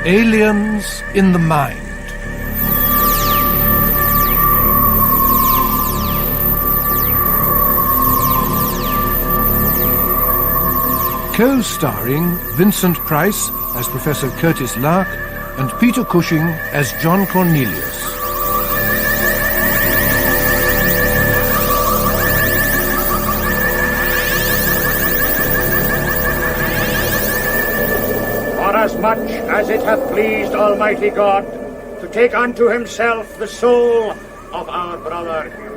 Aliens in the Mind. Co-starring Vincent Price as Professor Curtis Lark and Peter Cushing as John Cornelius. Forasmuch as it hath pleased Almighty God to take unto himself the soul of our brother Hugh,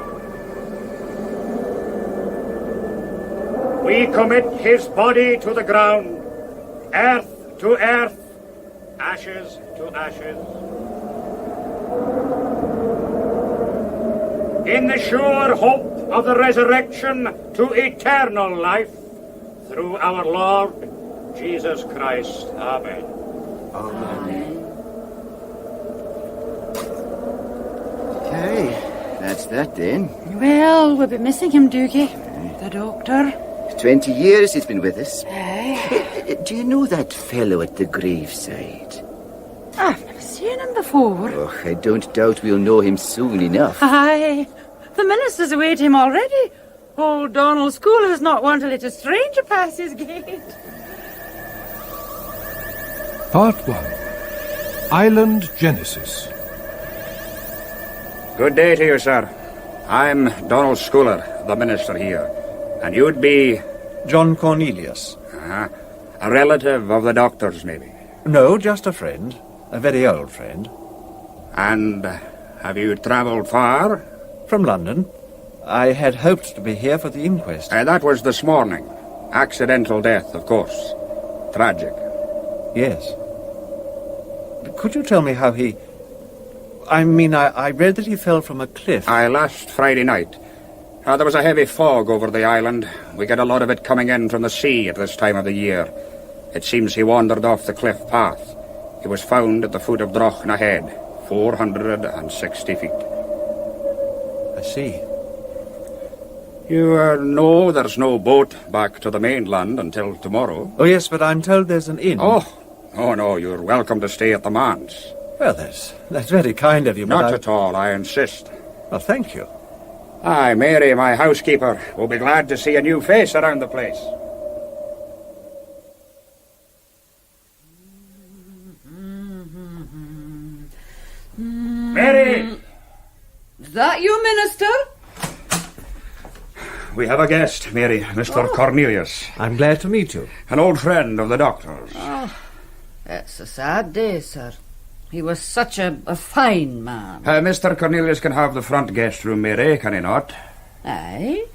we commit his body to the ground, earth to earth, ashes to ashes, in the sure hope of the resurrection to eternal life through our Lord Jesus Christ. Amen. Amen. Okay, that's that then. Well, we'll be missing him, Doogie. The doctor. 20 years he's been with us. Aye. Do you know that fellow at the graveside? I've never seen him before. Oh, I don't doubt we'll know him soon enough. Aye. The minister's awaiting him already. Old Donald School is not one to let a stranger pass his gate. Part 1. Island Genesis. Good day to you, sir. I'm Donald Schooler, the minister here. And you'd be... John Cornelius. A relative of the doctor's, maybe. No, just a friend. A very old friend. And have you travelled far? From London. I had hoped to be here for the inquest. That was this morning. Accidental death, of course. Tragic. Yes. Could you tell me how he... I read that he fell from a cliff. Last Friday night. There was a heavy fog over the island. We get a lot of it coming in from the sea at this time of the year. It seems he wandered off the cliff path. He was found at the foot of Drochna Head, 460 feet. I see. You know there's no boat back to the mainland until tomorrow. Oh, yes, but I'm told there's an inn. Oh, no, you're welcome to stay at the manse. Well, that's very kind of you, but Not at all, I insist. Well, thank you. Aye, Mary, my housekeeper, will be glad to see a new face around the place. Mary! Is that you, minister? We have a guest, Mary, Mr. Cornelius. I'm glad to meet you. An old friend of the doctor's. It's a sad day, sir. He was such a fine man. Mr. Cornelius can have the front guest room, Mary, can he not? Aye.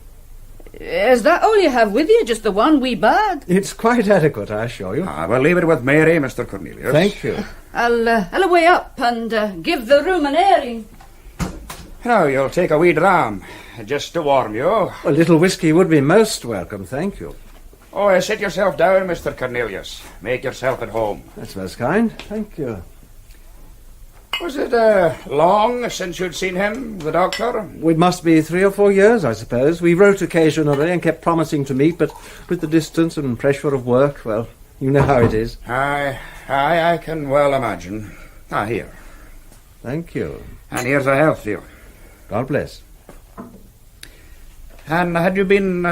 Is that all you have with you? Just the one wee bag? It's quite adequate, I assure you. We'll leave it with Mary, Mr. Cornelius. Thank you. I'll away up and give the room an airing. Now, you'll take a wee dram, just to warm you. A little whiskey would be most welcome, thank you. Oh, sit yourself down, Mr. Cornelius. Make yourself at home. That's most kind, thank you. Was it long since you'd seen him, the doctor? It must be 3 or 4 years, I suppose. We wrote occasionally and kept promising to meet, but with the distance and pressure of work, well, you know how it is. Aye, I can well imagine. Here. Thank you. And here's a health to you. God bless. And had you been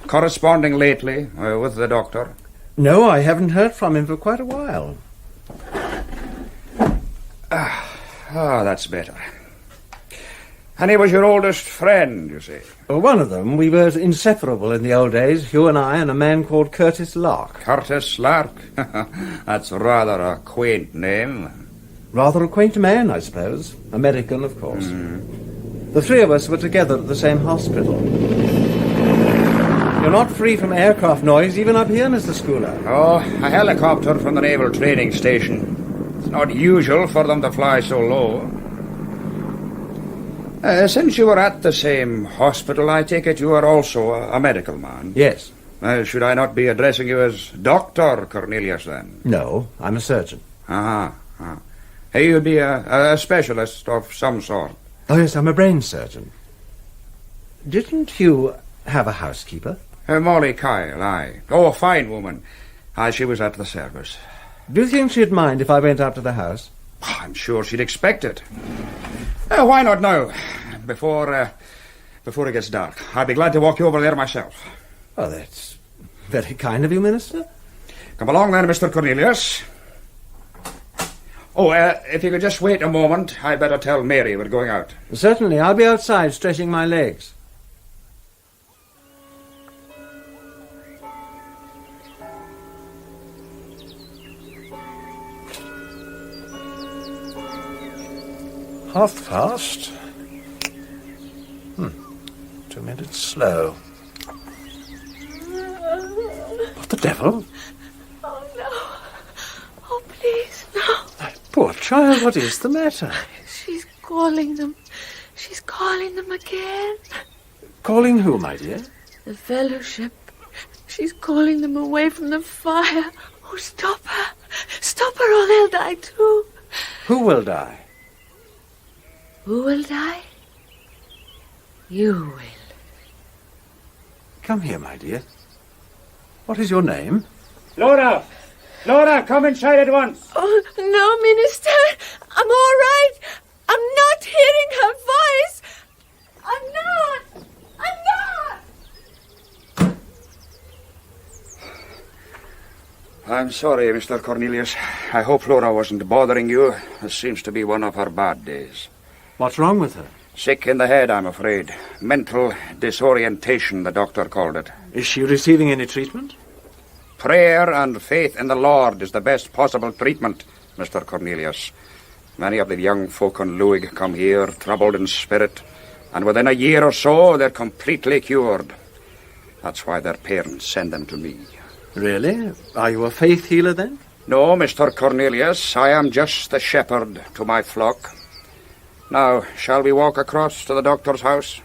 corresponding lately with the doctor? No, I haven't heard from him for quite a while. That's better. And he was your oldest friend, you say? Well, one of them. We were inseparable in the old days, Hugh and I, and a man called Curtis Lark. Curtis Lark? That's rather a quaint name. Rather a quaint man, I suppose. American, of course. The three of us were together at the same hospital. You're not free from aircraft noise, even up here, Mr. Schooler. Oh, a helicopter from the Naval Training Station. It's not usual for them to fly so low. Since you were at the same hospital, I take it you are also a medical man? Yes. Should I not be addressing you as Dr. Cornelius, then? No, I'm a surgeon. Hey, you'd be a specialist of some sort. Oh, yes, I'm a brain surgeon. Didn't you have a housekeeper? Molly Kyle, aye. Oh, a fine woman. She was at the service. Do you think she'd mind if I went up to the house? I'm sure she'd expect it. Why not now? Before it gets dark. I'd be glad to walk you over there myself. Oh, that's very kind of you, Minister. Come along then, Mr. Cornelius. Oh, if you could just wait a moment, I'd better tell Mary we're going out. Certainly. I'll be outside stretching my legs. Half past. 2 minutes slow. What the devil? Oh, no. Oh, please, no. Poor child, what is the matter? She's calling them. She's calling them again. Calling who, my dear? The fellowship. She's calling them away from the fire. Oh, stop her. Stop her or they'll die too. Who will die? Who will die? You will. Come here, my dear. What is your name? Laura! Laura, come inside at once! Oh, no, Minister. I'm all right. I'm not hearing her voice. I'm not. I'm sorry, Mr. Cornelius. I hope Laura wasn't bothering you. This seems to be one of her bad days. What's wrong with her? Sick in the head, I'm afraid. Mental disorientation, the doctor called it. Is she receiving any treatment? Prayer and faith in the Lord is the best possible treatment, Mr. Cornelius. Many of the young folk on Luig come here, troubled in spirit, and within a year or so, they're completely cured. That's why their parents send them to me. Really? Are you a faith healer, then? No, Mr. Cornelius, I am just the shepherd to my flock. Now, shall we walk across to the doctor's house?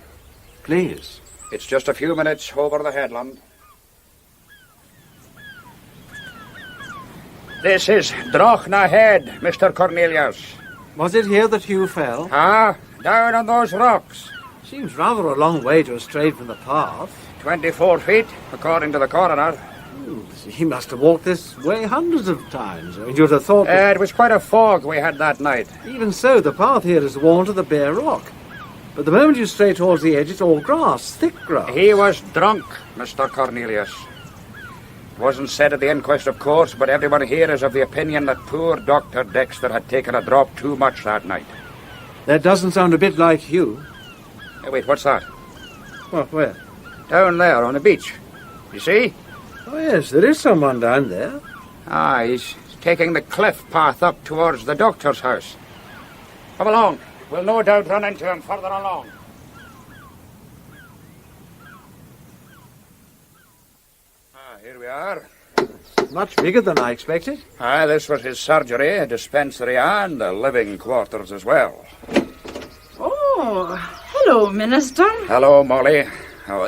Please. It's just a few minutes over the headland. This is Drochna Head, Mr. Cornelius. Was it here that Hugh fell? Down on those rocks. Seems rather a long way to have strayed from the path. 24 feet, according to the coroner. He must have walked this way hundreds of times. You'd have thought that... It was quite a fog we had that night. Even so, the path here is worn to the bare rock. But the moment you stray towards the edge, it's all grass, thick grass. He was drunk, Mr. Cornelius. It wasn't said at the inquest, of course, but everyone here is of the opinion that poor Dr. Dexter had taken a drop too much that night. That doesn't sound a bit like Hugh. Hey, wait, what's that? What, where? Down there on the beach. You see? Oh, yes, there is someone down there. He's taking the cliff path up towards the doctor's house. Come along. We'll no doubt run into him further along. Here we are. Much bigger than I expected. This was his surgery, a dispensary, and the living quarters as well. Oh, hello, Minister. Hello, Molly.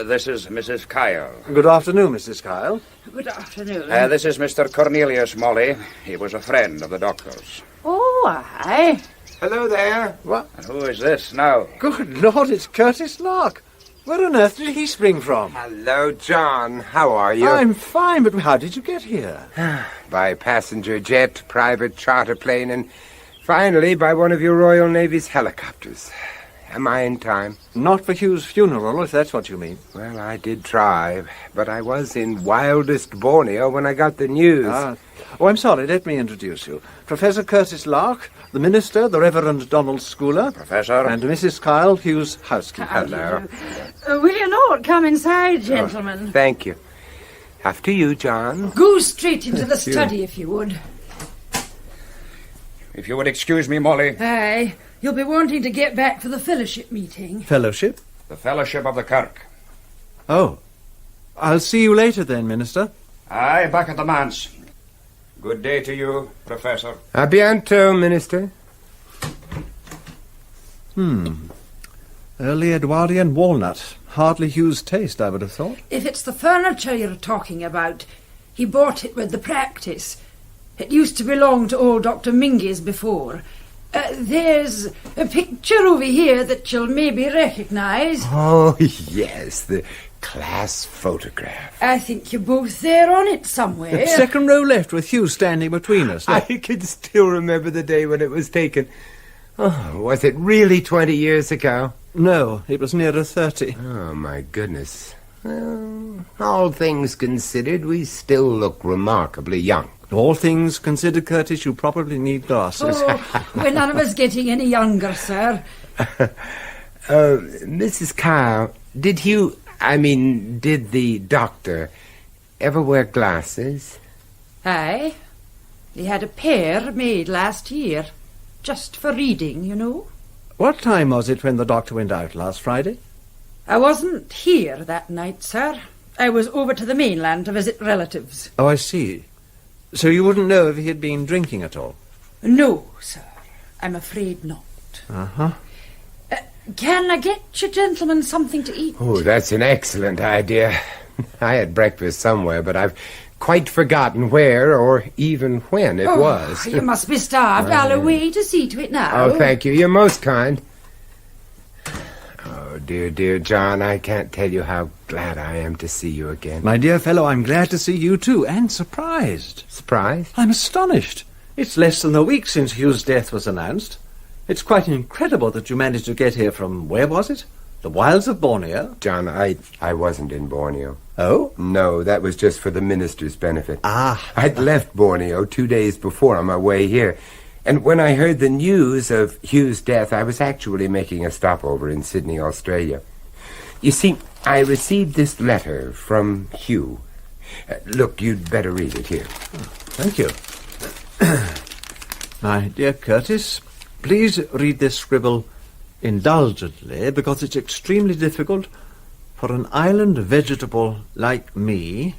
This is Mrs. Kyle. Good afternoon, Mrs. Kyle. Good afternoon. This is Mr. Cornelius, Molly. He was a friend of the doctor's. Oh, aye. Hello there. What? And who is this now? Good Lord, it's Curtis Lark. Where on earth did he spring from? Hello, John. How are you? I'm fine, but how did you get here? By passenger jet, private charter plane, and finally by one of your Royal Navy's helicopters. Am I in time? Not for Hugh's funeral, if that's what you mean. Well, I did try, but I was in wildest Borneo when I got the news. Oh, I'm sorry, let me introduce you. Professor Curtis Lark, the Minister, the Reverend Donald Schooler. Professor. And Mrs. Kyle, Hugh's housekeeper. Hello. Will you not come inside, gentlemen? Thank you. After you, John. Go straight into the study, if you would. If you would excuse me, Molly. Aye. You'll be wanting to get back for the fellowship meeting. Fellowship? The Fellowship of the Kirk. Oh. I'll see you later then, Minister. Aye, back at the manse. Good day to you, Professor. A bientôt, Minister. Early Edwardian walnut. Hardly Hugh's taste, I would have thought. If it's the furniture you're talking about, he bought it with the practice. It used to belong to old Dr. Mingy's before. There's a picture over here that you'll maybe recognise. Oh, yes, the class photograph. I think you're both there on it somewhere. Second row left with Hugh standing between us. I can still remember the day when it was taken. Oh, was it really 20 years ago? No, it was nearer 30. Oh, my goodness. Well, all things considered, we still look remarkably young. All things considered, Curtis, you probably need glasses. Oh, we're none of us getting any younger, sir. Mrs. Kyle, did the doctor ever wear glasses? Aye. He had a pair made last year. Just for reading, you know. What time was it when the doctor went out last Friday? I wasn't here that night, sir. I was over to the mainland to visit relatives. Oh, I see. So you wouldn't know if he had been drinking at all? No, sir. I'm afraid not. Uh-huh. Can I get you gentlemen something to eat? Oh, that's an excellent idea. I had breakfast somewhere, but I've quite forgotten where or even when it was. You must be starved. I'll away to see to it now. Oh, thank you. You're most kind. Oh, dear John, I can't tell you how glad I am to see you again. My dear fellow, I'm glad to see you too, and surprised. Surprised? I'm astonished. It's less than a week since Hugh's death was announced. It's quite incredible that you managed to get here from, where was it? The wilds of Borneo? John, I wasn't in Borneo. Oh? No, that was just for the minister's benefit. Ah. I'd left Borneo 2 days before on my way here. And when I heard the news of Hugh's death, I was actually making a stopover in Sydney, Australia. You see, I received this letter from Hugh. Look, you'd better read it here. Thank you. My dear Curtis, please read this scribble indulgently, because it's extremely difficult for an island vegetable like me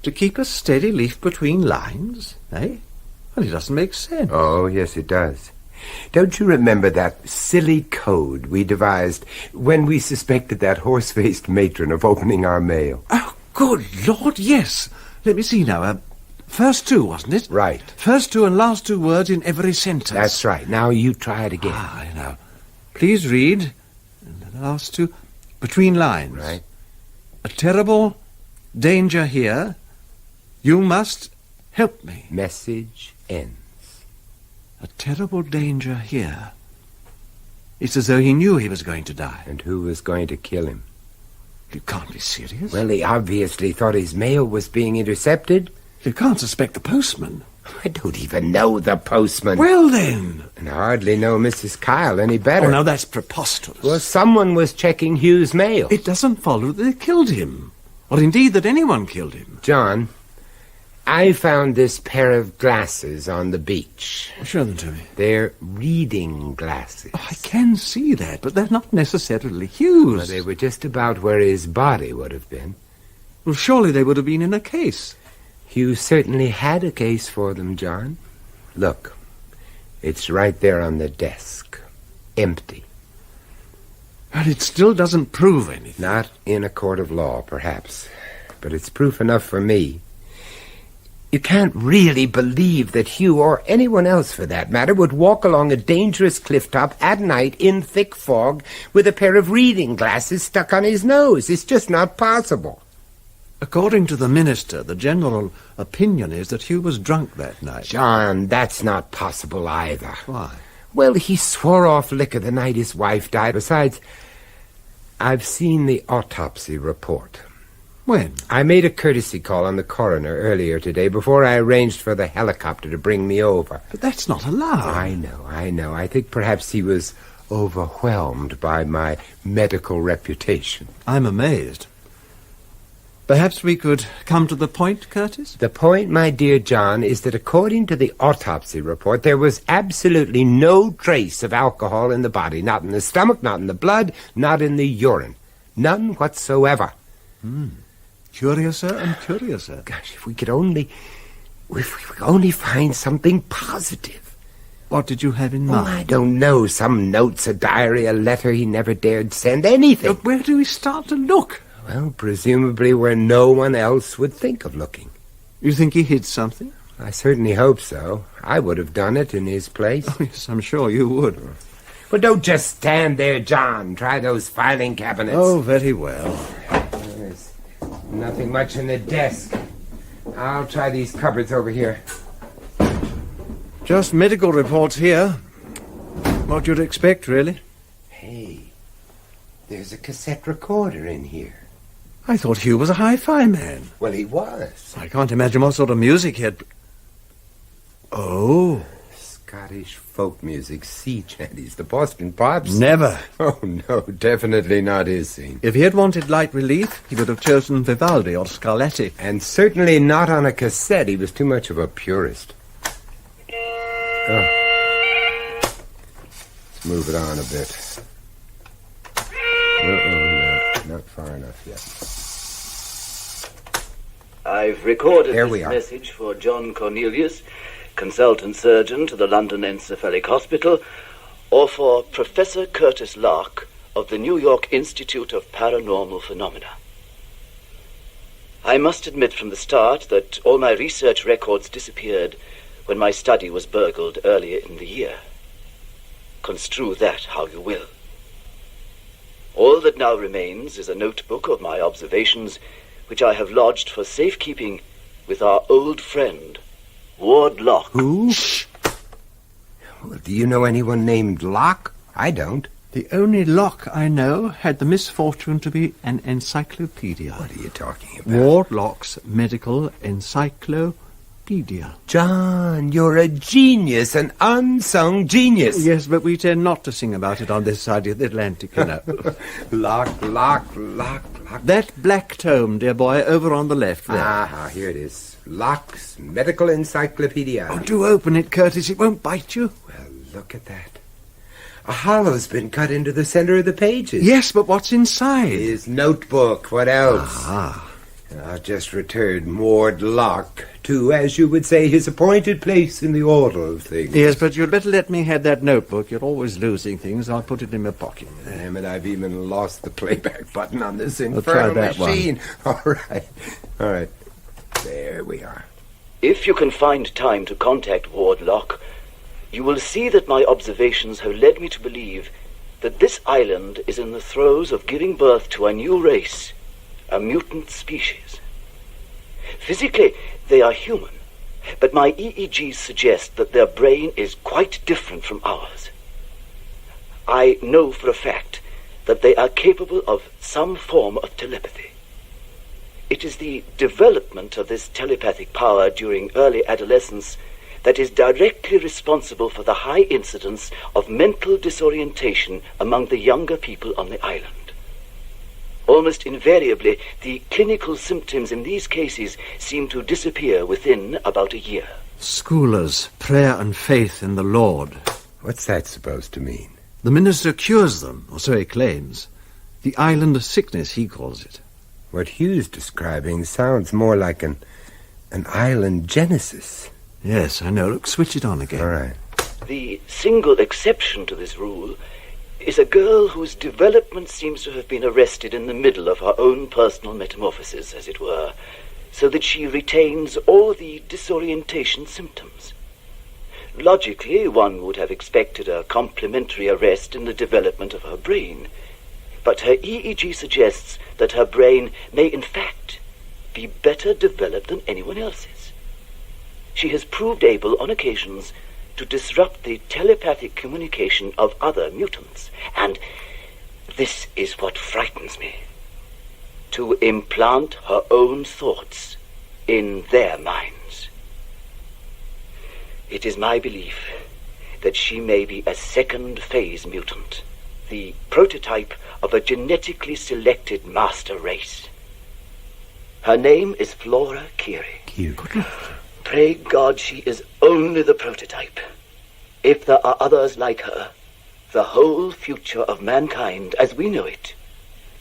to keep a steady leaf between lines, eh? Well, it doesn't make sense. Oh, yes, it does. Don't you remember that silly code we devised when we suspected that horse-faced matron of opening our mail? Oh, good Lord, yes. Let me see now. First two, wasn't it? Right. First two and last two words in every sentence. That's right. Now you try it again. Ah, I know. Please read the last two between lines. Right. A terrible danger here. You must help me. Message ends. A terrible danger here. It's as though he knew he was going to die. And who was going to kill him? You can't be serious. Well, he obviously thought his mail was being intercepted. You can't suspect the postman. I don't even know the postman. Well, then. And I hardly know Mrs. Kyle any better. Oh, now that's preposterous. Well, someone was checking Hugh's mail. It doesn't follow that they killed him, or indeed that anyone killed him. John, I found this pair of glasses on the beach. Show them to me. They're reading glasses. Oh, I can see that, but they're not necessarily Hugh's. Well, they were just about where his body would have been. Well, surely they would have been in a case. Hugh certainly had a case for them, John. Look, it's right there on the desk. Empty. But it still doesn't prove anything. Not in a court of law, perhaps. But it's proof enough for me. You can't really believe that Hugh, or anyone else for that matter, would walk along a dangerous cliff-top at night in thick fog with a pair of reading glasses stuck on his nose. It's just not possible. According to the minister, the general opinion is that Hugh was drunk that night. John, that's not possible either. Why? Well, he swore off liquor the night his wife died. Besides, I've seen the autopsy report. When? I made a courtesy call on the coroner earlier today before I arranged for the helicopter to bring me over. But that's not allowed. I know. I think perhaps he was overwhelmed by my medical reputation. I'm amazed. Perhaps we could come to the point, Curtis? The point, my dear John, is that according to the autopsy report, there was absolutely no trace of alcohol in the body. Not in the stomach, not in the blood, not in the urine. None whatsoever. Curiouser and curiouser. Gosh, if we could only find something positive. What did you have in Oh, mind? I don't know. Some notes, a diary, a letter he never dared send, anything. But where do we start to look? Well, presumably where no one else would think of looking. You think he hid something? I certainly hope so. I would have done it in his place. Oh, yes, I'm sure you would. But don't just stand there, John. Try those filing cabinets. Oh, very well. Nothing much in the desk. I'll try these cupboards over here. Just medical reports here. What you'd expect, really. Hey, there's a cassette recorder in here. I thought Hugh was a hi-fi man. Well, he was. I can't imagine what sort of music he had... Oh. Scottish folk music, sea chanties, the Boston Pops. Never. Oh, no, definitely not his scene. If he had wanted light relief, he would have chosen Vivaldi or Scarlatti. And certainly not on a cassette. He was too much of a purist. Oh. Let's move it on a bit. No, not far enough yet. I've recorded There this we are. message for John Cornelius, consultant surgeon to the London Encephalic Hospital, or for Professor Curtis Lark of the New York Institute of Paranormal Phenomena. I must admit from the start that all my research records disappeared when my study was burgled earlier in the year. Construe that how you will. All that now remains is a notebook of my observations, which I have lodged for safekeeping with our old friend, Ward Locke. Who? Well, do you know anyone named Locke? I don't. The only Locke I know had the misfortune to be an encyclopedia. What are you talking about? Ward Locke's Medical Encyclopedia. John, you're a genius, an unsung genius. Yes, but we tend not to sing about it on this side of the Atlantic, you know. Locke. That black tome, dear boy, over on the left there. Ah, here it is. Locke's Medical Encyclopedia. Oh, do open it, Curtis. It won't bite you. Well, look at that. A hollow's been cut into the center of the pages. Yes, but what's inside? His notebook. What else? Ah. I've just returned Ward Locke to, as you would say, his appointed place in the order of things. Yes, but you'd better let me have that notebook. You're always losing things. I'll put it in my pocket. Damn it, I've even lost the playback button on this try infernal that one. machine. All right. There we are. If you can find time to contact Ward Locke, you will see that my observations have led me to believe that this island is in the throes of giving birth to a new race, a mutant species. Physically, they are human, but my EEGs suggest that their brain is quite different from ours. I know for a fact that they are capable of some form of telepathy. It is the development of this telepathic power during early adolescence that is directly responsible for the high incidence of mental disorientation among the younger people on the island. Almost invariably, the clinical symptoms in these cases seem to disappear within about a year. Schoolers, prayer and faith in the Lord. What's that supposed to mean? The minister cures them, or so he claims. The island of sickness, he calls it. What Hugh's describing sounds more like an island genesis. Yes, I know. Look, switch it on again. All right. The single exception to this rule is a girl whose development seems to have been arrested in the middle of her own personal metamorphosis, as it were, so that she retains all the disorientation symptoms. Logically, one would have expected a complementary arrest in the development of her brain, but her EEG suggests that her brain may in fact be better developed than anyone else's. She has proved able on occasions to disrupt the telepathic communication of other mutants, and this is what frightens me: to implant her own thoughts in their minds. It is my belief that she may be a second-phase mutant, the prototype of a genetically selected master race. Her name is Flora Curie. Pray God she is only the prototype. If there are others like her, the whole future of mankind, as we know it,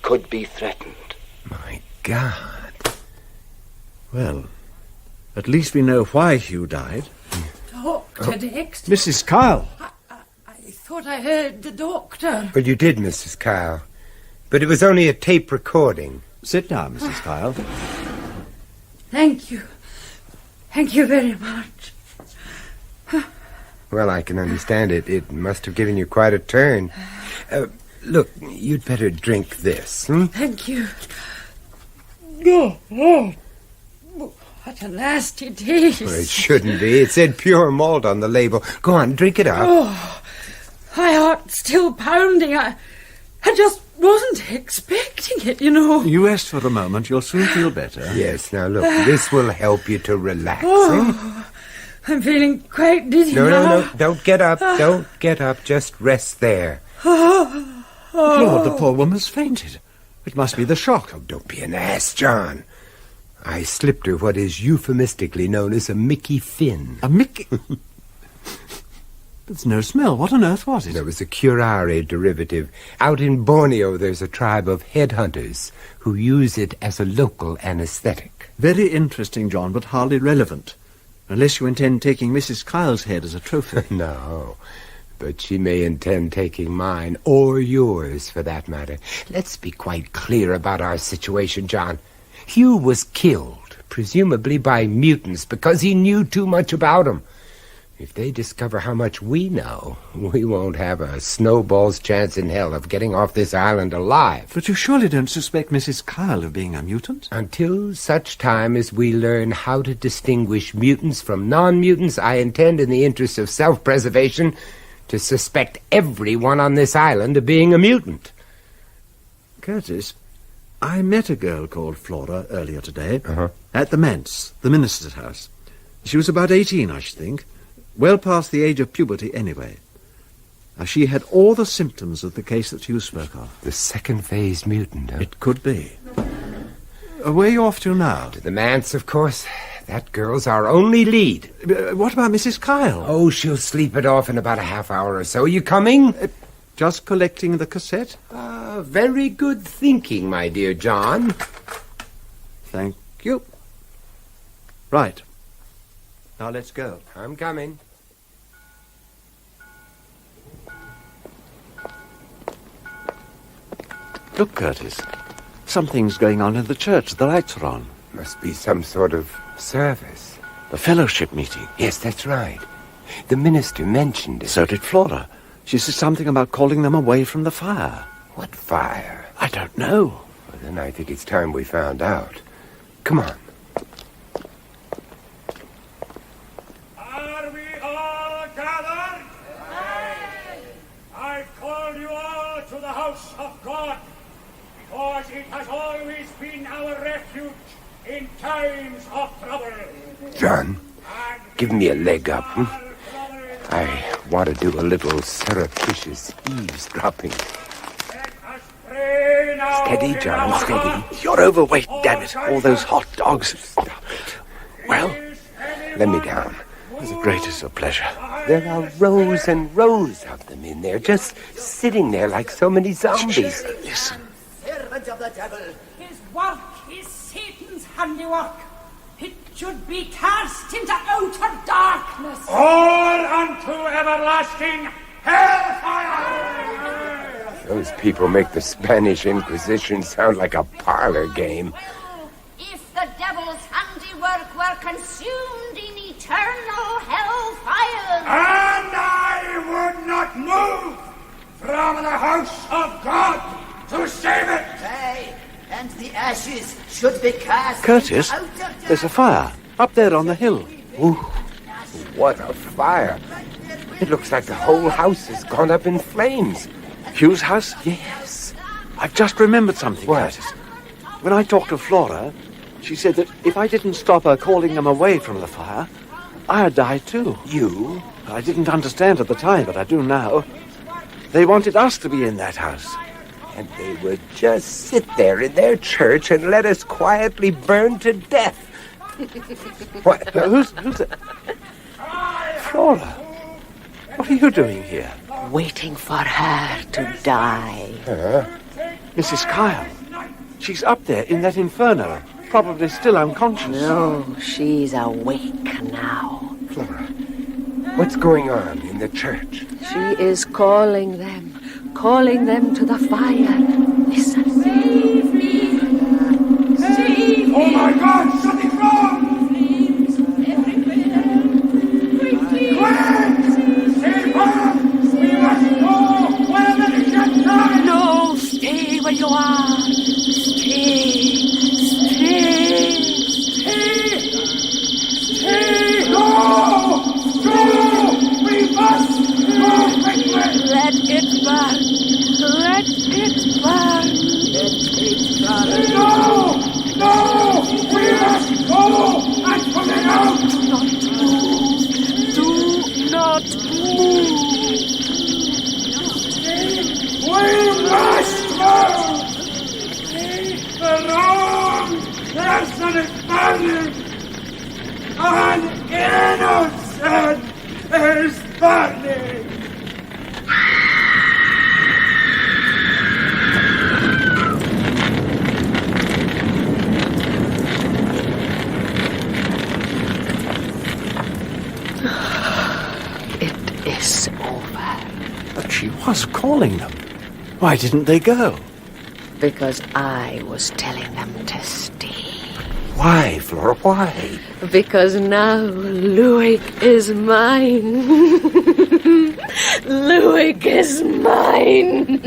could be threatened. My God. Well, at least we know why Hugh died. Dr. Dexter? Mrs. Kyle. I thought I heard the doctor. Well, you did, Mrs. Kyle. But it was only a tape recording. Sit down, Mrs. Kyle. Thank you. Thank you very much. Well, I can understand it. It must have given you quite a turn. Look, you'd better drink this. Thank you. Oh, what a nasty taste. Well, it shouldn't be. It said pure malt on the label. Go on, drink it up. Oh, my heart's still pounding. I just wasn't expecting it, you know. You rest for a moment. You'll soon feel better. Yes, now look, this will help you to relax. Oh, I'm feeling quite dizzy now. No, don't get up. Don't get up. Just rest there. Lord, the poor woman's fainted. It must be the shock. Oh, don't be an ass, John. I slipped her what is euphemistically known as a Mickey Fin. A Mickey? There's no smell. What on earth was it? There was a curare derivative. Out in Borneo, there's a tribe of headhunters who use it as a local anesthetic. Very interesting, John, but hardly relevant. Unless you intend taking Mrs. Kyle's head as a trophy. No, but she may intend taking mine, or yours, for that matter. Let's be quite clear about our situation, John. Hugh was killed, presumably by mutants, because he knew too much about them. If they discover how much we know, we won't have a snowball's chance in hell of getting off this island alive. But you surely don't suspect Mrs. Kyle of being a mutant? Until such time as we learn how to distinguish mutants from non-mutants, I intend, in the interest of self-preservation, to suspect everyone on this island of being a mutant. Curtis, I met a girl called Flora earlier today Uh-huh. at the manse, the minister's house. She was about 18, I should think. Well past the age of puberty, anyway. She had all the symptoms of the case that you spoke of. The second-phase mutant, huh? It could be. Where are you off to now? To the manse, of course. That girl's our only lead. What about Mrs. Kyle? Oh, she'll sleep it off in about a half hour or so. You coming? Just collecting the cassette? Very good thinking, my dear John. Thank you. Right. Now let's go. I'm coming. Look, Curtis. Something's going on in the church. The lights are on. Must be some sort of service. The fellowship meeting. Yes, that's right. The minister mentioned it. So did Flora. She said something about calling them away from the fire. What fire? I don't know. Well, then I think it's time we found out. Come on. Are we all gathered? I've called you all to the house of God, because it has always been our refuge in times of trouble. John, give me a leg up. I want to do a little surreptitious eavesdropping. Steady, John, steady. You're overweight, damn it. All those hot dogs. Stop it. Well, Let me down. with the greatest of pleasure. There are rows and rows of them in there, just sitting there like so many zombies. Listen. Servant of the devil. His work is Satan's handiwork. It should be cast into outer darkness. All unto everlasting hellfire! Those people make the Spanish Inquisition sound like a parlor game. If the devil's handiwork were consumed in eternal hellfire. And I would not move from the house of God to save it! Aye, and the ashes should be cast Curtis, into outer darkness. there's a fire up there on the hill. Ooh, what a fire. It looks like the whole house has gone up in flames. Hugh's house? Yes. I've just remembered something, What? Curtis. When I talked to Flora, she said that if I didn't stop her calling them away from the fire, I'd die too. You? I didn't understand at the time, but I do now. They wanted us to be in that house. And they would just sit there in their church and let us quietly burn to death. What? Who's that? Flora, what are you doing here? Waiting for her to die. Mrs. Kyle. She's up there in that inferno, probably still unconscious. No, she's awake now. Flora, what's going on in the church? She is calling them to the fire. Listen. Save me! Save me! Oh my God, something's wrong! Flames everywhere! Quickly! Quick! Save her! We must go where the ship died! No, stay where you are. Stay. burn. Let it burn. Let it burn. No! No! We must go and put it out! Do not move. We must move! The wrong person is burning! An innocent is burning! It is over. But she was calling them. Why didn't they go? Because I was telling them to stay. Why, Flora, why? Because now Luig is mine. Luig is mine.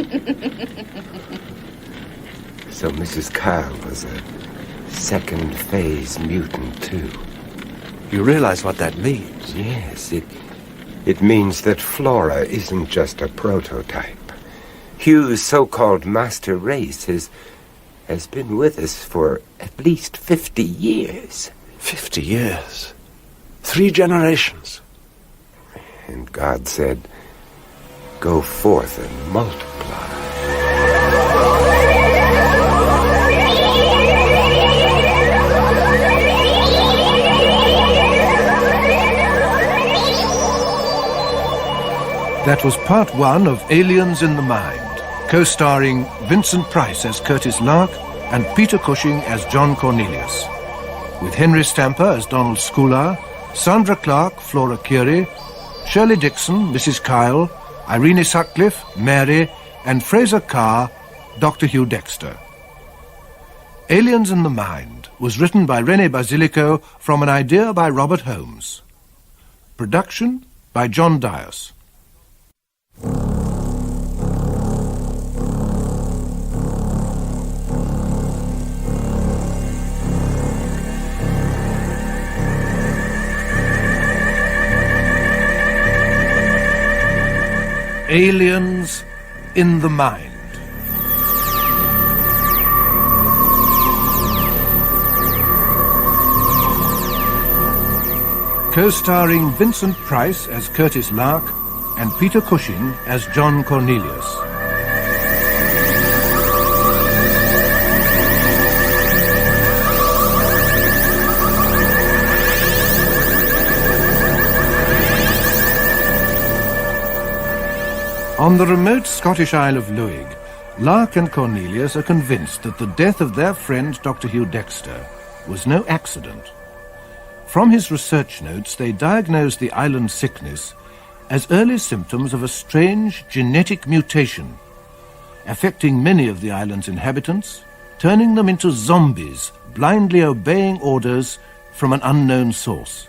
So Mrs. Kyle was a second phase mutant, too. You realize what that means? Yes, it means that Flora isn't just a prototype. Hugh's so-called master race has been with us for at least 50 years. 50 years. 3 generations. And God said, go forth and multiply. That was part 1 of Aliens in the Mind, co-starring Vincent Price as Curtis Lark and Peter Cushing as John Cornelius, with Henry Stamper as Donald Schooler, Sandra Clark, Flora Curie, Shirley Dixon, Mrs. Kyle, Irene Sutcliffe, Mary, and Fraser Carr, Dr. Hugh Dexter. Aliens in the Mind was written by René Basilico from an idea by Robert Holmes. Production by John Dias. Aliens in the Mind. Co-starring Vincent Price as Curtis Lark and Peter Cushing as John Cornelius. On the remote Scottish Isle of Luig, Lark and Cornelius are convinced that the death of their friend Dr. Hugh Dexter was no accident. From his research notes, they diagnose the island's sickness as early symptoms of a strange genetic mutation, affecting many of the island's inhabitants, turning them into zombies, blindly obeying orders from an unknown source.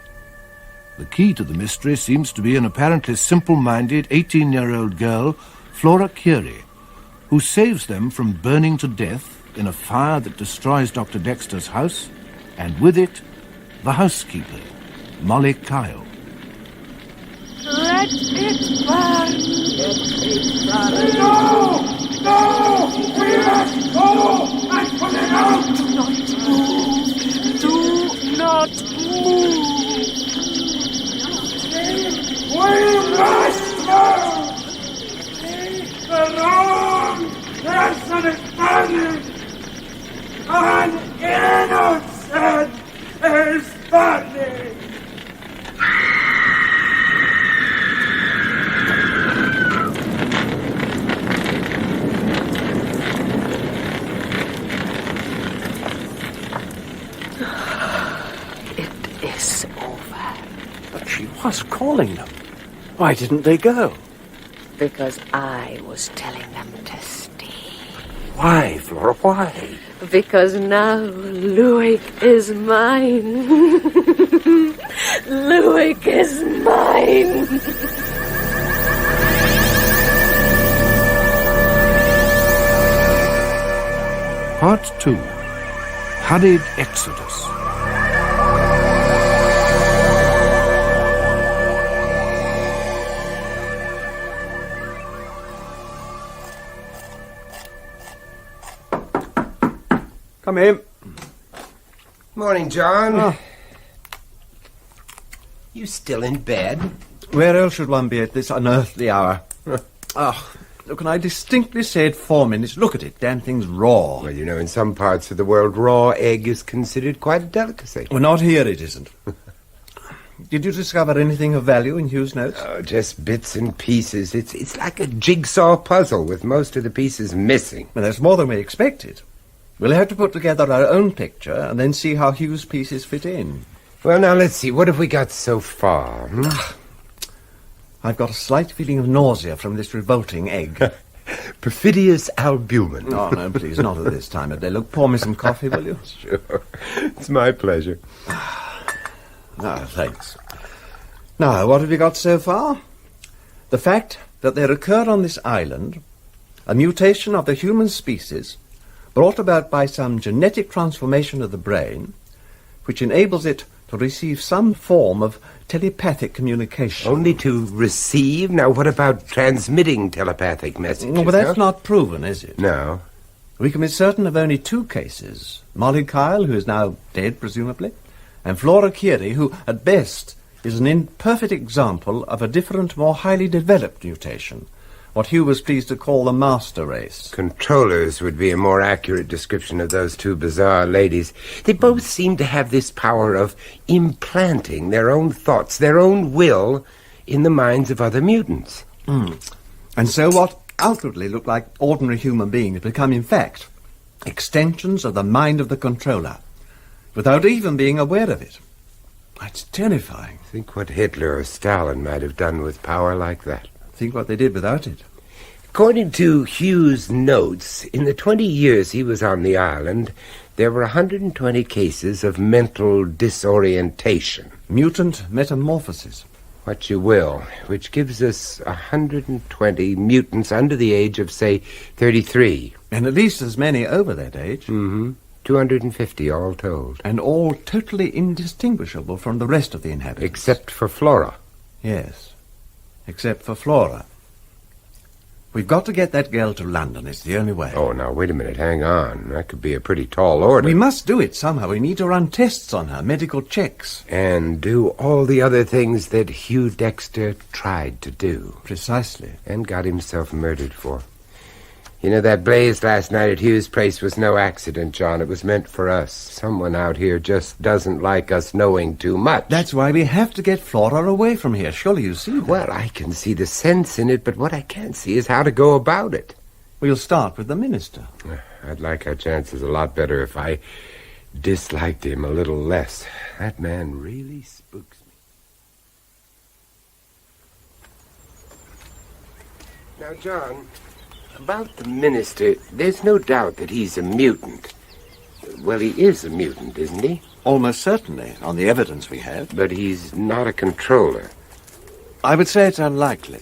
The key to the mystery seems to be an apparently simple-minded 18-year-old girl, Flora Curie, who saves them from burning to death in a fire that destroys Dr. Dexter's house, and with it, the housekeeper, Molly Kyle. Let it burn. Let it burn. No! No! We must go and put it out! Do not move. Do not move. We must move! The wrong person is burning! An innocent is burning! It is over. But she was calling them. Why didn't they go? Because I was telling them to stay. Why, Flora, why? Because now Luig is mine. Luig is mine. Part 2. Hurried Exodus. Come in. Morning, John. Oh. You still in bed? Where else should one be at this unearthly hour? Look, and I distinctly said 4 minutes. Look at it, damn thing's raw. Well, you know, in some parts of the world, raw egg is considered quite a delicacy. Well, not here it isn't. Did you discover anything of value in Hugh's notes? Oh, just bits and pieces. It's like a jigsaw puzzle with most of the pieces missing. Well, that's more than we expected. We'll have to put together our own picture and then see how Hugh's pieces fit in. Well, now, let's see. What have we got so far? I've got a slight feeling of nausea from this revolting egg. Perfidious albumin. Oh, no, please, not at this time of day. Look, pour me some coffee, will you? Sure. It's my pleasure. Thanks. Now, what have you got so far? The fact that there occurred on this island a mutation of the human species brought about by some genetic transformation of the brain, which enables it to receive some form of telepathic communication. Only to receive? Now, what about transmitting telepathic messages? Well, that's not proven, is it? No. We can be certain of only 2 cases. Molly Kyle, who is now dead, presumably, and Flora Curie, who, at best, is an imperfect example of a different, more highly developed mutation, what Hugh was pleased to call the master race. Controllers would be a more accurate description of those 2 bizarre ladies. They both seem to have this power of implanting their own thoughts, their own will, in the minds of other mutants. And so what outwardly look like ordinary human beings become, in fact, extensions of the mind of the controller, without even being aware of it. It's terrifying. Think what Hitler or Stalin might have done with power like that. Think what they did without it. According to Hugh's notes, in the 20 years he was on the island, there were 120 cases of mental disorientation. Mutant metamorphosis. What you will, which gives us 120 mutants under the age of, say, 33. And at least as many over that age. 250 all told. And all totally indistinguishable from the rest of the inhabitants. Except for Flora. Yes, except for Flora. We've got to get that girl to London. It's the only way. Oh, now, wait a minute. Hang on. That could be a pretty tall order. We must do it somehow. We need to run tests on her, medical checks. And do all the other things that Hugh Dexter tried to do. Precisely. And got himself murdered for. You know, that blaze last night at Hugh's place was no accident, John. It was meant for us. Someone out here just doesn't like us knowing too much. That's why we have to get Flora away from here. Surely you see that. Well, I can see the sense in it, but what I can't see is how to go about it. We'll start with the minister. I'd like our chances a lot better if I disliked him a little less. That man really spooks me. Now, John, about the minister, there's no doubt that he's a mutant. Well, he is a mutant, isn't he? Almost certainly, on the evidence we have. But he's not a controller. I would say it's unlikely.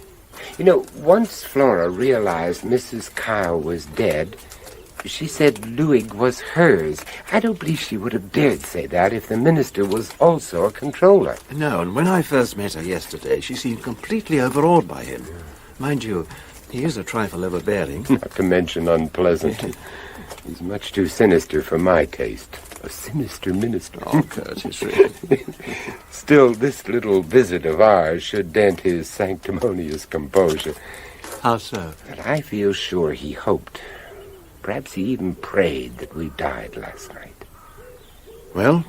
You know, once Flora realized Mrs. Kyle was dead, she said Luig was hers. I don't believe she would have dared say that if the minister was also a controller. No, and when I first met her yesterday, she seemed completely overawed by him. Mind you, he is a trifle overbearing. Not to mention unpleasant. He's much too sinister for my taste. A sinister minister. Oh, Curtis, really. Still, this little visit of ours should dent his sanctimonious composure. How so? But I feel sure he hoped. Perhaps he even prayed that we died last night. Well,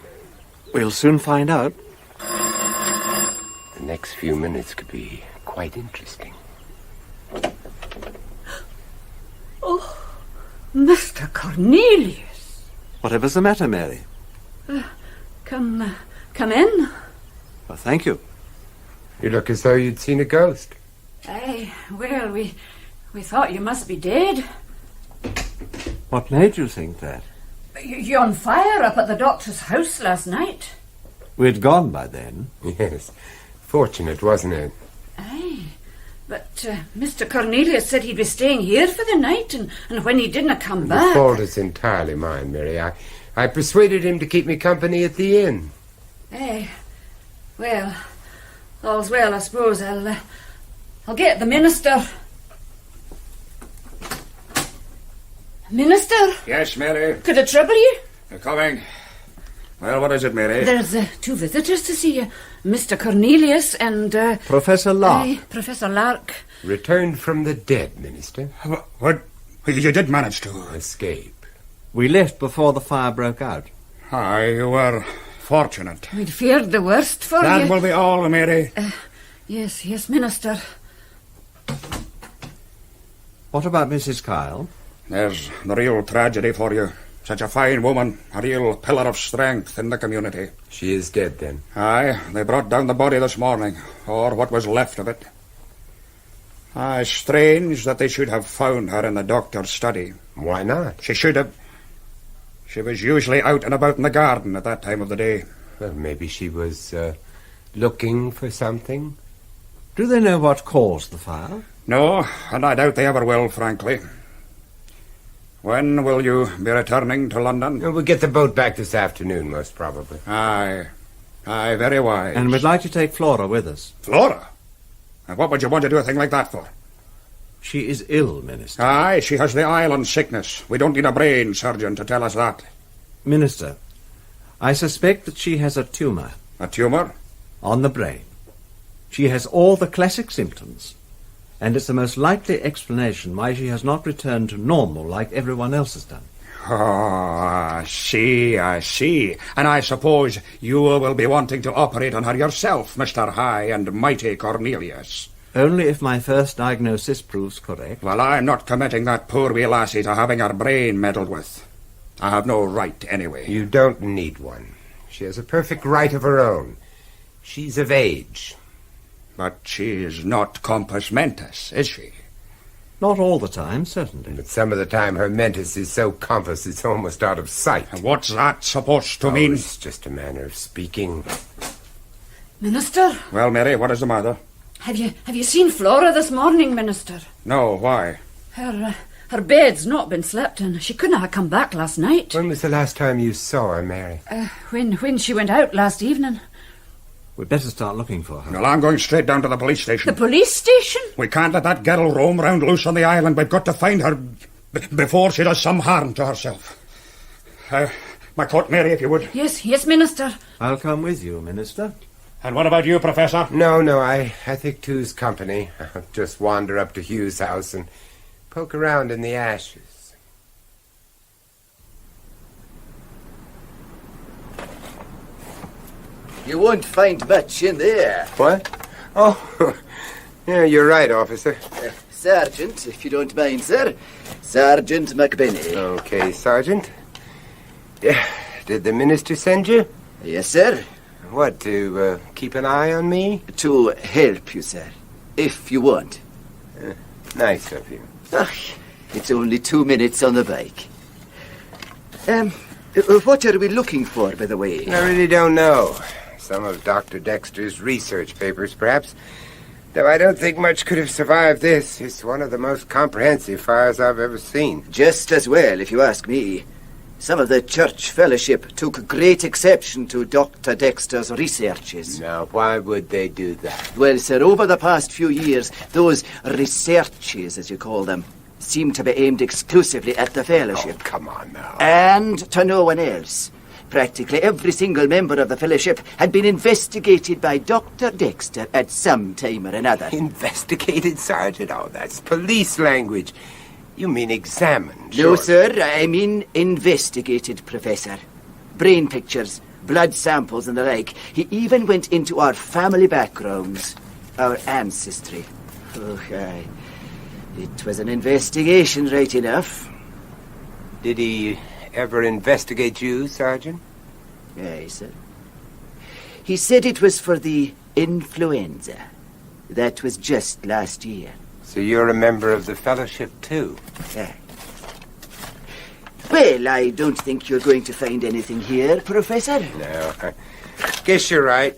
we'll soon find out. The next few minutes could be quite interesting. Oh, Mr. Cornelius. Whatever's the matter, Mary? Come in. Well, thank you. You look as though you'd seen a ghost. Aye, well, we thought you must be dead. What made you think that? You on fire up at the doctor's house last night. We'd gone by then. Yes. Fortunate, wasn't it? Aye. But Mr. Cornelius said he'd be staying here for the night, and when he didn't come back... The fault is entirely mine, Mary. I persuaded him to keep me company at the inn. Aye. Well, all's well, I suppose. I'll get the minister. Minister? Yes, Mary? Could I trouble you? You're coming. Well, what is it, Mary? There's 2 visitors to see you. Mr. Cornelius and... Professor Lark. Professor Lark. Returned from the dead, Minister. What? You did manage to... Escape. We left before the fire broke out. Aye, you were fortunate. We'd feared the worst for That you. will be all, Mary. Yes, Minister. What about Mrs. Kyle? There's the real tragedy for you. Such a fine woman, a real pillar of strength in the community. She is dead, then? Aye, they brought down the body this morning, or what was left of it. Aye, strange that they should have found her in the doctor's study. Why not? She should have. She was usually out and about in the garden at that time of the day. Well, maybe she was looking for something. Do they know what caused the fire? No, and I doubt they ever will, frankly. When will you be returning to London? We'll get the boat back this afternoon, most probably. Aye, very wise. And we'd like to take Flora with us. Flora? And what would you want to do a thing like that for? She is ill, Minister. Aye, she has the island sickness. We don't need a brain surgeon to tell us that. Minister, I suspect that she has a tumour. A tumour? On the brain. She has all the classic symptoms, and it's the most likely explanation why she has not returned to normal like everyone else has done. Oh, I see. And I suppose you will be wanting to operate on her yourself, Mr. High and Mighty Cornelius. Only if my first diagnosis proves correct. Well, I'm not committing that poor wee lassie to having her brain meddled with. I have no right, anyway. You don't need one. She has a perfect right of her own. She's of age. But she's not compos mentis, is she? Not all the time, certainly. But some of the time her mentis is so compos it's almost out of sight. And what's that supposed to mean? It's just a manner of speaking. Minister? Well, Mary, what is the matter? Have you seen Flora this morning, Minister? No, why? Her bed's not been slept in. She couldn't have come back last night. When was the last time you saw her, Mary? When she went out last evening. We'd better start looking for her. Well, I'm going straight down to the police station. The police station? We can't let that girl roam round loose on the island. We've got to find her before she does some harm to herself. My coat, Mary, if you would. Yes, Minister. I'll come with you, Minister. And what about you, Professor? No, I think two's company. I'll just wander up to Hugh's house and poke around in the ashes. You won't find much in there. What? Oh, yeah, you're right, officer. Sergeant, if you don't mind, sir. Sergeant McBenney. Okay, Sergeant. Yeah, did the minister send you? Yes, sir. What, to keep an eye on me? To help you, sir. If you want. Nice of you. It's only 2 minutes on the bike. What are we looking for, by the way? I really don't know. Some of Dr. Dexter's research papers, perhaps. Though I don't think much could have survived this. It's one of the most comprehensive fires I've ever seen. Just as well, if you ask me. Some of the church fellowship took great exception to Dr. Dexter's researches. Now, why would they do that? Well, sir, over the past few years, those researches, as you call them, seem to be aimed exclusively at the fellowship. Oh, come on now. And to no one else. Practically every single member of the fellowship had been investigated by Dr. Dexter at some time or another. Investigated, Sergeant? Oh, that's police language. You mean examined? No, surely. sir, I mean investigated, Professor. Brain pictures, blood samples and the like. He even went into our family backgrounds, our ancestry. Oh, aye. It was an investigation, right enough. Did he ever investigate you, Sergeant? Aye, sir. He said it was for the influenza. That was just last year. So you're a member of the fellowship, too? Aye. Well, I don't think you're going to find anything here, Professor. No, I guess you're right.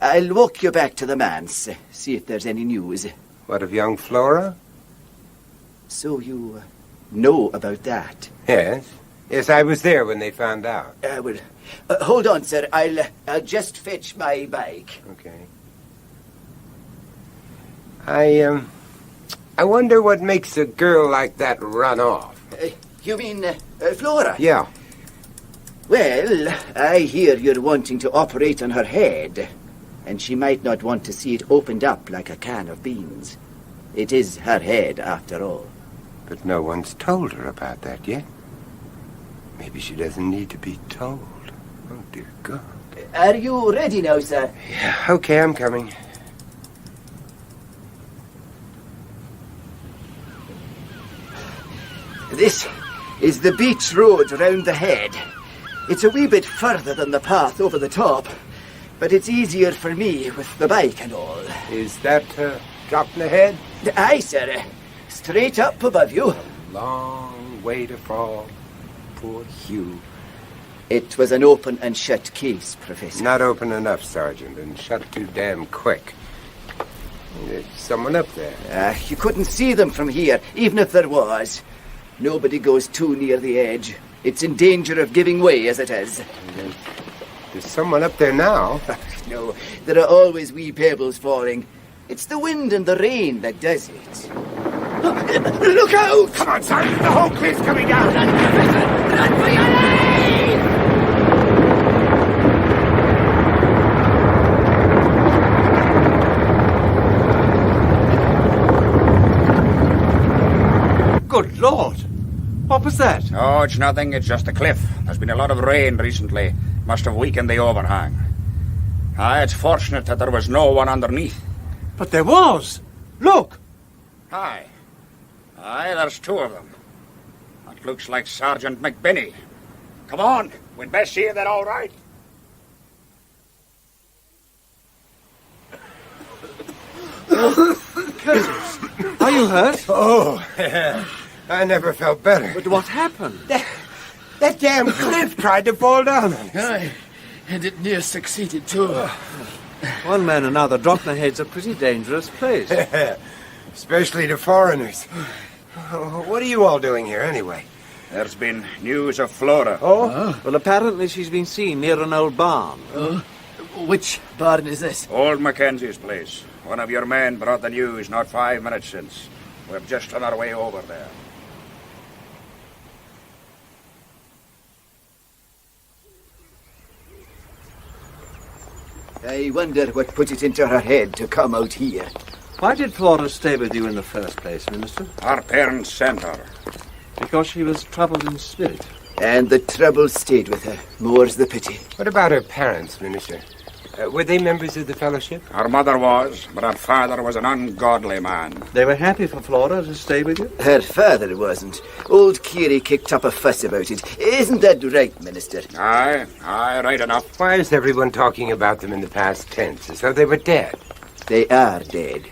I'll walk you back to the manse, see if there's any news. What of young Flora? So you know about that? Yes. Yes, I was there when they found out. Hold on, sir. I'll just fetch my bike. Okay. I wonder what makes a girl like that run off. You mean Flora? Yeah. Well, I hear you're wanting to operate on her head, and she might not want to see it opened up like a can of beans. It is her head, after all. But no one's told her about that yet. Maybe she doesn't need to be told. Oh, dear God. Are you ready now, sir? Yeah, okay, I'm coming. This is the beach road round the head. It's a wee bit further than the path over the top, but it's easier for me with the bike and all. Is that drop in the head? Aye, sir. Straight up above you. Long way to fall. Poor Hugh. It was an open and shut case, Professor. Not open enough, Sergeant, and shut too damn quick. There's someone up there. You couldn't see them from here, even if there was. Nobody goes too near the edge. It's in danger of giving way as it is. There's someone up there now. No, there are always wee pebbles falling. It's the wind and the rain that does it. Look out! Come on, Sergeant, the whole cliff's coming down. Run, Professor! Run for your life! Good Lord! What was that? Oh, it's nothing. It's just a cliff. There's been a lot of rain recently. Must have weakened the overhang. It's fortunate that there was no one underneath. But there was! Look! Aye, there's two of them. That looks like Sergeant McBinney. Come on, we'd best see if they're all right. Curtis, are you hurt? Oh, I never felt better. But what happened? That damn cliff tried to fall down on us. Aye, and it near succeeded too. One man and another. Droghna-Head's a pretty dangerous place. Especially to foreigners. What are you all doing here, anyway? There's been news of Flora. Oh? Well, apparently she's been seen near an old barn. Which barn is this? Old Mackenzie's place. One of your men brought the news not 5 minutes since. We're just on our way over there. I wonder what put it into her head to come out here. Why did Flora stay with you in the first place, Minister? Our parents sent her. Because she was troubled in spirit. And the trouble stayed with her. More's the pity. What about her parents, Minister? Were they members of the fellowship? Her mother was, but her father was an ungodly man. They were happy for Flora to stay with you? Her father wasn't. Old Keary kicked up a fuss about it. Isn't that right, Minister? Aye, right enough. Why is everyone talking about them in the past tense, as though they were dead? They are dead.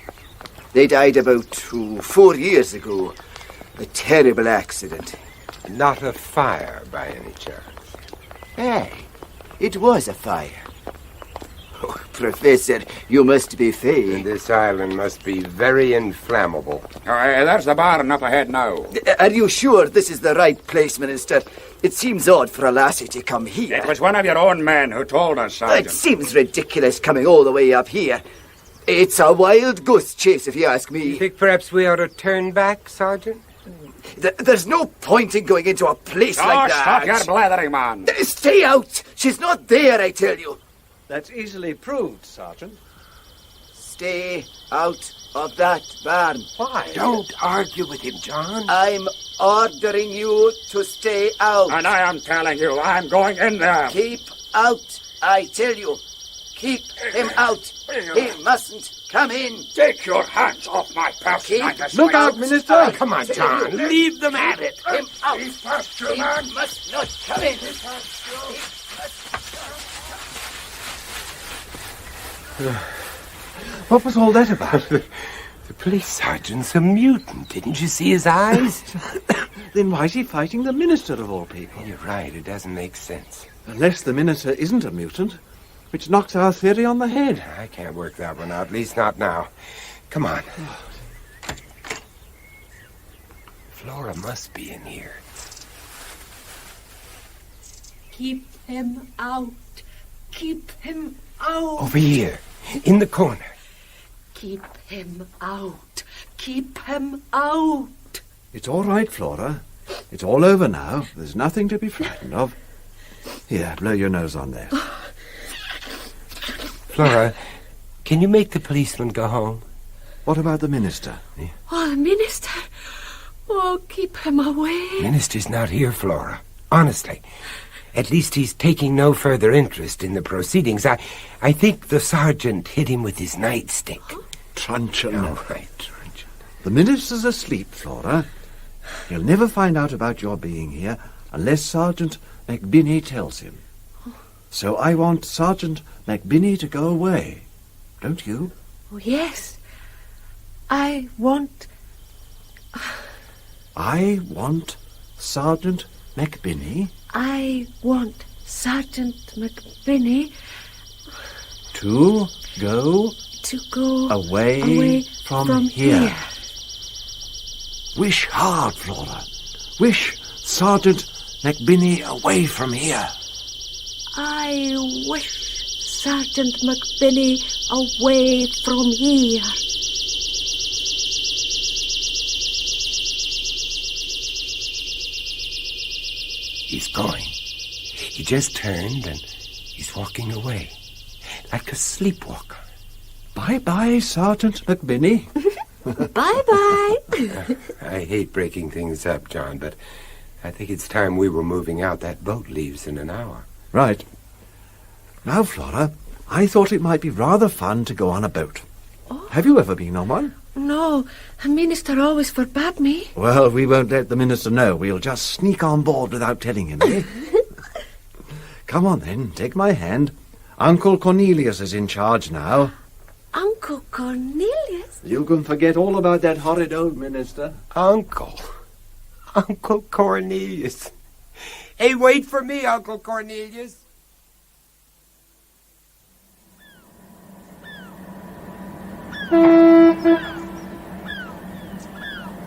They died about 4 years ago. A terrible accident. Not a fire, by any chance? Aye, it was a fire. Oh, Professor, you must be And fey. this island must be very inflammable. There's the barn up ahead now. Are you sure this is the right place, Minister? It seems odd for a lassie to come here. It was one of your own men who told us, It Sergeant. seems ridiculous coming all the way up here. It's a wild goose chase, if you ask You me. think perhaps we ought to turn back, Sergeant? There's no point in going into a place like that. Stop your blathering, man. Stay out! She's not there, I tell you. That's easily proved, Sergeant. Stay out of that barn. Why? Don't argue with him, John. I'm ordering you to stay out. And I am telling you, I'm going in there. Keep out, I tell you. Keep him out. He mustn't come in. Take your hands off my person. Look out, Minister! Come on, John. Leave them at it. Him out. He's past you, He man. must not come in. What was all that about? The police sergeant's a mutant. Didn't you see his eyes? Then why is he fighting the Minister of all people? You're right. It doesn't make sense. Unless the Minister isn't a mutant, which knocks our theory on the head. I can't work that one out. At least not now. Come on. Flora must be in here. Keep him out. Keep him out. Over here. In the corner. Keep him out. Keep him out. It's all right, Flora. It's all over now. There's nothing to be frightened of. Here, blow your nose on there. Flora, can you make the policeman go home? What about the minister? Oh, the minister. Oh, keep him away. Minister's not here, Flora. Honestly. At least he's taking no further interest in the proceedings. I think the sergeant hit him with his nightstick. Truncheon. Oh, right, truncheon. The minister's asleep, Flora. He'll never find out about your being here unless Sergeant McBinney tells him. So I want Sergeant McBinney to go away. Don't you? Oh, yes. I want Sergeant McBinney I want Sergeant McBinney to go away from here. Wish hard, Flora. Wish Sergeant McBinney away from here. I wish Sergeant McBinney away from here. He's going. He just turned and he's walking away. Like a sleepwalker. Bye-bye, Sergeant McBinney. Bye-bye. I hate breaking things up, John, but I think it's time we were moving out. That boat leaves in an hour. Right. Now, Flora, I thought it might be rather fun to go on a boat. Oh. Have you ever been on one? No, the minister always forbade me. Well, we won't let the minister know. We'll just sneak on board without telling him, eh? Come on, then. Take my hand. Uncle Cornelius is in charge now. Uncle Cornelius? You can forget all about that horrid old minister. Uncle Cornelius. Hey, wait for me, Uncle Cornelius.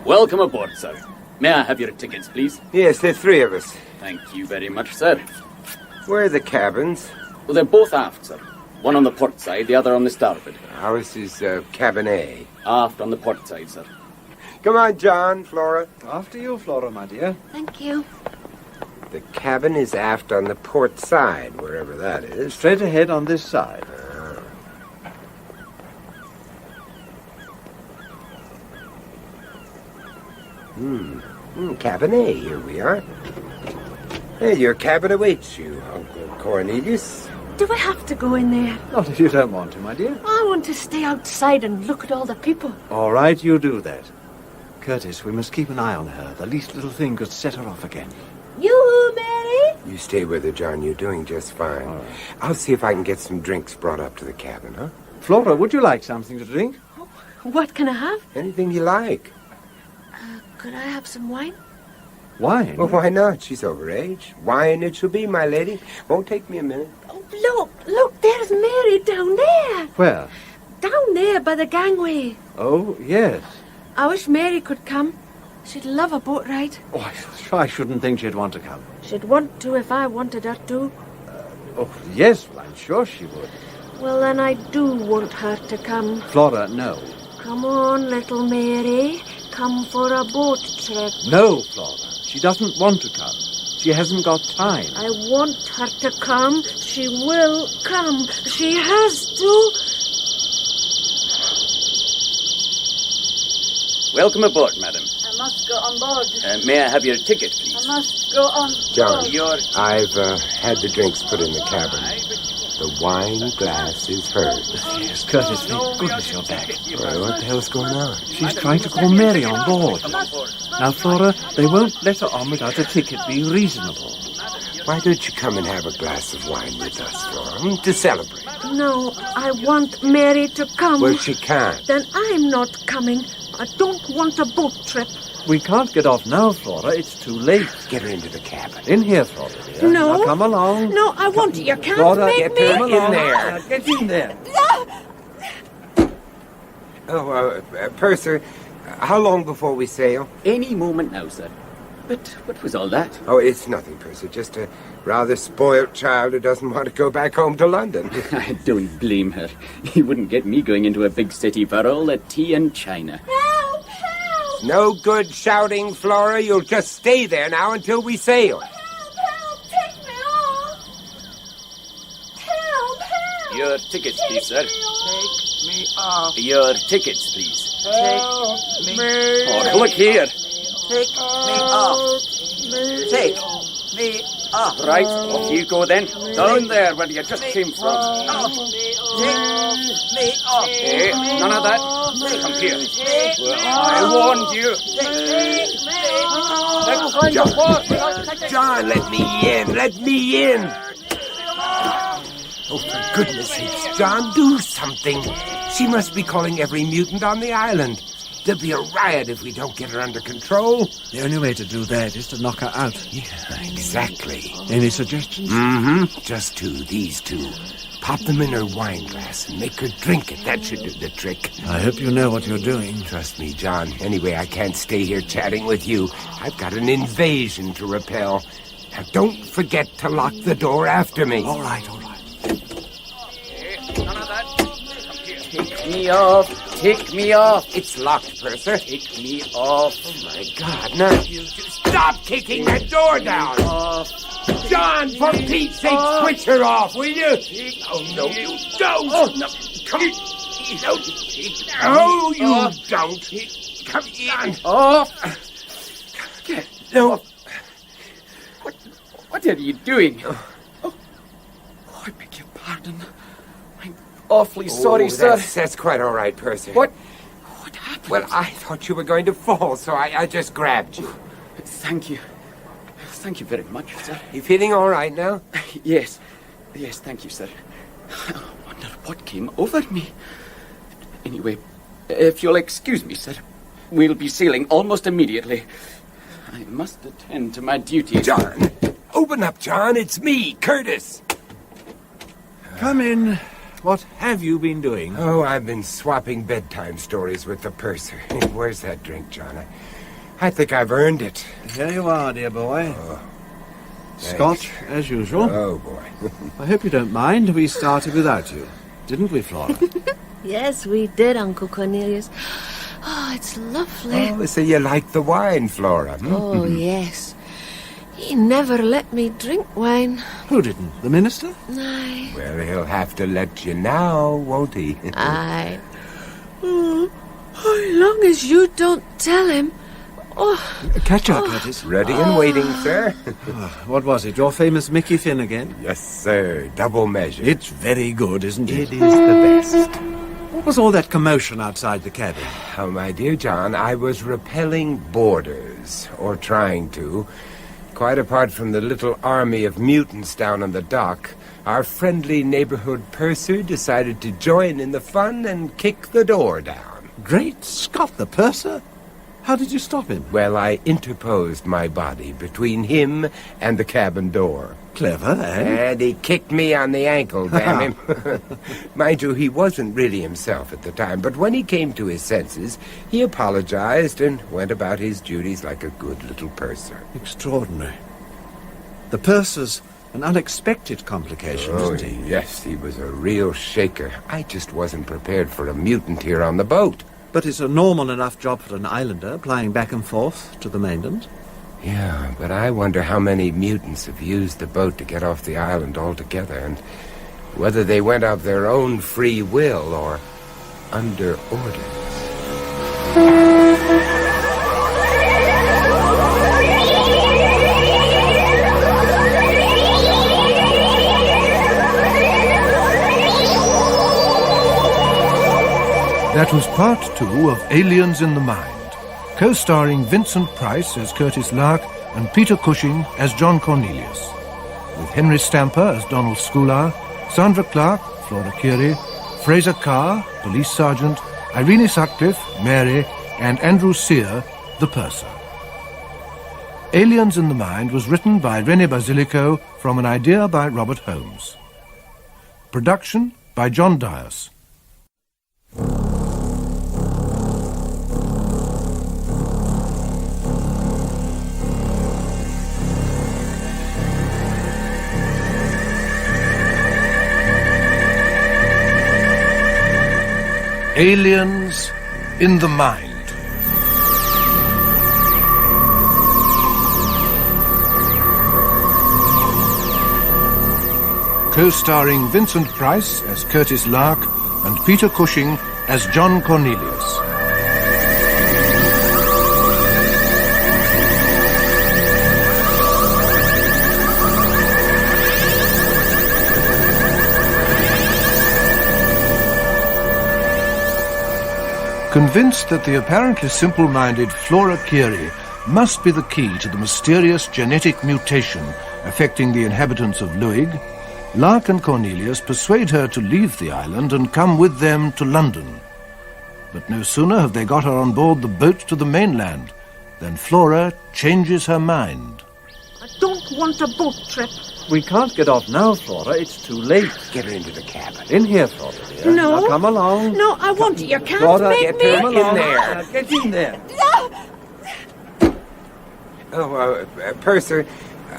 Welcome aboard, sir. May I have your tickets, please? Yes, there's three of us. Thank you very much, sir. Where are the cabins? Well, they're both aft, sir. One on the port side, the other on the starboard. Ours is cabin A. Aft on the port side, sir. Come on, John, Flora. After you, Flora, my dear. Thank you. The cabin is aft on the port side, wherever that is. Straight ahead on this side. Cabin A, here we are. Hey, your cabin awaits you, Uncle Cornelius. Do I have to go in there? Not if you don't want to, my dear. I want to stay outside and look at all the people. All right, you do that. Curtis, we must keep an eye on her. The least little thing could set her off again. You, Mary? You stay with her, John. You're doing just fine. All right. I'll see if I can get some drinks brought up to the cabin, huh? Flora, would you like something to drink? What can I have? Anything you like. Could I have some wine? Wine? Well, why not? She's over age. Wine it shall be, my lady. Won't take me a minute. Oh, look, there's Mary down there. Where? Down there by the gangway. Oh, yes. I wish Mary could come. She'd love a boat ride. Oh, I shouldn't think she'd want to come. She'd want to if I wanted her to. Oh, yes, well, I'm sure she would. Well, then I do want her to come. Flora, no. Come on, little Mary. Come for a boat trip. No, Flora. She doesn't want to come. She hasn't got time. I want her to come. She will come. She has to. Welcome aboard, madam. I must go on board. May I have your ticket, please? I must go on John, board. I've had the drinks put in the cabin. The wine glass is hers. Yes, Curtis, thank goodness you're back. Well, what the hell's going on? She's trying to call Mary on board. Now, Flora, they won't let her on without a ticket being reasonable. Why don't you come and have a glass of wine with us, Flora, to celebrate? No, I want Mary to come. Well, she can't. Then I'm not coming. I don't want a boat trip. We can't get off now, Flora. It's too late. Get her into the cabin. In here, Flora, dear. No. Now, come along. No, I want you. You can't Flora, make get me. her in there. Now, get in there. Oh, Purser, how long before we sail? Any moment now, sir. But what was all that? Oh, it's nothing, Purser. Just a rather spoilt child who doesn't want to go back home to London. I don't blame her. He wouldn't get me going into a big city for all the tea and china. Help! Help! No good shouting, Flora. You'll just stay there now until we sail. Help! Take me off! Help! Your tickets, please, sir. Take me off. Your tickets, please. Take me. Oh, look here. Take me off. Take me off. Right, off you go then. Down there where you just came from. Take me off. Hey, none of that. Come here. Well, I warned you. John, let me in. Let me in. Oh, for goodness sakes, John, do something. She must be calling every mutant on the island. There'll be a riot if we don't get her under control. The only way to do that is to knock her out. Yeah, exactly. Any suggestions? Mm-hmm. Just these two. Pop them in her wine glass and make her drink it. That should do the trick. I hope you know what you're doing. Trust me, John. Anyway, I can't stay here chatting with you. I've got an invasion to repel. Now, don't forget to lock the door after me. All right. Hey, none of that. Come here. Take me off. Take me off. It's locked, Purser. Take me off. Oh, my God. Now, you just stop kicking that door down. John, for Pete's sake, switch her off, will you? Oh, no, you don't. Oh, no. Come No, you don't. Come on. Off. No. What are you doing? Oh, I beg your pardon. I'm awfully sorry, sir. That's quite all right, Percy. What happened? Well, I thought you were going to fall, so I just grabbed you. Thank you. Thank you very much, sir. You feeling all right now? Yes, thank you, sir. I wonder what came over me. Anyway, if you'll excuse me, sir, we'll be sailing almost immediately. I must attend to my duty. John! Open up, John. It's me, Curtis. Come in. What have you been doing? Oh, I've been swapping bedtime stories with the purser. Where's that drink, John? I think I've earned it. Here you are, dear boy. Oh, Scotch, as usual. Oh, boy. I hope you don't mind. We started without you. Didn't we, Flora? Yes, we did, Uncle Cornelius. Oh, it's lovely. Oh, so you like the wine, Flora? Oh, yes. He never let me drink wine. Who didn't? The minister? Aye. Well, he'll have to let you now, won't he? Aye. Oh, as long as you don't tell him. Oh. Catch up, Curtis. Ready and waiting, sir. What was it? Your famous Mickey Finn again? Yes, sir. Double measure. It's very good, isn't it? It is the best. What was all that commotion outside the cabin? Oh, my dear John, I was repelling boarders, or trying to. Quite apart from the little army of mutants down on the dock, our friendly neighborhood purser decided to join in the fun and kick the door down. Great Scott, the purser? How did you stop him? Well, I interposed my body between him and the cabin door. Clever, eh? And he kicked me on the ankle, damn him. Mind you, he wasn't really himself at the time, but when he came to his senses, he apologized and went about his duties like a good little purser. Extraordinary. The purser's an unexpected complication, isn't he? Yes, he was a real shaker. I just wasn't prepared for a mutant here on the boat. But it's a normal enough job for an islander, flying back and forth to the mainland. Yeah, but I wonder how many mutants have used the boat to get off the island altogether, and whether they went of their own free will or under orders. That was part 2 of Aliens in the Mind, co-starring Vincent Price as Curtis Lark and Peter Cushing as John Cornelius, with Henry Stamper as Donald Schoolar, Sandra Clark, Flora Curie, Fraser Carr, Police Sergeant, Irene Sutcliffe, Mary, and Andrew Sear, the purser. Aliens in the Mind was written by René Basilico from an idea by Robert Holmes. Production by John Dias. Aliens in the Mind. co-starring Vincent Price as Curtis Lark and Peter Cushing as John Cornelius. Convinced that the apparently simple-minded Flora Curie must be the key to the mysterious genetic mutation affecting the inhabitants of Luig, Lark and Cornelius persuade her to leave the island and come with them to London. But no sooner have they got her on board the boat to the mainland than Flora changes her mind. I don't want a boat trip. We can't get off now, Flora. It's too late. Get her into the cabin. In here, Flora, dear. No. Now, come along. No, I want it. You can't Flora, make get me. her along. there. Get in there. Oh, Purser,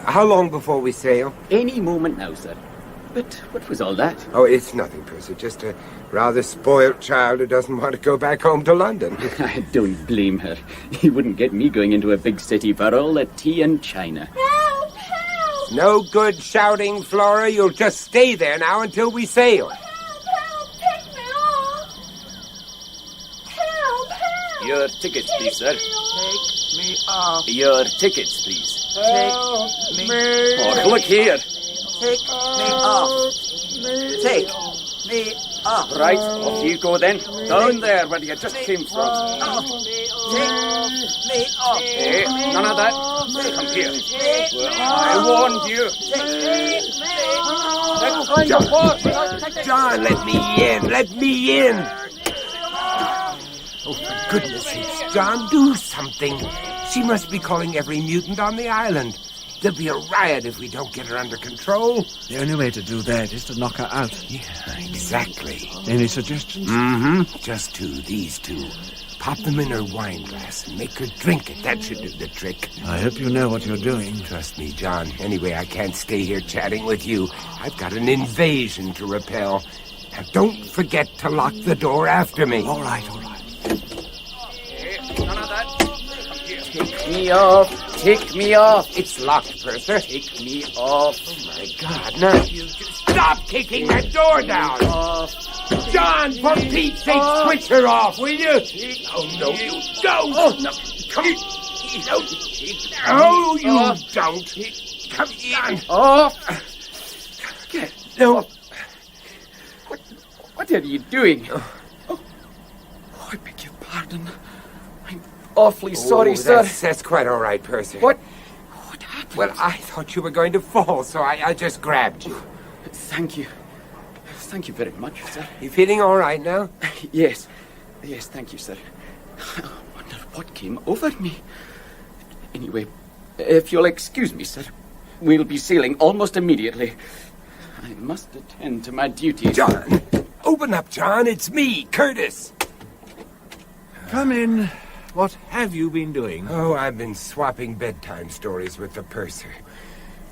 how long before we sail? Any moment now, sir. But what was all that? Oh, it's nothing, Purser. Just a rather spoilt child who doesn't want to go back home to London. I don't blame her. He wouldn't get me going into a big city for all the tea and china. Help! Help! No good shouting, Flora. You'll just stay there now until we sail. Help! Take me off! Help! Help! Your tickets, please, sir. Take me off. Your tickets, please. Take me. Oh, look here. Take me off. Take me off. Right, off you go then. Down there where you just came from. Take me off. Hey, none of that. Come here. I warned you. John, let me in. Let me in. Oh, for goodness sakes, John, do something. She must be calling every mutant on the island. There'll be a riot if we don't get her under control. The only way to do that is to knock her out. Yeah, exactly. Any suggestions? Mm-hmm. Just these two. Pop them in her wine glass and make her drink it. That should do the trick. I hope you know what you're doing. Trust me, John. Anyway, I can't stay here chatting with you. I've got an invasion to repel. Now, don't forget to lock the door after me. All right, all right. Hey, none of that. Come here. Take me off. Take me off. It's locked, Purser. Take me off. Oh, my God. Now, you just stop kicking that door down. John, for Pete's sake, switch her off, will you? Oh, no, you don't. Oh, no. Come No, you don't. Come on. Off. No. What are you doing? Oh, I beg your pardon. I'm awfully sorry, sir. That's quite all right, Percy. What happened? Well, I thought you were going to fall, so I just grabbed you. Thank you. Thank you very much, sir. You feeling all right now? Yes. Yes, thank you, sir. I wonder what came over me. Anyway, if you'll excuse me, sir, we'll be sailing almost immediately. I must attend to my duties. John! Open up, John. It's me, Curtis. Come in. What have you been doing? Oh, I've been swapping bedtime stories with the purser.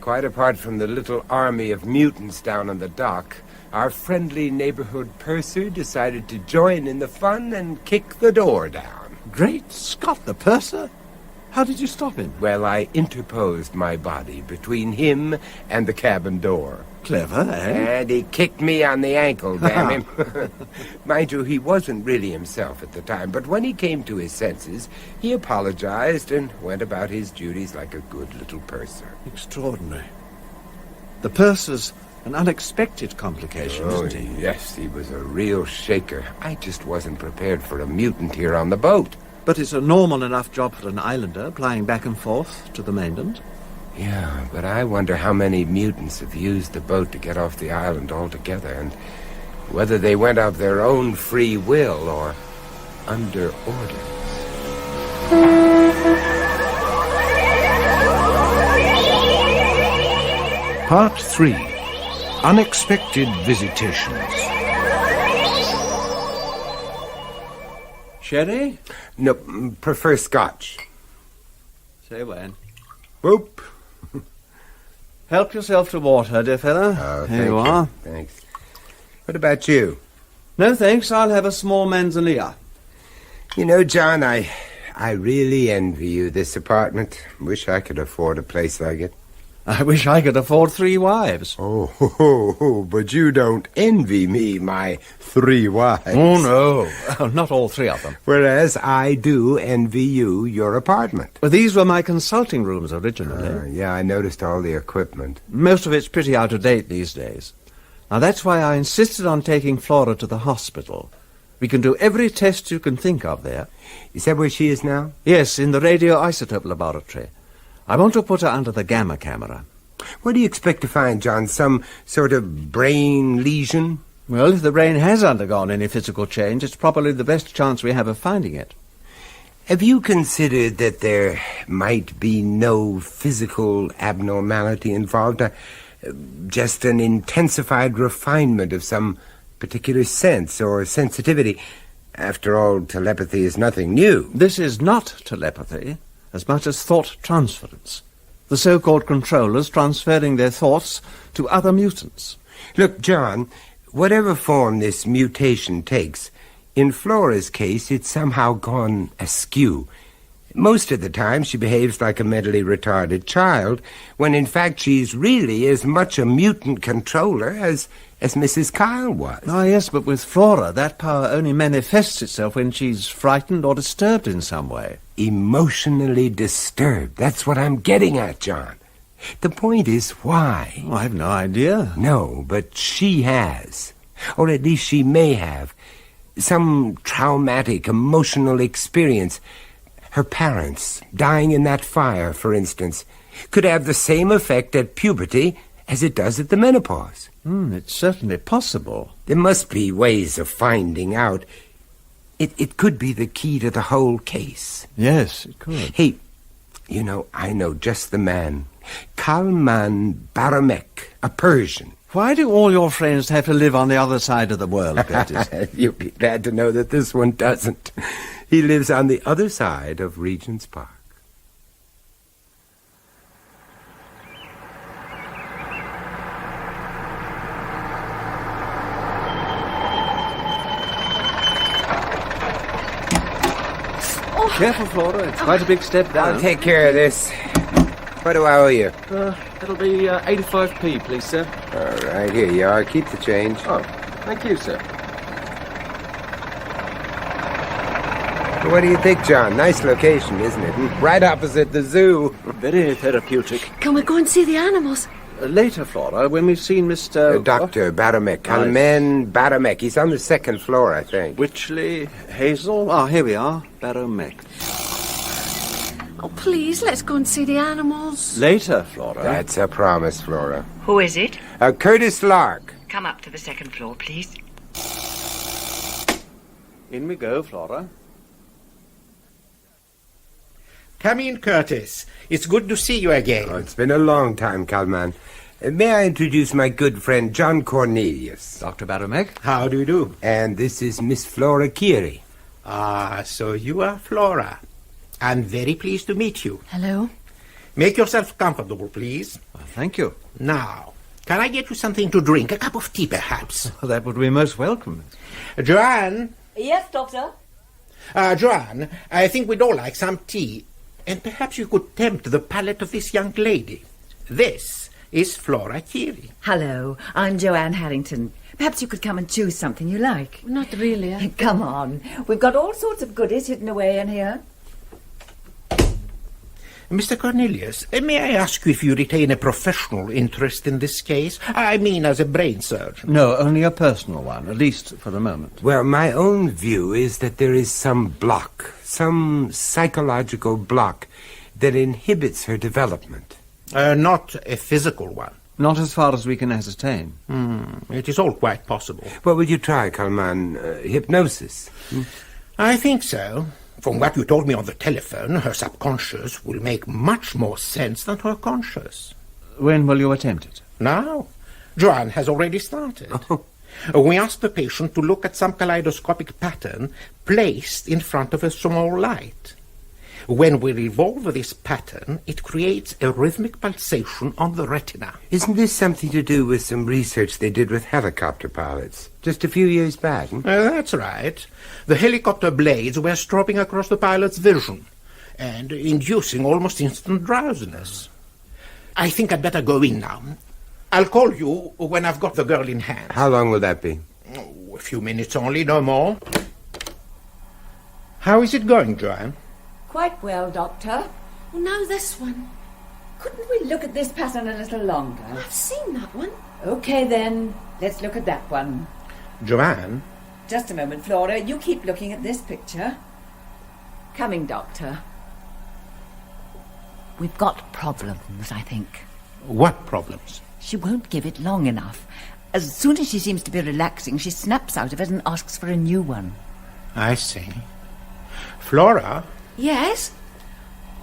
Quite apart from the little army of mutants down on the dock, our friendly neighborhood purser decided to join in the fun and kick the door down. Great Scott, the purser? How did you stop him? Well, I interposed my body between him and the cabin door. Clever, eh? And he kicked me on the ankle, damn him. Mind you, he wasn't really himself at the time, but when he came to his senses, he apologized and went about his duties like a good little purser. Extraordinary. The purser's an unexpected complication, isn't he? Yes, he was a real shaker. I just wasn't prepared for a mutant here on the boat. But it's a normal enough job for an islander, flying back and forth to the mainland. Yeah, but I wonder how many mutants have used the boat to get off the island altogether, and whether they went of their own free will or under orders. Part 3. Unexpected Visitations. Sherry? No, prefer Scotch. Say when. Boop. Help yourself to water, dear fellow. Oh, Here you are. Thanks. What about you? No, thanks. I'll have a small manzanilla. You know, John, I really envy you this apartment. Wish I could afford a place like it. I wish I could afford 3 wives. Oh, but you don't envy me, my 3 wives. Oh, no. Not all 3 of them. Whereas I do envy you your apartment. Well, these were my consulting rooms originally. Yeah, I noticed all the equipment. Most of it's pretty out of date these days. Now, that's why I insisted on taking Flora to the hospital. We can do every test you can think of there. Is that where she is now? Yes, in the radioisotope laboratory. I want to put her under the gamma camera. What do you expect to find, John? Some sort of brain lesion? Well, if the brain has undergone any physical change, it's probably the best chance we have of finding it. Have you considered that there might be no physical abnormality involved? Just an intensified refinement of some particular sense or sensitivity? After all, telepathy is nothing new. This is not telepathy as much as thought transference. The so-called controllers transferring their thoughts to other mutants. Look, John, whatever form this mutation takes, in Flora's case, it's somehow gone askew. Most of the time, she behaves like a mentally retarded child, when in fact she's really as much a mutant controller as Mrs. Kyle was. Oh, yes, but with Flora, that power only manifests itself when she's frightened or disturbed in some way. Emotionally disturbed. That's what I'm getting at, John. The point is, why? Oh, I have no idea. No, but she has. Or at least she may have. Some traumatic, emotional experience. Her parents, dying in that fire, for instance, could have the same effect at puberty as it does at the menopause. It's certainly possible. There must be ways of finding out. It could be the key to the whole case. Yes, it could. Hey, you know, I know just the man. Kalman Baramek, a Persian. Why do all your friends have to live on the other side of the world, Curtis? You'll be glad to know that this one doesn't. He lives on the other side of Regent's Park. Careful, Flora. It's quite a big step down. I'll take care of this. What do I owe you? It'll be 85p, please, sir. All right, here you are. Keep the change. Oh, thank you, sir. What do you think, John? Nice location, isn't it? Right opposite the zoo. Very therapeutic. Can we go and see the animals? Later, Flora, when we've seen Mr... Dr. Baramek. Kalman Baramek. He's on the 2nd floor, I think. Witchley, Hazel... Ah, here we are. Baramek. Oh, please, let's go and see the animals. Later, Flora. That's a promise, Flora. Who is it? Curtis Lark. Come up to the 2nd floor, please. In we go, Flora. Come in, Curtis. It's good to see you again. Oh, it's been a long time, Kalman. May I introduce my good friend John Cornelius? Dr. Baramek. How do you do? And this is Miss Flora Curie. Ah, so you are Flora. I'm very pleased to meet you. Hello. Make yourself comfortable, please. Thank you. Now, can I get you something to drink? A cup of tea, perhaps? That would be most welcome. Joanne? Yes, Doctor? Joanne, I think we'd all like some tea. And perhaps you could tempt the palate of this young lady. This is Flora Curie. Hello, I'm Joanne Harrington. Perhaps you could come and choose something you like. Not really. Come on. We've got all sorts of goodies hidden away in here. Mr. Cornelius, may I ask you if you retain a professional interest in this case? I mean as a brain surgeon. No, only a personal one, at least for the moment. Well, my own view is that there is some block, some psychological block that inhibits her development. Not a physical one. Not as far as we can ascertain. It is all quite possible. What would you try, Kalman? Hypnosis? I think so. From what you told me on the telephone, her subconscious will make much more sense than her conscious. When will you attempt it? Now. Joanne has already started. We asked the patient to look at some kaleidoscopic pattern placed in front of a small light. When we revolve this pattern, it creates a rhythmic pulsation on the retina. Isn't this something to do with some research they did with helicopter pilots just a few years back? That's right. The helicopter blades were strobing across the pilot's vision and inducing almost instant drowsiness. I think I'd better go in now. I'll call you when I've got the girl in hand. How long will that be? Oh, a few minutes only, no more. How is it going, Joanne? Quite well, Doctor. Well, now this one. Couldn't we look at this pattern a little longer? I've seen that one. Okay, then. Let's look at that one. Joanne? Just a moment, Flora. You keep looking at this picture. Coming, Doctor. We've got problems, I think. What problems? She won't give it long enough. As soon as she seems to be relaxing, she snaps out of it and asks for a new one. I see. Flora? Yes?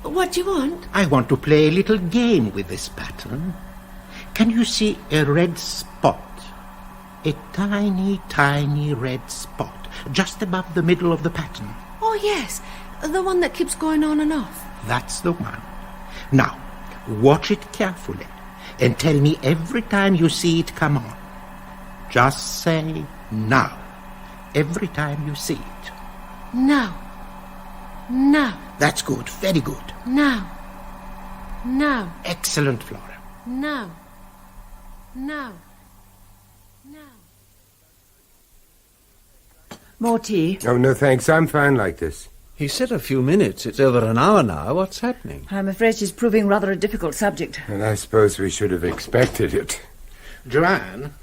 What do you want? I want to play a little game with this pattern. Can you see a red spot? A tiny, tiny red spot, just above the middle of the pattern. Oh, yes. The one that keeps going on and off. That's the one. Now, watch it carefully and tell me every time you see it come on. Just say now, every time you see it. Now. Now. That's good, very good. Now. Now. Excellent, Flora. Now. Now. More tea? Oh, no thanks. I'm fine like this. He said a few minutes. It's over an hour now. What's happening? I'm afraid she's proving rather a difficult subject. And I suppose we should have expected it. Joanne,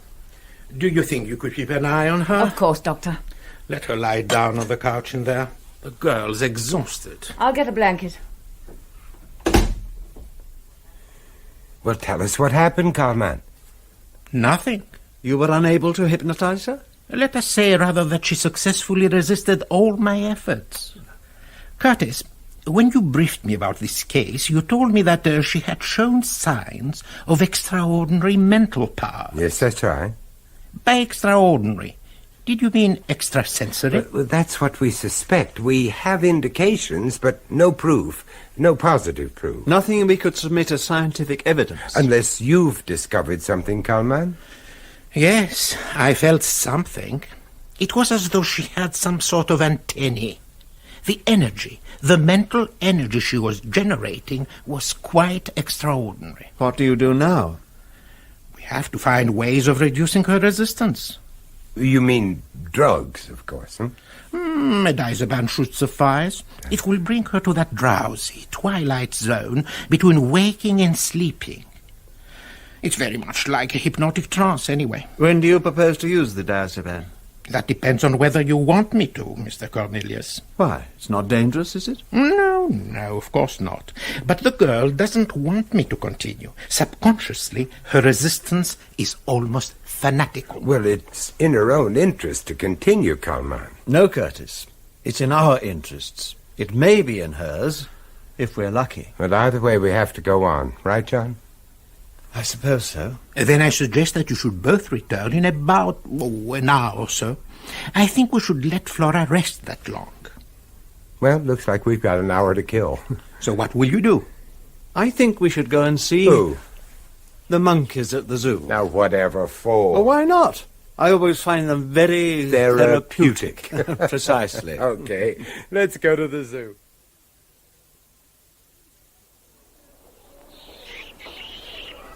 do you think you could keep an eye on her? Of course, Doctor. Let her lie down on the couch in there. The girl's exhausted. I'll get a blanket. Well, tell us what happened, Carlman. Nothing. You were unable to hypnotize her? Let us say, rather, that she successfully resisted all my efforts. Curtis, when you briefed me about this case, you told me that she had shown signs of extraordinary mental power. Yes, that's right. By extraordinary, did you mean extrasensory? Well, that's what we suspect. We have indications, but no proof. No positive proof. Nothing we could submit as scientific evidence. Unless you've discovered something, Carlman. Yes, I felt something. It was as though she had some sort of antennae. The energy, the mental energy she was generating was quite extraordinary. What do you do now? We have to find ways of reducing her resistance. You mean drugs, of course, huh? A diazepam should suffice. It will bring her to that drowsy, twilight zone between waking and sleeping. It's very much like a hypnotic trance, anyway. When do you propose to use the diazepam? That depends on whether you want me to, Mr. Cornelius. Why? It's not dangerous, is it? No, of course not. But the girl doesn't want me to continue. Subconsciously, her resistance is almost fanatical. Well, it's in her own interest to continue, Carlman. No, Curtis. It's in our interests. It may be in hers, if we're lucky. Well, either way, we have to go on. Right, John? I suppose so. Then I suggest that you should both return in about an hour or so. I think we should let Flora rest that long. Well, looks like we've got an hour to kill. So what will you do? I think we should go and see... Who? The monkeys at the zoo. Now, whatever for? Well, why not? I always find them very therapeutic. Precisely. Okay, let's go to the zoo.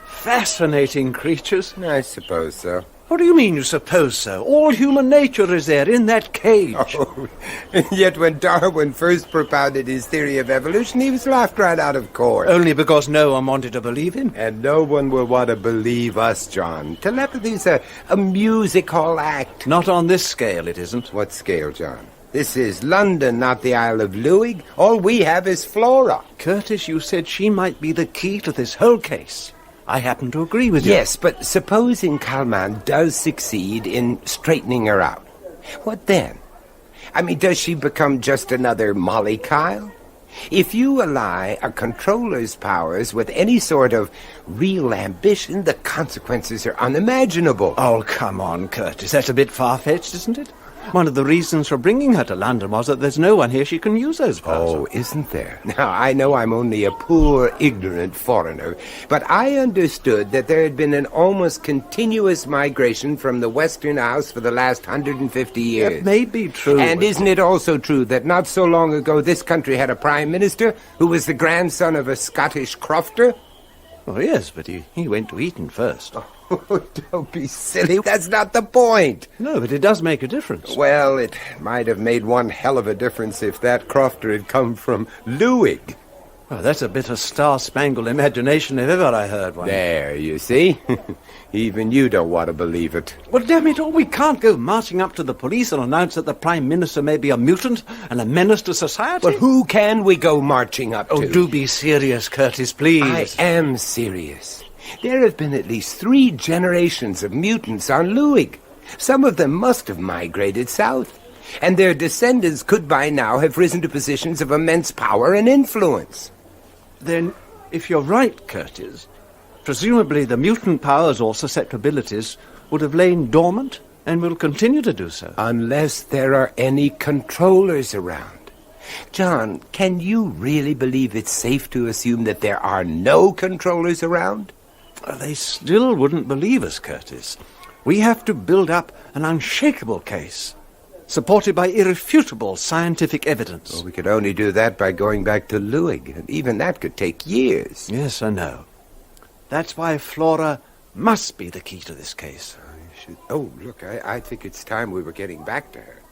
Fascinating creatures. I suppose so. What do you mean you suppose so? All human nature is there in that cage. Oh, and yet when Darwin first propounded his theory of evolution, he was laughed right out of court. Only because no one wanted to believe him? And no one will want to believe us, John. Telepathy's a music hall act. Not on this scale, it isn't. What scale, John? This is London, not the Isle of Luig. All we have is Flora. Curtis, you said she might be the key to this whole case. I happen to agree with you. Yes, but supposing Carlman does succeed in straightening her out. What then? I mean, does she become just another Molly Kyle? If you ally a controller's powers with any sort of real ambition, the consequences are unimaginable. Oh, come on, Curtis. That's a bit far-fetched, isn't it? One of the reasons for bringing her to London was that there's no one here she can use those powers. Oh, isn't there? Now, I know I'm only a poor, ignorant foreigner, but I understood that there had been an almost continuous migration from the Western House for the last 150 years. That may be true. And isn't it also true that not so long ago this country had a prime minister who was the grandson of a Scottish crofter? Oh, yes, but he went to Eton first. Oh, don't be silly. That's not the point. No, but it does make a difference. Well, it might have made one hell of a difference if that crofter had come from Luig. Well, that's a bit of star-spangled imagination if ever I heard one. There, you see? Even you don't want to believe it. Well, damn it all, we can't go marching up to the police and announce that the Prime Minister may be a mutant and a menace to society. Well, who can we go marching up to? Oh, do be serious, Curtis, please. I am serious. There have been at least 3 generations of mutants on Luig. Some of them must have migrated south, and their descendants could by now have risen to positions of immense power and influence. Then, if you're right, Curtis, presumably the mutant powers or susceptibilities would have lain dormant and will continue to do so. Unless there are any controllers around. John, can you really believe it's safe to assume that there are no controllers around? They still wouldn't believe us, Curtis. We have to build up an unshakable case, supported by irrefutable scientific evidence. Well, we could only do that by going back to Luig, and even that could take years. Yes, I know. That's why Flora must be the key to this case. Oh, look, I think it's time we were getting back to her.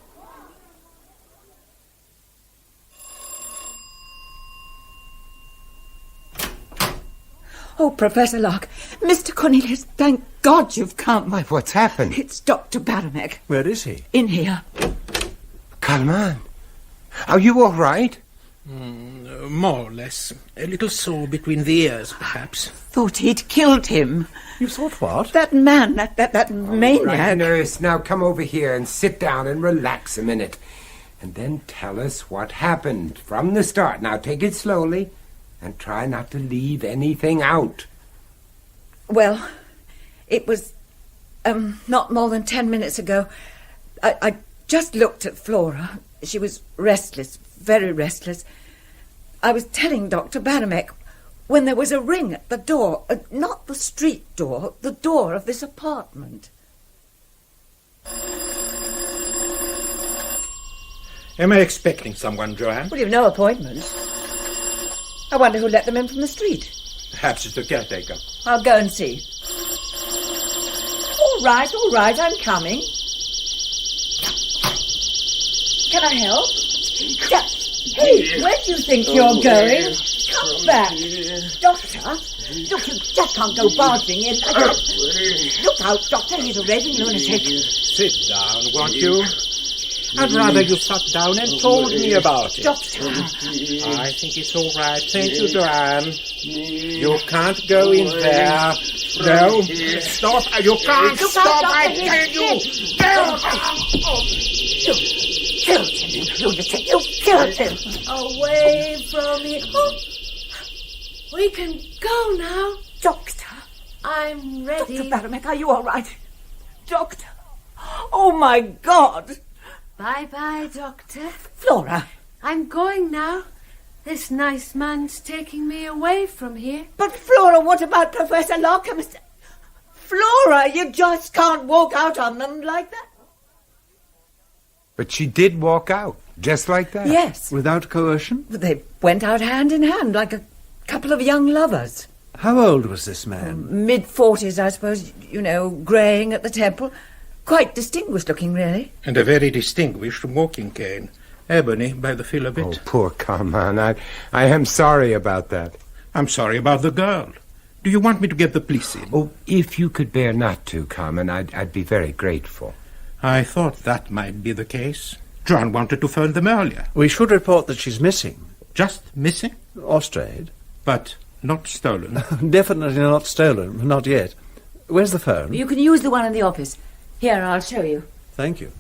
Oh, Professor Lark, Mr. Cornelius, thank God you've come. Why, what's happened? It's Dr. Baramek. Where is he? In here. Kalman, are you all right? More or less. A little sore between the ears, perhaps. Thought he'd killed him. You thought what? That man, that maniac. Right, nurse, now come over here and sit down and relax a minute. And then tell us what happened from the start. Now take it slowly and try not to leave anything out. Well, it was not more than 10 minutes ago. I just looked at Flora. She was restless, very restless. I was telling Dr. Baramek when there was a ring at the door, not the street door, the door of this apartment. Am I expecting someone, Joanne? Well, you've no appointment. I wonder who let them in from the street. Perhaps it's the caretaker. I'll go and see. All right, I'm coming. Can I help? Hey, where do you think you're going? Come back. Doctor, look, you just can't go barging in. Look out, Doctor, he's a raving lunatic. Sit down, won't you? I'd rather you sat down and told me about it. Doctor. I think it's all right. Thank you, Joanne. You can't go in there. No. Stop. You can't stop, I tell you. You killed him, you lunatic. You killed him. Away from me. Oh, we can go now. Doctor. I'm ready. Dr. Baramek, are you all right? Doctor. Oh, my God. Bye-bye, Doctor. Flora. I'm going now. This nice man's taking me away from here. But, Flora, what about Professor Lark? Flora, you just can't walk out on them like that. But she did walk out, just like that? Yes. Without coercion? They went out hand in hand, like a couple of young lovers. How old was this man? Mid-40s, I suppose, greying at the temple. Quite distinguished looking, really. And a very distinguished walking cane. Ebony, by the feel of it. Oh, poor Carman. I am sorry about that. I'm sorry about the girl. Do you want me to get the police in? Oh, if you could bear not to, Carman, I'd be very grateful. I thought that might be the case. John wanted to phone them earlier. We should report that she's missing. Just missing? Or strayed. But not stolen. Definitely not stolen. Not yet. Where's the phone? You can use the one in the office. Here, I'll show you. Thank you.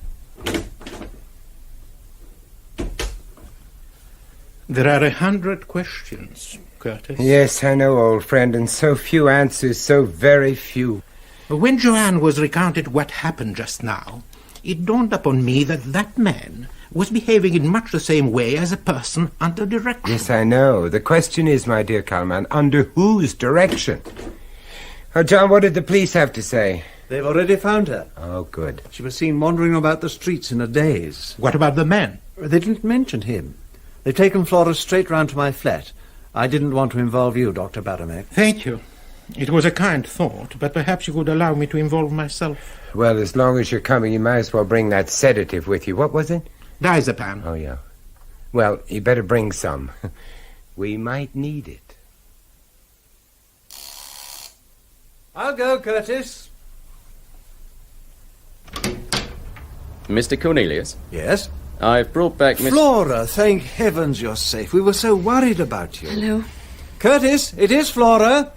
There are 100 questions, Curtis. Yes, I know, old friend, and so few answers, so very few. When Joanne was recounted what happened just now, it dawned upon me that man was behaving in much the same way as a person under direction. Yes, I know. The question is, my dear Kalman, under whose direction? Oh, John, what did the police have to say? They've already found her. Oh, good. She was seen wandering about the streets in a daze. What about the man? They didn't mention him. They've taken Flora straight round to my flat. I didn't want to involve you, Dr. Baramek. Thank you. It was a kind thought, but perhaps you could allow me to involve myself. Well, as long as you're coming, you might as well bring that sedative with you. What was it? Diazepam. Oh, yeah. Well, you better bring some. We might need it. I'll go, Curtis. Mr. Cornelius? Yes? I've brought back Miss... Flora, thank heavens you're safe. We were so worried about you. Hello. Curtis, it is Flora.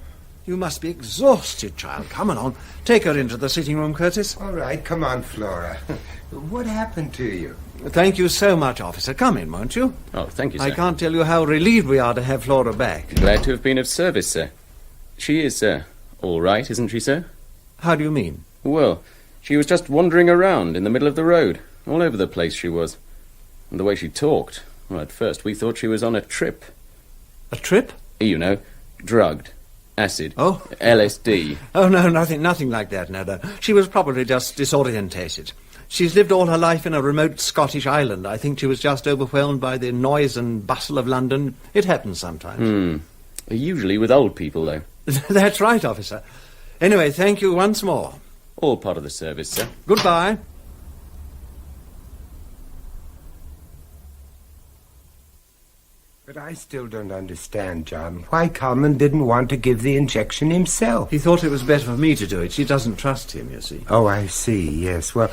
You must be exhausted, child. Come on. Take her into the sitting room, Curtis. All right, come on, Flora. What happened to you? Thank you so much, officer. Come in, won't you? Oh, thank you, sir. I can't tell you how relieved we are to have Flora back. Glad to have been of service, sir. She is, all right, isn't she, sir? How do you mean? Well, she was just wandering around in the middle of the road. All over the place she was. And the way she talked. Well, at first we thought she was on a trip. A trip? You know, drugged. Acid. Oh. LSD. Oh, no, nothing like that, no. She was probably just disorientated. She's lived all her life in a remote Scottish island. I think she was just overwhelmed by the noise and bustle of London. It happens sometimes. Usually with old people, though. That's right, officer. Anyway, thank you once more. All part of the service, sir. Goodbye. But I still don't understand, John. Why Coleman didn't want to give the injection himself? He thought it was better for me to do it. She doesn't trust him, you see. Oh, I see, yes. Well,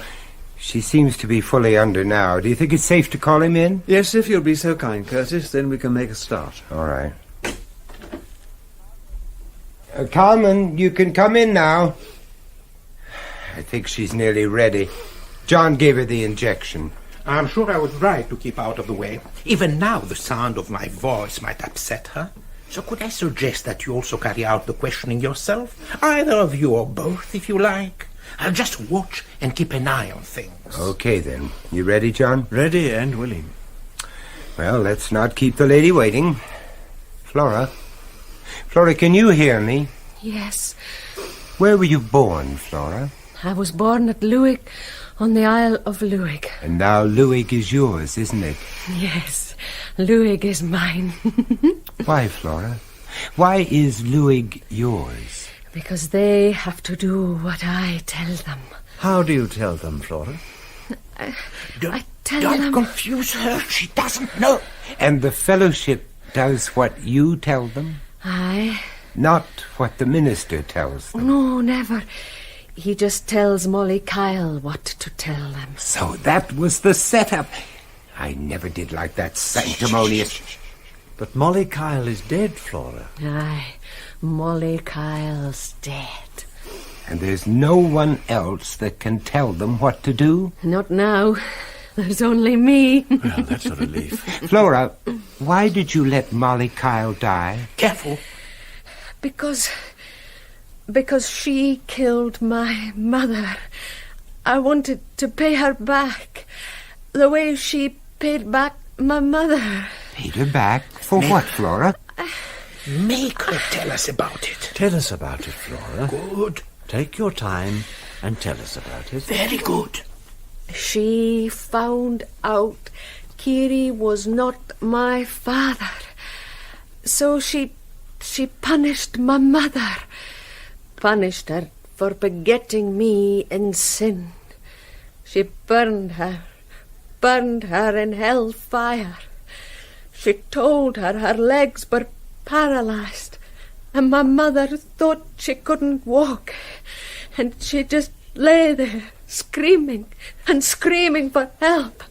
she seems to be fully under now. Do you think it's safe to call him in? Yes, if you'll be so kind, Curtis, then we can make a start. All right. Coleman, you can come in now. I think she's nearly ready. John gave her the injection. I'm sure I was right to keep out of the way. Even now, the sound of my voice might upset her. So could I suggest that you also carry out the questioning yourself? Either of you or both, if you like. I'll just watch and keep an eye on things. Okay, then. You ready, John? Ready and willing. Well, let's not keep the lady waiting. Flora, can you hear me? Yes. Where were you born, Flora? I was born at Luig, on the Isle of Luig. And now Luig is yours, isn't it? Yes, Luig is mine. Why, Flora? Why is Luig yours? Because they have to do what I tell them. How do you tell them, Flora? I tell Don't them... confuse her. She doesn't know. And the fellowship does what you tell them? Aye. Not what the minister tells them? No, never. He just tells Molly Kyle what to tell them. So that was the setup. I never did like that sanctimonious... But Molly Kyle is dead, Flora. Aye, Molly Kyle's dead. And there's no one else that can tell them what to do? Not now. There's only me. Well, that's a relief. Flora, why did you let Molly Kyle die? Careful. Because she killed my mother. I wanted to pay her back, the way she paid back my mother. Paid her back? For what, Flora? Make her tell us about it. Tell us about it, Flora. Good. Take your time and tell us about it. Very good. She found out Kiri was not my father. So she punished my mother. Punished her for begetting me in sin. She burned her in hellfire. She told her her legs were paralyzed, and my mother thought she couldn't walk, and she just lay there screaming and screaming for help,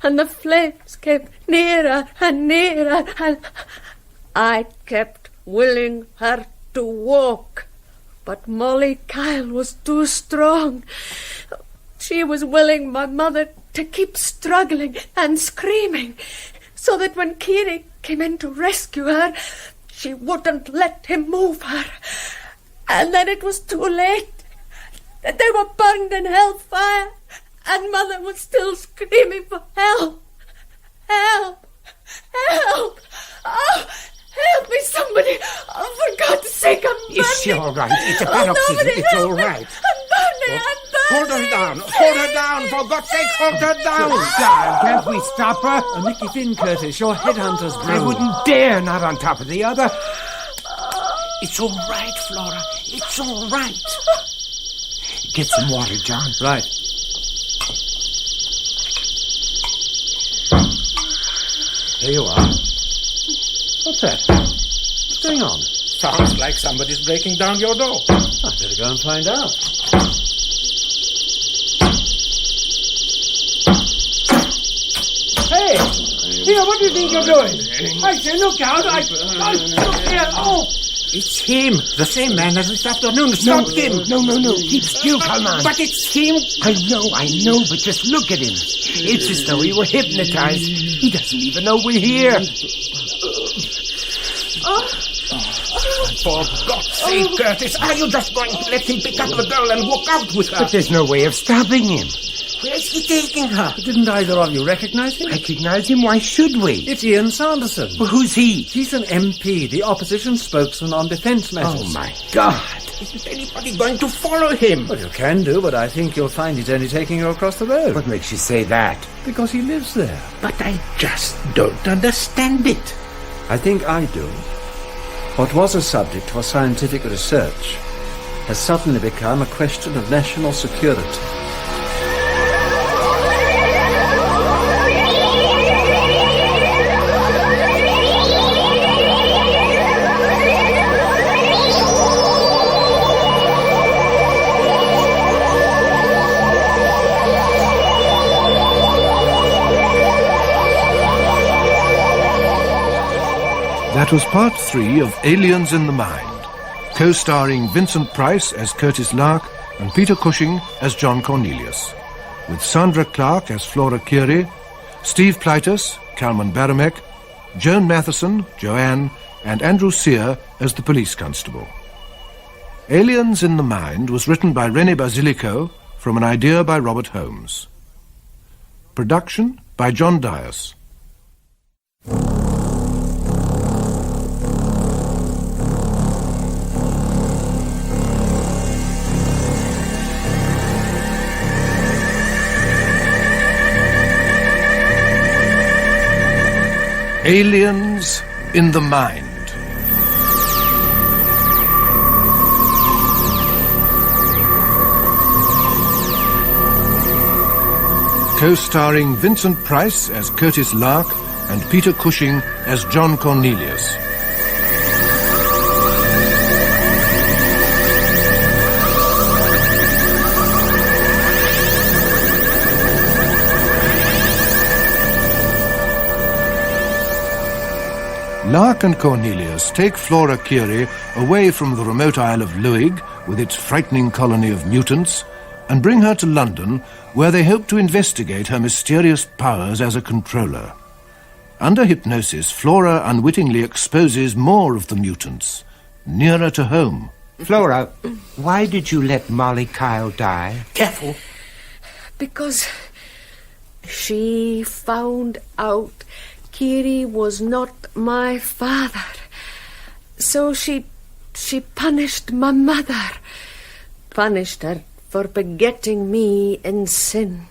and the flames came nearer and nearer, and I kept willing her to walk. But Molly Kyle was too strong. She was willing my mother to keep struggling and screaming, so that when Kiri came in to rescue her, she wouldn't let him move her. And then it was too late. They were burned in hellfire, and Mother was still screaming for help. Help! Help! Oh! Help me, somebody! Oh, for God's sake, I'm burning! Is she all right? It's a paroxysm. It's all right. I'm burning! Hold her down! Hold her down! For God's sake, hold her down! Can't we stop her? Nicky Finn, Curtis, your headhunter's I wouldn't dare not on top of the other. It's all right, Flora. It's all right. Get some water, John. Right. There you are. What's that? What's going on? Sounds like somebody's breaking down your door. I'd better go and find out. Hey! Here, what do you think you're doing? I say, look out! Look here! Oh! It's him, the same man as this afternoon. Stop him! No. Keep still, Kalman. But it's him! I know, but just look at him. It's as though he were hypnotized. He doesn't even know we're here. For God's sake, Curtis, are you just going to let him pick up the girl and walk out with her? But there's no way of stopping him. Where's he taking her? Didn't either of you recognize him? Recognize him? Why should we? It's Ian Sanderson. Well, who's he? He's an MP, the opposition spokesman on defence matters. Oh, my God. Isn't anybody going to follow him? Well, you can do, but I think you'll find he's only taking you across the road. What makes you say that? Because he lives there. But I just don't understand it. I think I do. What was a subject for scientific research has suddenly become a question of national security. That was part 3 of Aliens in the Mind, co-starring Vincent Price as Curtis Lark and Peter Cushing as John Cornelius, with Sandra Clark as Flora Curie, Steve Plytus, Kalman Baramek, Joan Matheson, Joanne, and Andrew Sear as the police constable. Aliens in the Mind was written by René Basilico from an idea by Robert Holmes. Production by John Dias. Aliens in the Mind. Co-starring Vincent Price as Curtis Lark and Peter Cushing as John Cornelius. Lark and Cornelius take Flora Curie away from the remote isle of Luig with its frightening colony of mutants and bring her to London, where they hope to investigate her mysterious powers as a controller. Under hypnosis, Flora unwittingly exposes more of the mutants, nearer to home. Flora, why did you let Molly Kyle die? Careful. Because she found out Kiri was not my father. So she punished my mother. Punished her for begetting me in sin.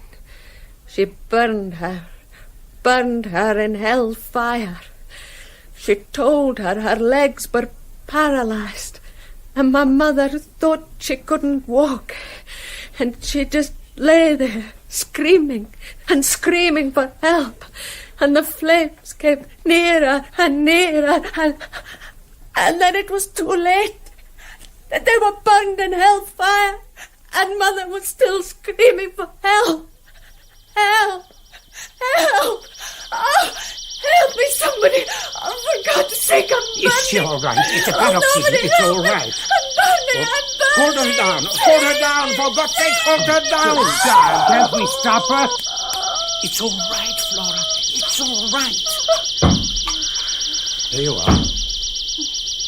She burned her in hellfire. She told her her legs were paralyzed, and my mother thought she couldn't walk, and she just lay there screaming and screaming for help, and the flames came nearer and nearer, and then it was too late. They were burned in hellfire, and Mother was still screaming for help. Help! Help! Oh, help me, somebody! Oh, for God's sake, I'm burning! Is she all right? It's a paroxysm. It's all right. I'm burning! Hold her down! Hold her down! For God's sake, hold her down! Darling, can't we stop her? It's all right, Flora. It's all right. There you are.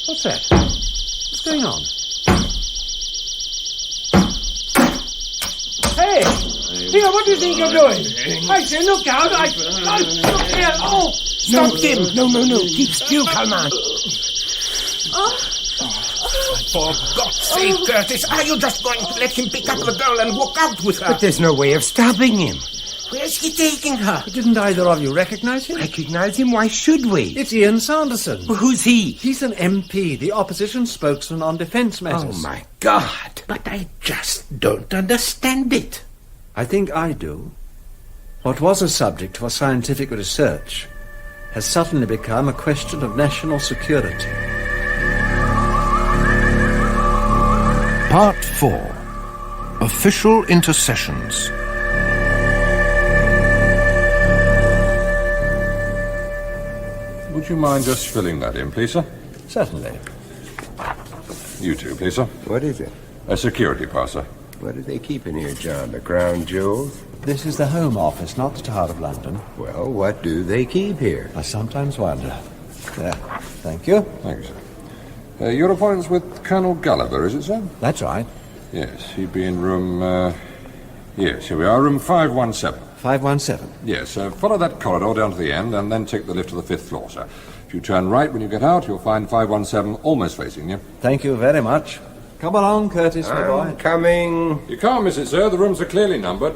What's that? What's going on? Hey! Here, what do you think you're doing? I say, look out! Look here! Oh! Stop him! No. Keep still, Kalman. For God's sake, Curtis, are you just going to let him pick up the girl and walk out with her? But there's no way of stopping him. Where's he taking her? Didn't either of you recognize him? Recognize him? Why should we? It's Ian Sanderson. Well, who's he? He's an MP, the opposition spokesman on defence matters. Oh, my God. But I just don't understand it. I think I do. What was a subject for scientific research has suddenly become a question of national security. Part 4. Official Intercessions. Would you mind just filling that in, please, sir? Certainly. You too, please, sir. What is it? A security pass, sir. What do they keep in here, John? The crown jewels? This is the Home Office, not the Tower of London. Well, what do they keep here? I sometimes wonder. There. Thank you. Thank you, sir. Your appointment's with Colonel Gulliver, is it, sir? That's right. Yes, he'd be in room... Yes, here we are, room 517. 517? Yes, follow that corridor down to the end and then take the lift to the 5th floor, sir. If you turn right when you get out, you'll find 517 almost facing you. Thank you very much. Come along, Curtis, my boy. I'm coming. You can't miss it, sir. The rooms are clearly numbered.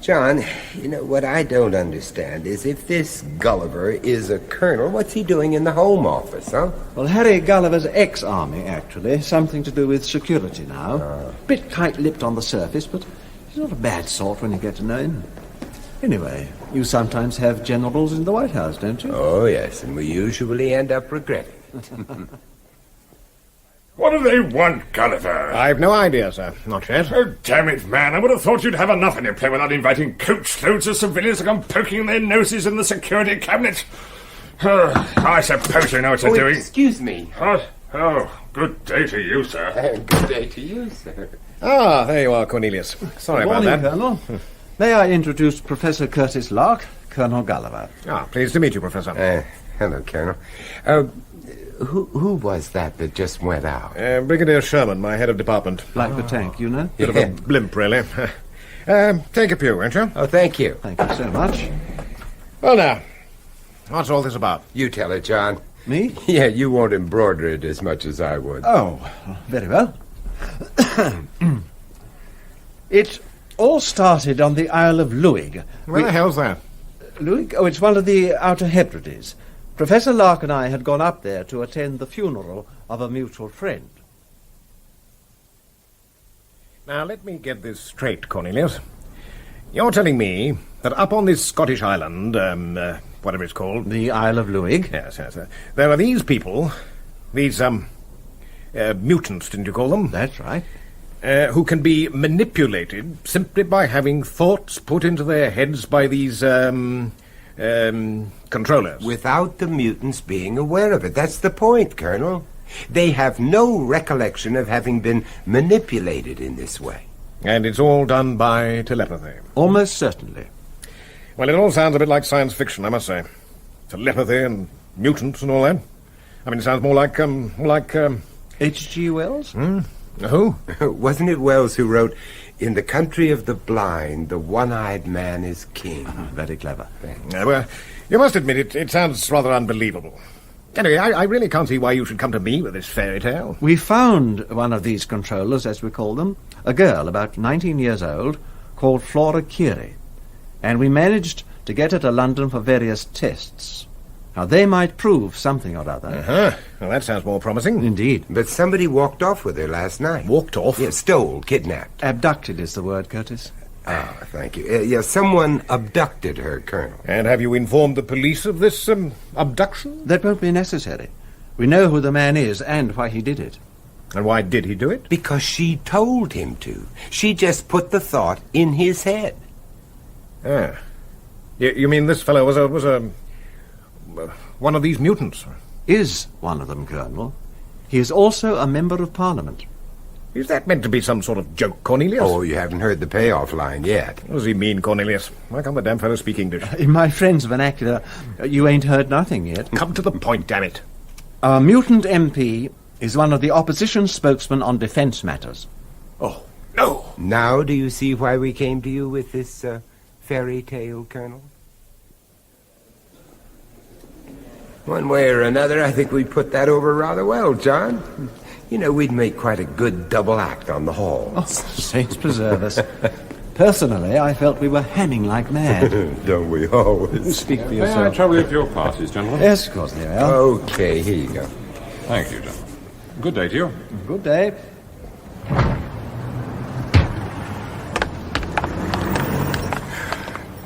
John, you know, what I don't understand is if this Gulliver is a colonel, what's he doing in the Home Office, huh? Well, Harry Gulliver's ex-army, actually. Something to do with security now. Bit tight-lipped on the surface, but he's not a bad sort when you get to know him. Anyway, you sometimes have generals in the White House, don't you? Oh, yes, and we usually end up regretting. What do they want, Gulliver? I've no idea, sir. Not yet. Oh, damn it, man. I would have thought you'd have enough in your play without inviting coachloads of civilians to come poking their noses in the security cabinet. I suppose you know what you're doing. Excuse me. What? Oh, good day to you, sir. Good day to you, sir. Ah, there you are, Cornelius. Sorry Good about morning, that. Colonel. May I introduce Professor Curtis Lark, Colonel Gulliver. Ah, pleased to meet you, Professor. Hello, Colonel. Who was that just went out? Brigadier Sherman, my head of department. Like the tank, you know? Bit of a blimp, really. Take a pew, won't you? Oh, thank you. Thank you so much. Well, now, what's all this about? You tell it, John. Me? Yeah, you won't embroider it as much as I would. Oh, very well. It all started on the Isle of Luig. Where the hell's that? Luig? Oh, it's one of the Outer Hebrides. Professor Lark and I had gone up there to attend the funeral of a mutual friend. Now, let me get this straight, Cornelius. You're telling me that up on this Scottish island, whatever it's called... The Isle of Luig? Yes. There are these people, these, mutants, didn't you call them? That's right. Who can be manipulated simply by having thoughts put into their heads by these, controllers. Without the mutants being aware of it. That's the point, Colonel. They have no recollection of having been manipulated in this way. And it's all done by telepathy. Almost certainly. Well, it all sounds a bit like science fiction, I must say. Telepathy and mutants and all that. I mean, it sounds more like H.G. Wells? Who? Wasn't it Wells who wrote, "In the country of the blind, the one-eyed man is king"? Very clever. Well, you must admit it sounds rather unbelievable. Anyway, I really can't see why you should come to me with this fairy tale. We found one of these controllers, as we call them, a girl about 19 years old, called Flora Curie, and we managed to get her to London for various tests. Now, they might prove something or other. Uh-huh. Well, that sounds more promising. Indeed. But somebody walked off with her last night. Walked off? Yeah, stole, kidnapped. Abducted is the word, Curtis. Ah, thank you. Someone abducted her, Colonel. And have you informed the police of this, abduction? That won't be necessary. We know who the man is and why he did it. And why did he do it? Because she told him to. She just put the thought in his head. Ah. You mean this fellow was one of these mutants? Is one of them, Colonel. He is also a member of Parliament. Is that meant to be some sort of joke, Cornelius? Oh, you haven't heard the payoff line yet. What does he mean, Cornelius? Why can't the damn fellow speak English? In my friend's vernacular, you ain't heard nothing yet. Come to the point, damn it. Our mutant MP is one of the opposition spokesmen on defence matters. Oh, no! Now do you see why we came to you with this fairy tale, Colonel? One way or another, I think we put that over rather well, John. You know, we'd make quite a good double act on the hall. Oh, saints preserve us. Personally, I felt we were hemming like mad. Don't we always? Speak for May I yourself. trouble you with your passes, gentlemen? Yes, of course, there we are. Okay, here you go. Thank you, gentlemen. Good day to you. Good day.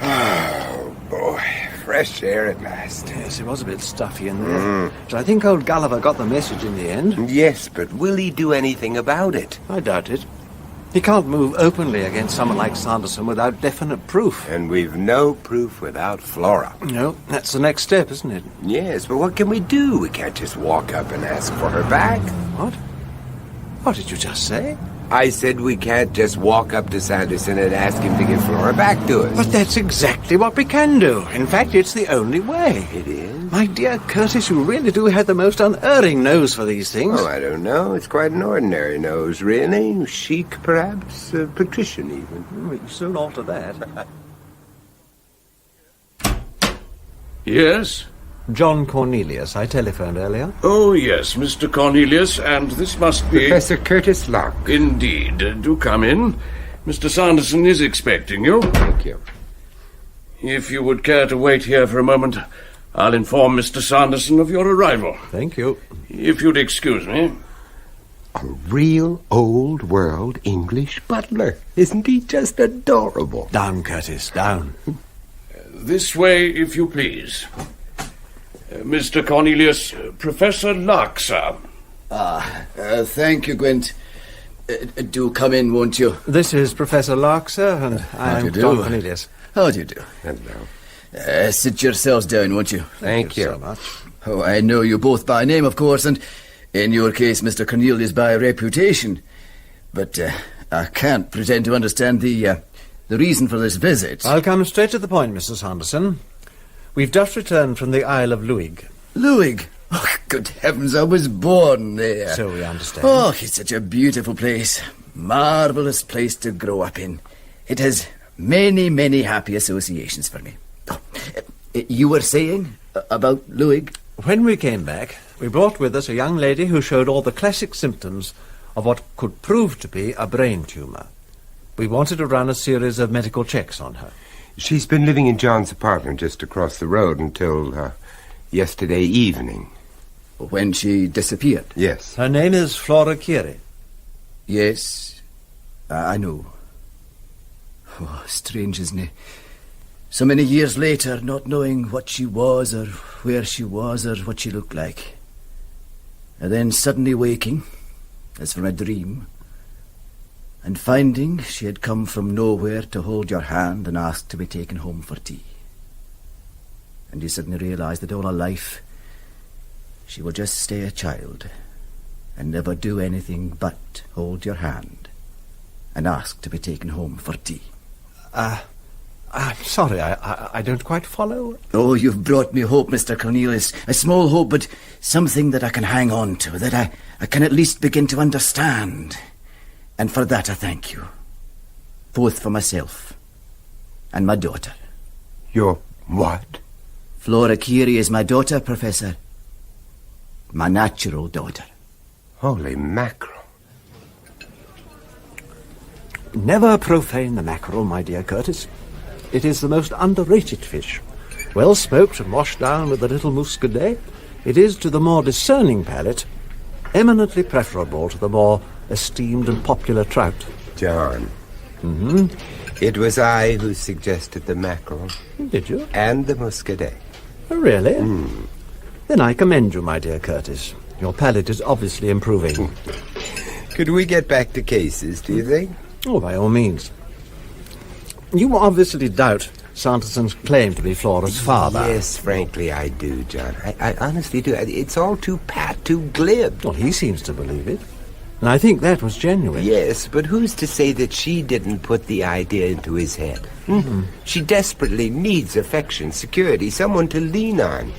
Oh, boy. Fresh air at last. Yes, it was a bit stuffy in there. But I think old Gulliver got the message in the end. Yes, but will he do anything about it? I doubt it. He can't move openly against someone like Sanderson without definite proof. And we've no proof without Flora. No, that's the next step, isn't it? Yes, but what can we do? We can't just walk up and ask for her back. What? What did you just say? I said we can't just walk up to Sanderson and ask him to give Flora back to us. But that's exactly what we can do. In fact, it's the only way. It is? My dear Curtis, you really do have the most unerring nose for these things. Oh, I don't know. It's quite an ordinary nose, really. Chic, perhaps. Patrician, even. You soon alter that. Yes? John Cornelius. I telephoned earlier. Oh, yes, Mr. Cornelius, and this must be... Professor Curtis Lark. Indeed. Do come in. Mr. Sanderson is expecting you. Thank you. If you would care to wait here for a moment, I'll inform Mr. Sanderson of your arrival. Thank you. If you'd excuse me. A real old-world English butler. Isn't he just adorable? Down, Curtis, down. This way, if you please. Mr. Cornelius, Professor Lark, sir. Thank you, Gwent. Do come in, won't you? This is Professor Lark, sir, and I'm John Cornelius. How do you do? Hello. Sit yourselves down, won't you? Thank you so much. Oh, I know you both by name, of course, and in your case, Mr. Cornelius, by reputation. But I can't pretend to understand the reason for this visit. I'll come straight to the point, Mr. Sanderson. We've just returned from the Isle of Luig. Luig? Oh, good heavens, I was born there. So we understand. Oh, it's such a beautiful place. Marvellous place to grow up in. It has many, many happy associations for me. Oh, you were saying about Luig? When we came back, we brought with us a young lady who showed all the classic symptoms of what could prove to be a brain tumour. We wanted to run a series of medical checks on her. She's been living in John's apartment just across the road until yesterday evening. When she disappeared? Yes. Her name is Flora Curie. Yes, I know. Oh, strange, isn't it? So many years later, not knowing what she was or where she was or what she looked like. And then suddenly waking, as from a dream, and finding she had come from nowhere to hold your hand and ask to be taken home for tea. And you suddenly realise that all her life she will just stay a child and never do anything but hold your hand and ask to be taken home for tea. I'm sorry, I don't quite follow. Oh, you've brought me hope, Mr. Cornelius. A small hope, but something that I can hang on to, that I can at least begin to understand. And for that I thank you. Both for myself and my daughter. Your what? Flora Curie is my daughter, Professor. My natural daughter. Holy mackerel. Never profane the mackerel, my dear Curtis. It is the most underrated fish. Well smoked and washed down with a little muscadet, it is to the more discerning palate eminently preferable to the more esteemed and popular trout. John. Mm-hmm. It was I who suggested the mackerel. Did you? And the muscadet. Oh, really? Then I commend you, my dear Curtis. Your palate is obviously improving. Could we get back to cases, do you think? Oh, by all means. You obviously doubt Sanderson's claim to be Flora's father. Yes, frankly, I do, John. I honestly do. It's all too pat, too glib. Well, he seems to believe it. And I think that was genuine. Yes, but who's to say that she didn't put the idea into his head? She desperately needs affection, security, someone to lean on.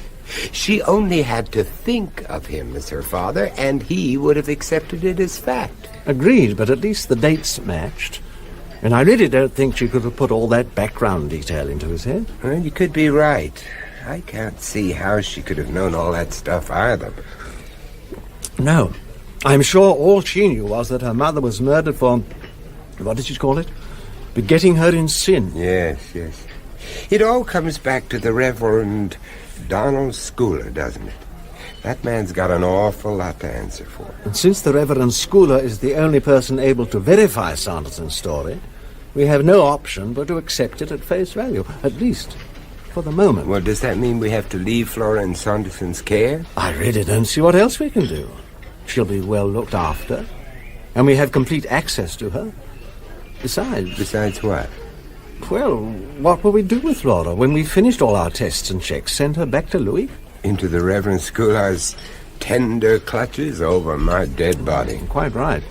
She only had to think of him as her father, and he would have accepted it as fact. Agreed, but at least the dates matched. And I really don't think she could have put all that background detail into his head. Well, you could be right. I can't see how she could have known all that stuff either. No. I'm sure all she knew was that her mother was murdered for... what did she call it? begetting her in sin. Yes, yes. It all comes back to the Reverend Donald Schooler, doesn't it? That man's got an awful lot to answer for. And since the Reverend Schooler is the only person able to verify Sanderson's story, we have no option but to accept it at face value, at least for the moment. Well, does that mean we have to leave Flora in Sanderson's care? I really don't see what else we can do. She'll be well looked after, and we have complete access to her. Besides... Besides what? Well, what will we do with Flora when we've finished all our tests and checks? Send her back to Luig? Into the Reverend Schooler's tender clutches over my dead body. Quite right.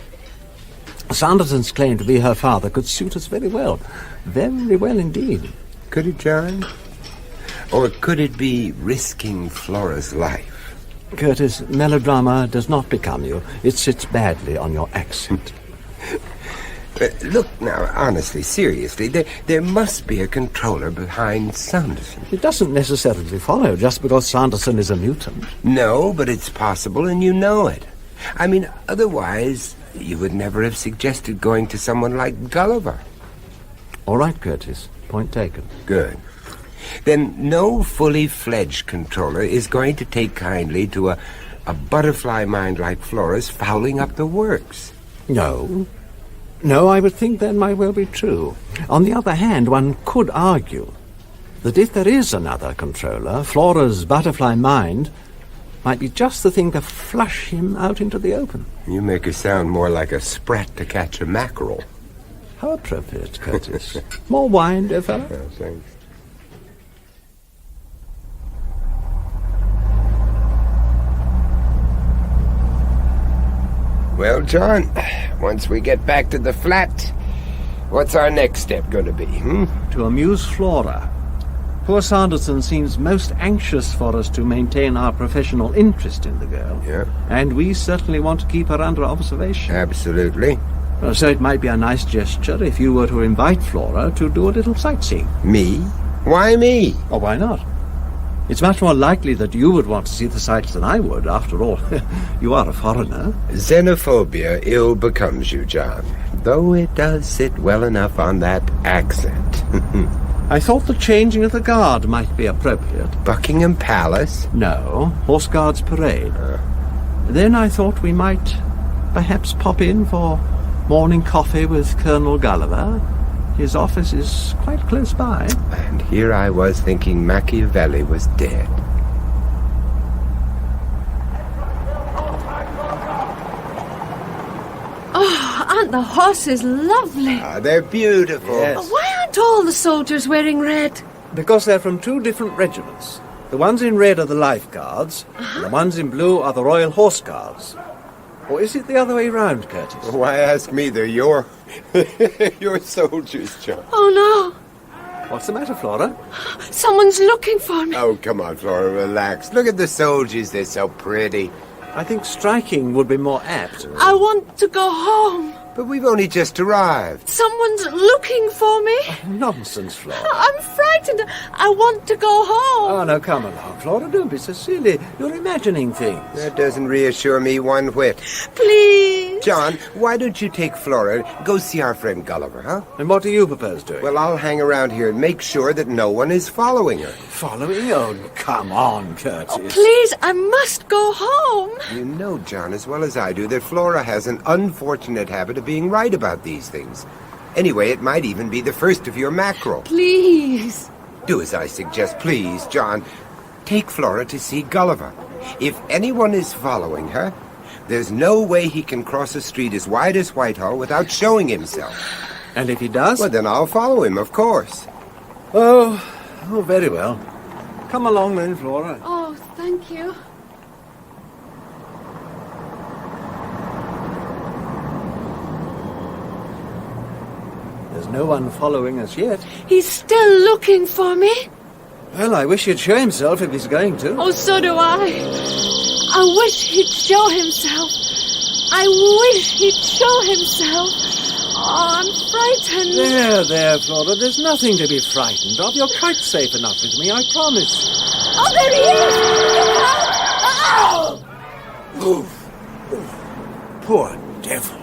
Sanderson's claim to be her father could suit us very well. Very well indeed. Could it, John? Or could it be risking Flora's life? Curtis, melodrama does not become you. It sits badly on your accent. Look now, honestly, seriously, there must be a controller behind Sanderson. It doesn't necessarily follow just because Sanderson is a mutant. No, but it's possible and you know it. I mean, otherwise, you would never have suggested going to someone like Gulliver. All right, Curtis. Point taken. Good. Then no fully fledged controller is going to take kindly to a butterfly mind like Flora's fouling up the works. No. No, I would think that might well be true. On the other hand, one could argue that if there is another controller, Flora's butterfly mind might be just the thing to flush him out into the open. You make her sound more like a sprat to catch a mackerel. How appropriate, Curtis. More wine, dear fellow? Oh, thanks. Well, John, once we get back to the flat, what's our next step going to be, To amuse Flora. Poor Sanderson seems most anxious for us to maintain our professional interest in the girl. Yeah. And we certainly want to keep her under observation. Absolutely. So it might be a nice gesture if you were to invite Flora to do a little sightseeing. Me? Why me? Or why not? It's much more likely that you would want to see the sights than I would. After all, you are a foreigner. Xenophobia ill becomes you, John, though it does sit well enough on that accent. I thought the changing of the guard might be appropriate. Buckingham Palace? No, Horse Guards Parade. Then I thought we might perhaps pop in for morning coffee with Colonel Gulliver. His office is quite close by. And here I was thinking Machiavelli was dead. Oh, aren't the horses lovely? They're beautiful. Yes. Why aren't all the soldiers wearing red? Because they're from two different regiments. The ones in red are the Life Guards, and the ones in blue are the Royal Horse Guards. Or is it the other way round, Curtis? Why ask me? They're your soldiers, John. Oh, no. What's the matter, Flora? Someone's looking for me. Oh, come on, Flora, relax. Look at the soldiers. They're so pretty. I think striking would be more apt. I want to go home. But we've only just arrived. Someone's looking for me. Nonsense, Flora. I'm frightened. I want to go home. Oh, no, come along, Flora. Don't be so silly. You're imagining things. That doesn't reassure me one whit. Please. John, why don't you take Flora, go see our friend Gulliver, huh? And what do you propose doing? Well, I'll hang around here and make sure that no one is following her. Following? Oh, come on, Curtis. Oh, please, I must go home. You know, John, as well as I do, that Flora has an unfortunate habit of being right about these things. Anyway, it might even be the first of your mackerel. Please. Do as I suggest, please, John. Take Flora to see Gulliver. If anyone is following her, there's no way he can cross a street as wide as Whitehall without showing himself. And if he does? Well, then I'll follow him, of course. Oh, very well. Come along then, Flora. Oh, thank you. There's no one following us yet. He's still looking for me. Well, I wish he'd show himself if he's going to. Oh, so do I wish he'd show himself. I wish he'd show himself. Oh, I'm frightened. There, Flora. There's nothing to be frightened of. You're quite safe enough with me, I promise. Oh, there he is! Oh! Poor devil.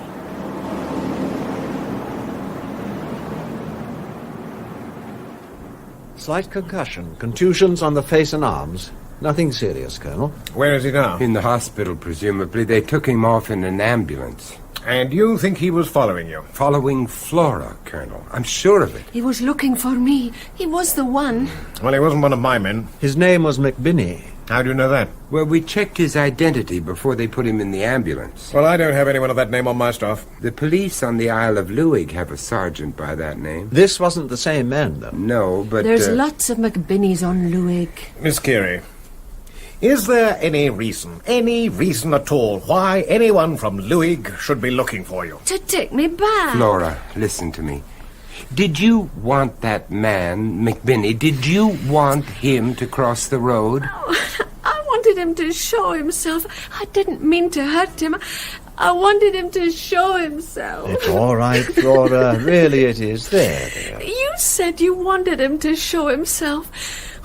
Slight concussion, contusions on the face and arms. Nothing serious, Colonel. Where is he now? In the hospital, presumably. They took him off in an ambulance. And you think he was following you? Following Flora, Colonel. I'm sure of it. He was looking for me. He was the one. Well, he wasn't one of my men. His name was McBinney. How do you know that? Well, we checked his identity before they put him in the ambulance. Well, I don't have anyone of that name on my staff. The police on the Isle of Luig have a sergeant by that name. This wasn't the same man, though. No, but... There's lots of McBinneys on Luig. Miss Curie, is there any reason at all, why anyone from Luig should be looking for you? To take me back. Flora, listen to me. Did you want that man, McBinney, did you want him to cross the road? I wanted him to show himself. I didn't mean to hurt him. I wanted him to show himself. It's all right, Flora. Really it is. There, dear. You said you wanted him to show himself.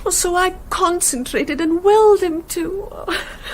Well, so I concentrated and willed him to.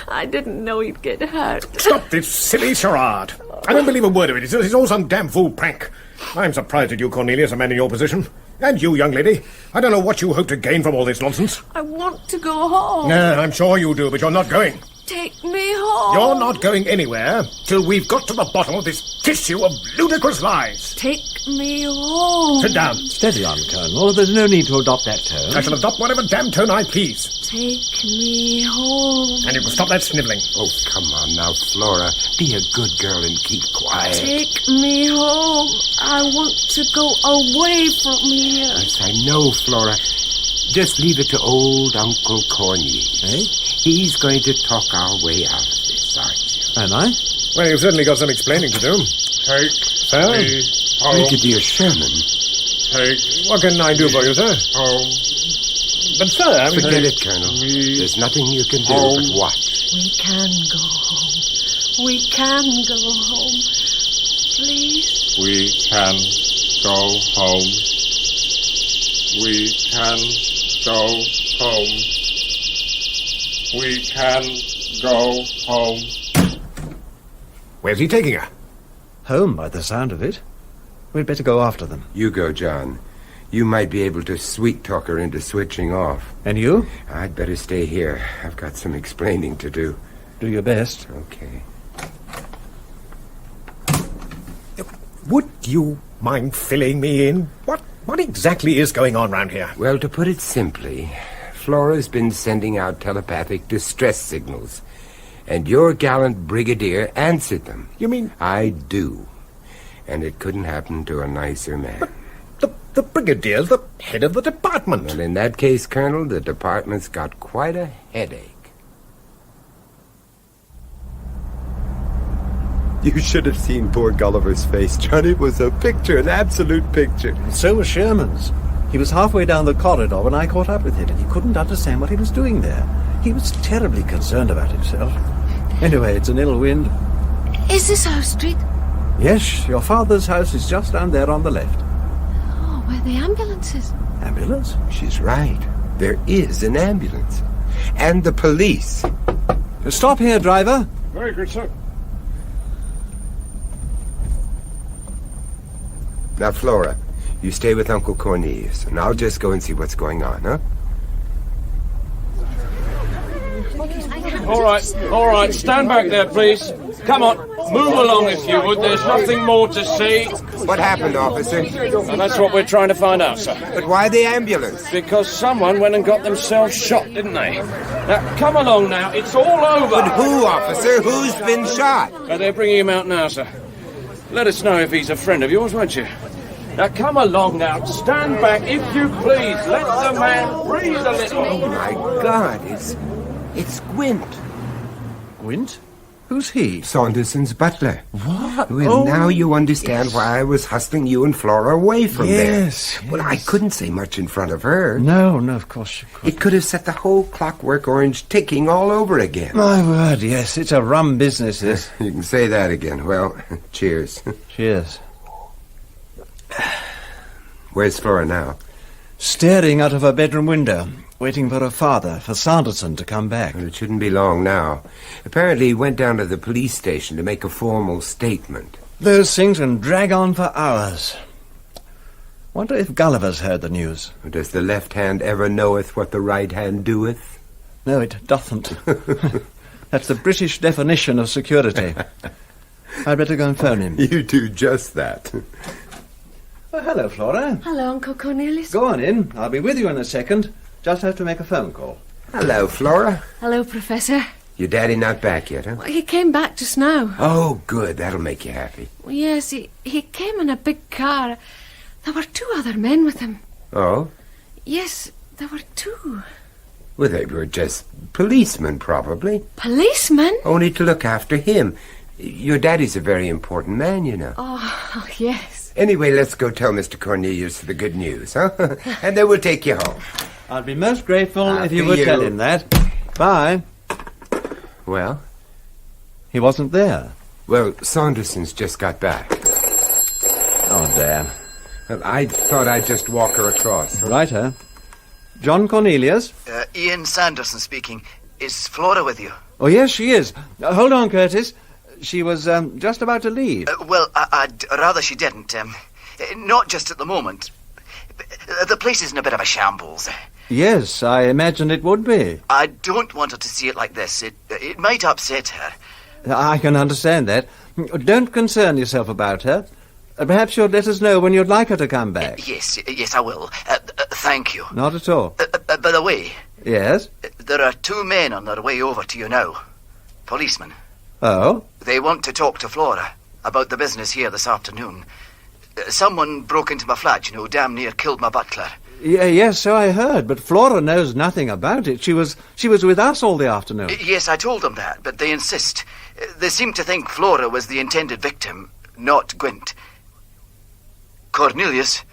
I didn't know he'd get hurt. Stop this silly charade. I don't believe a word of it. It's all some damn fool prank. I'm surprised at you, Cornelius, a man in your position. And you, young lady. I don't know what you hope to gain from all this nonsense. I want to go home. I'm sure you do, but you're not going. Take me home. You're not going anywhere till we've got to the bottom of this tissue of ludicrous lies. Take me home. Sit down. Steady on, Colonel. There's no need to adopt that tone. I shall adopt whatever damn tone I please. Take me home. And you can stop that snivelling. Oh, come on now, Flora. Be a good girl and keep quiet. Take me home. I want to go away from here. Yes, I know, Flora. Just leave it to old Uncle Cornelius. Eh? He's going to talk our way out of this, aren't you? Am I? Well, you've certainly got some explaining to do. Take Sir? me home. Brigadier Sherman. Take What can I do for you, sir? home. But, sir... Forget it, Colonel. There's nothing you can do but watch. We can go home. We can go home. Please. We can go home. We can go home. We can go home. Where's he taking her? Home, by the sound of it. We'd better go after them. You go, John. You might be able to sweet-talk her into switching off. And you? I'd better stay here. I've got some explaining to do. Do your best. Okay. Would you mind filling me in? What exactly is going on round here? Well, to put it simply, Flora's been sending out telepathic distress signals, and your gallant brigadier answered them. You mean... I do. And it couldn't happen to a nicer man. But the brigadier's the head of the department. Well, in that case, Colonel, the department's got quite a headache. You should have seen poor Gulliver's face, John. It was a picture, an absolute picture. And so was Sherman's. He was halfway down the corridor when I caught up with him, and he couldn't understand what he was doing there. He was terribly concerned about himself. Anyway, it's an ill wind. Is this our street? Yes, your father's house is just down there on the left. Oh, where are the ambulances? Ambulance? She's right. There is an ambulance. And the police. Stop here, driver. Very good, sir. Now, Flora, you stay with Uncle Cornelius, and I'll just go and see what's going on, huh? All right, stand back there, please. Come on, move along if you would. There's nothing more to see. What happened, officer? And that's what we're trying to find out, sir. But why the ambulance? Because someone went and got themselves shot, didn't they? Now, come along now, it's all over. But who, officer? Who's been shot? They're bringing him out now, sir. Let us know if he's a friend of yours, won't you? Now, come along now. Stand back, if you please. Let the man breathe a little. Oh, my God. It's Gwent. Gwent? Who's he? Saunderson's butler. What? Well, now you understand why I was hustling you and Flora away from there. Yes. Well, I couldn't say much in front of her. No, of course you couldn't. It could have set the whole Clockwork Orange ticking all over again. My word, yes. It's a rum business, this. You can say that again. Well, cheers. Cheers. Where's Flora now? Staring out of her bedroom window, waiting for her father, for Sanderson to come back. Well, it shouldn't be long now. Apparently he went down to the police station to make a formal statement. Those things can drag on for hours. Wonder if Gulliver's heard the news. Does the left hand ever knoweth what the right hand doeth? No, it doesn't. That's the British definition of security. I'd better go and phone him. You do just that. Oh, hello, Flora. Hello, Uncle Cornelius. Go on in. I'll be with you in a second. Just have to make a phone call. Hello, Flora. Hello, Professor. Your daddy not back yet, huh? Well, he came back just now. Oh, good. That'll make you happy. Well, yes, he came in a big car. There were 2 other men with him. Oh? Yes, there were 2. Well, they were just policemen, probably. Policemen? Only to look after him. Your daddy's a very important man, you know. Oh, yes. Anyway, let's go tell Mr. Cornelius the good news, huh? And then we'll take you home. I'd be most grateful if you After would you. tell him that. Bye. Well? He wasn't there. Well, Saunderson's just got back. Oh, damn. Well, I thought I'd just walk her across. Huh? Righto. John Cornelius? Ian Sanderson speaking. Is Flora with you? Oh, yes, she is. Hold on, Curtis. She was just about to leave. Well, I'd rather she didn't. Not just at the moment. The place is in a bit of a shambles. Yes, I imagined it would be. I don't want her to see it like this. It might upset her. I can understand that. Don't concern yourself about her. Perhaps you'll let us know when you'd like her to come back. Yes, I will. Thank you. Not at all. By the way... Yes? There are 2 men on their way over to you now. Policemen. Oh? They want to talk to Flora about the business here this afternoon. Someone broke into my flat, damn near killed my butler. Yes, so I heard, but Flora knows nothing about it. She was with us all the afternoon. Yes, I told them that, but they insist. They seem to think Flora was the intended victim, not Gwent. Cornelius?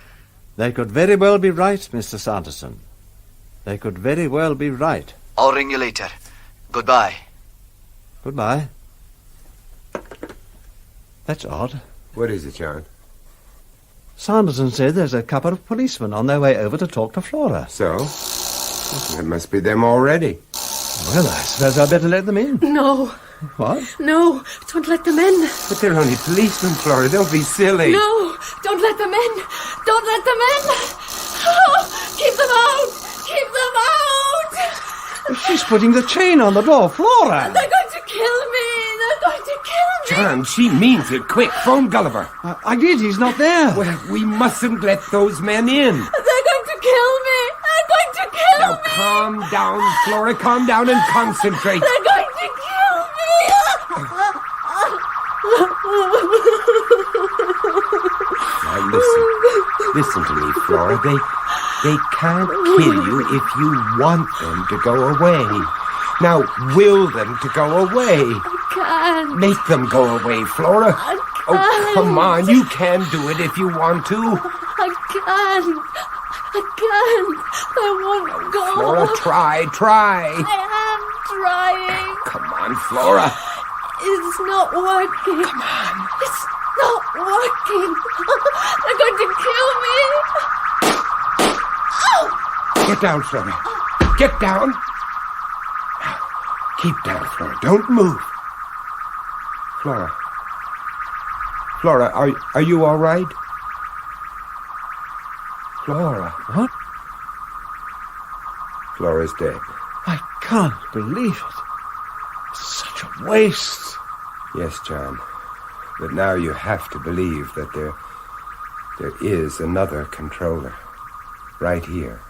They could very well be right, Mr. Sanderson. They could very well be right. I'll ring you later. Goodbye. Goodbye. That's odd. What is it, John? Sanderson said there's a couple of policemen on their way over to talk to Flora. So? It must be them already. Well, I suppose I'd better let them in. No. What? No, don't let them in. But they're only policemen, Flora. Don't be silly. No, don't let them in. Don't let them in. Oh, keep them out. Keep them out. She's putting the chain on the door, Flora. They're going to kill me. They're going to kill me. John, she means it. Quick, phone Gulliver. I did. He's not there. Well, we mustn't let those men in. They're going to kill me. They're going to kill Now, me. calm down, Flora. Calm down and concentrate. They're going to kill me. Now, listen to me, Flora. They can't kill you if you want them to go away. Now, will them to go away. I can't. Make them go away, Flora. I can't. Oh, come on. You can do it if you want to. I can't. I can't. I won't go. Flora, try. I am trying. Come on, Flora. It's not working. Come on. It's not working. They're going to kill me. Oh! Get down, Flora. Get down. Now, keep down, Flora. Don't move. Flora, are you all right? Flora. What? Flora's dead. I can't believe it. Such a waste. Yes, John. But now you have to believe that there is another controller. Right here.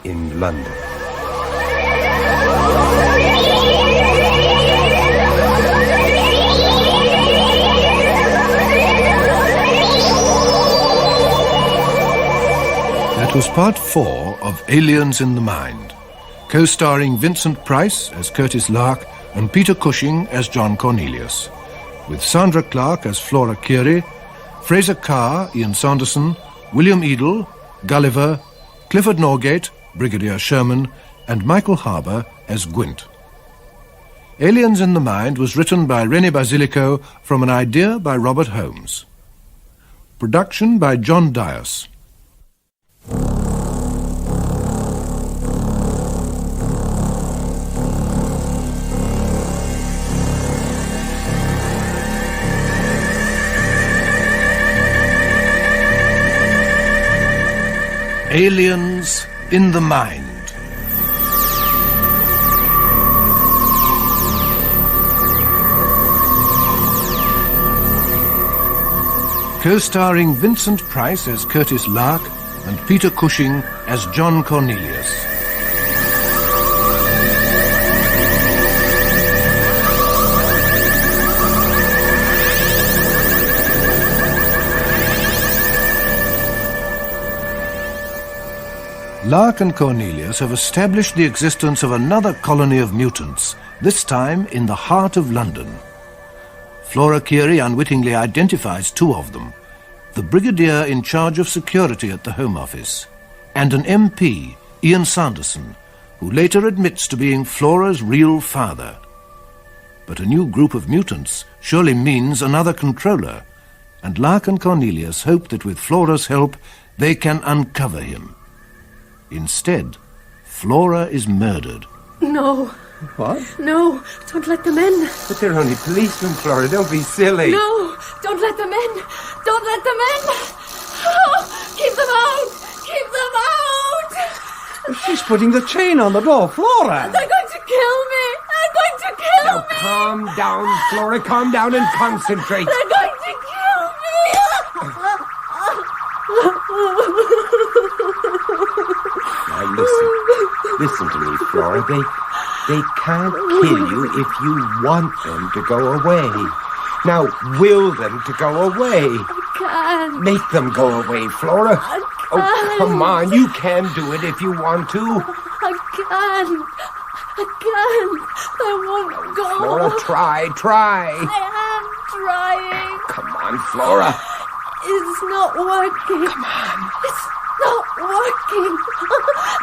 In London. That was part 4 of Aliens in the Mind, co-starring Vincent Price as Curtis Lark and Peter Cushing as John Cornelius, with Sandra Clark as Flora Curie, Fraser Carr, Ian Sanderson, William Eadle, Gulliver, Clifford Norgate, Brigadier Sherman, and Michael Harbour as Gwent. Aliens in the Mind was written by René Basilico from an idea by Robert Holmes. Production by John Dias. Aliens in the Mind. Co-starring Vincent Price as Curtis Lark and Peter Cushing as John Cornelius. Lark and Cornelius have established the existence of another colony of mutants, this time in the heart of London. Flora Curie unwittingly identifies two of them, the brigadier in charge of security at the Home Office, and an MP, Ian Sanderson, who later admits to being Flora's real father. But a new group of mutants surely means another controller, and Lark and Cornelius hope that with Flora's help they can uncover him. Instead, Flora is murdered. No. What? No, don't let them in. But they're only policemen, Flora. Don't be silly. No, don't let them in. Don't let them in. Oh, keep them out. Keep them out. She's putting the chain on the door, Flora. They're going to kill me. They're going to kill Now, me. calm down, Flora. Calm down and concentrate. They're going to kill me. Now, listen to me, Flora. They can't kill you if you want them to go away. Now, will them to go away. I can't. Make them go away, Flora. I can't. Oh, come on. You can do it if you want to. I can't. I won't go. Flora, try. I am trying. Come on, Flora. It's not working. Come on. It's not working.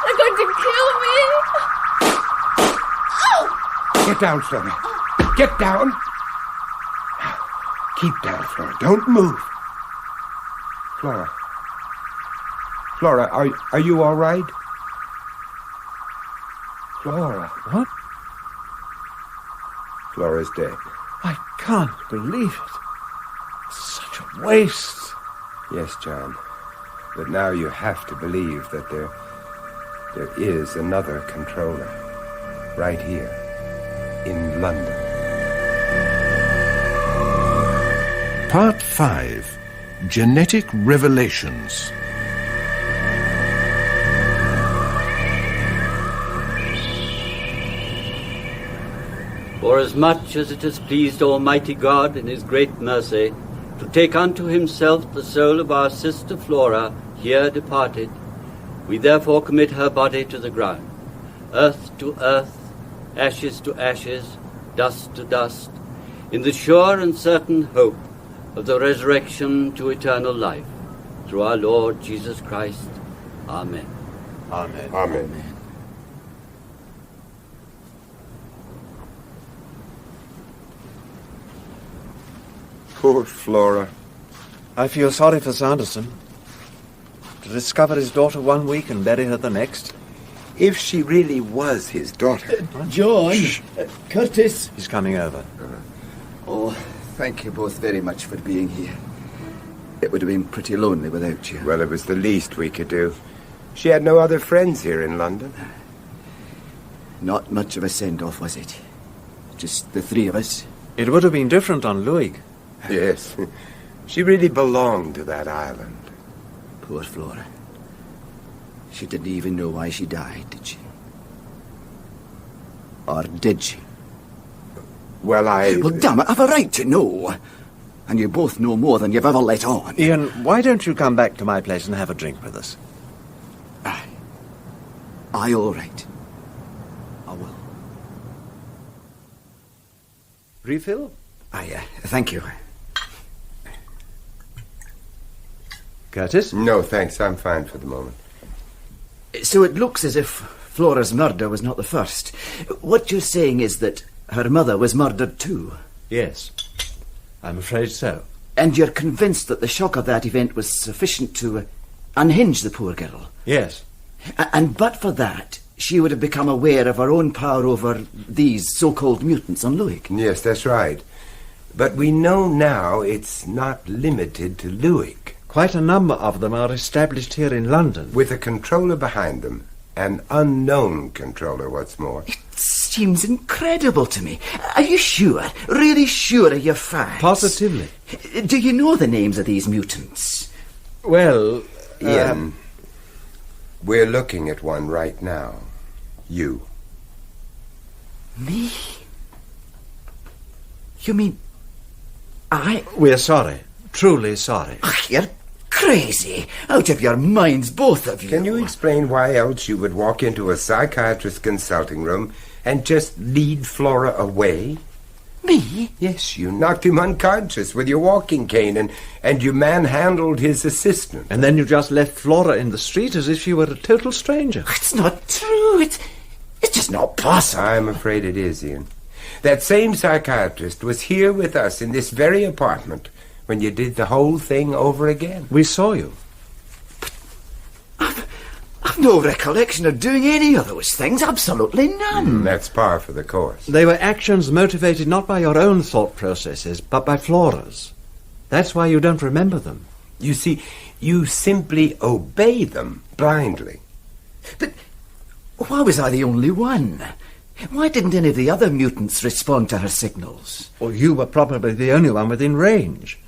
They're going to kill me. Get down, Flora. Get down. Now, keep down, Flora. Don't move. Flora, are you all right? Flora. What? Flora's dead. I can't believe it. Such a waste. Yes, John. But now you have to believe that there is another controller. Right here. In London. Part 5. Genetic Revelations. Forasmuch as it has pleased Almighty God in his great mercy to take unto himself the soul of our sister Flora, here departed, we therefore commit her body to the ground, earth to earth, ashes to ashes, dust to dust, in the sure and certain hope of the resurrection to eternal life, through our Lord Jesus Christ. Amen. Amen. Amen. Poor Flora. I feel sorry for Sanderson. To discover his daughter one week and bury her the next. If she really was his daughter. John, Curtis. He's coming over. Oh, thank you both very much for being here. It would have been pretty lonely without you. Well, it was the least we could do. She had no other friends here in London. Not much of a send-off, was it? Just the three of us. It would have been different on Luig. Yes. She really belonged to that island. Poor Flora. She didn't even know why she died, did she? Or did she? Well, Well, damn it, I've a right to know. And you both know more than you've ever let on. Ian, why don't you come back to my place and have a drink with us? Aye, all right. I will. Refill? Aye, thank you. Curtis? No, thanks. I'm fine for the moment. So it looks as if Flora's murder was not the first. What you're saying is that her mother was murdered too? Yes, I'm afraid so. And you're convinced that the shock of that event was sufficient to unhinge the poor girl? Yes. And but for that, she would have become aware of her own power over these so-called mutants on Luig? Yes, that's right. But we know now it's not limited to Luig. Quite a number of them are established here in London. With a controller behind them. An unknown controller, what's more. Seems incredible to me. Are you sure? Really sure of your facts? Positively. Do you know the names of these mutants? Well, Ian, we're looking at one right now. You. Me? You mean I? We're sorry. Truly sorry. You're crazy. Out of your minds, both of you. Can you explain why else you would walk into a psychiatrist's consulting room and just lead Flora away? Me? Yes, you knocked him unconscious with your walking cane and you manhandled his assistant. And then you just left Flora in the street as if she were a total stranger. It's not true. It's just not possible. I'm afraid it is, Ian. That same psychiatrist was here with us in this very apartment when you did the whole thing over again. We saw you. I've no recollection of doing any of those things. Absolutely none. That's par for the course. They were actions motivated not by your own thought processes, but by Flora's. That's why you don't remember them. You see, you simply obey them blindly. But why was I the only one? Why didn't any of the other mutants respond to her signals? Well, you were probably the only one within range.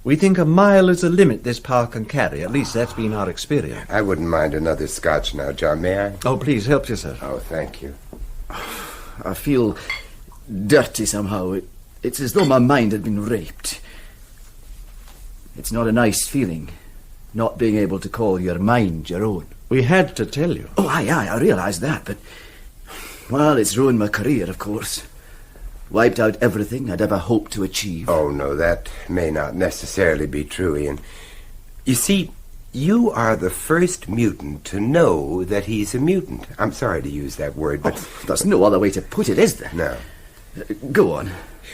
We think a mile is the limit this power can carry. At least that's been our experience. I wouldn't mind another scotch now, John. May I? Oh, please, help yourself. Oh, thank you. I feel dirty somehow. It's as though my mind had been raped. It's not a nice feeling, not being able to call your mind your own. We had to tell you. Oh, aye, I realise that, but... Well, it's ruined my career, of course. Wiped out everything I'd ever hoped to achieve. Oh, no, that may not necessarily be true, Ian. You see, you are the first mutant to know that he's a mutant. I'm sorry to use that word, but... Oh, there's no other way to put it, is there? No. Go on.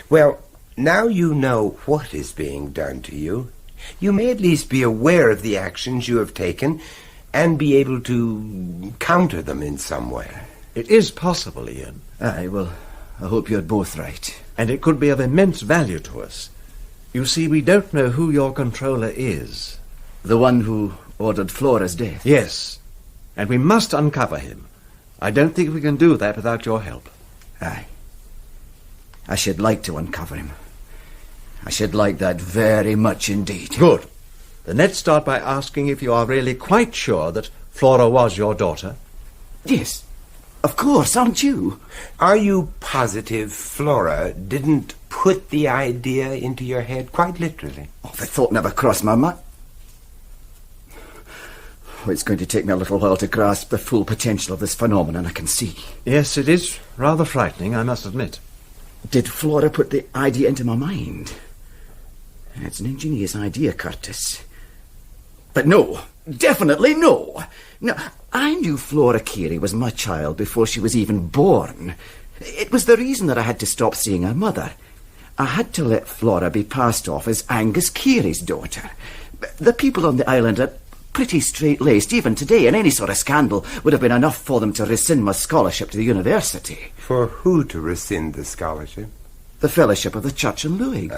Well, now you know what is being done to you. You may at least be aware of the actions you have taken and be able to counter them in some way. It is possible, Ian. Aye, well, I hope you're both right. And it could be of immense value to us. You see, we don't know who your controller is. The one who ordered Flora's death? Yes. And we must uncover him. I don't think we can do that without your help. Aye. I should like to uncover him. I should like that very much indeed. Good. Then let's start by asking if you are really quite sure that Flora was your daughter. Yes. Of course, aren't you? Are you positive Flora didn't put the idea into your head, quite literally? Oh, the thought never crossed my mind. Oh, it's going to take me a little while to grasp the full potential of this phenomenon, I can see. Yes, it is rather frightening, I must admit. Did Flora put the idea into my mind? It's an ingenious idea, Curtis. But no, definitely no. No, I knew Flora Carey was my child before she was even born. It was the reason that I had to stop seeing her mother. I had to let Flora be passed off as Angus Carey's daughter. The people on the island are pretty straight-laced even today, and any sort of scandal would have been enough for them to rescind my scholarship to the university. For who to rescind the scholarship? The Fellowship of the Church in Luig.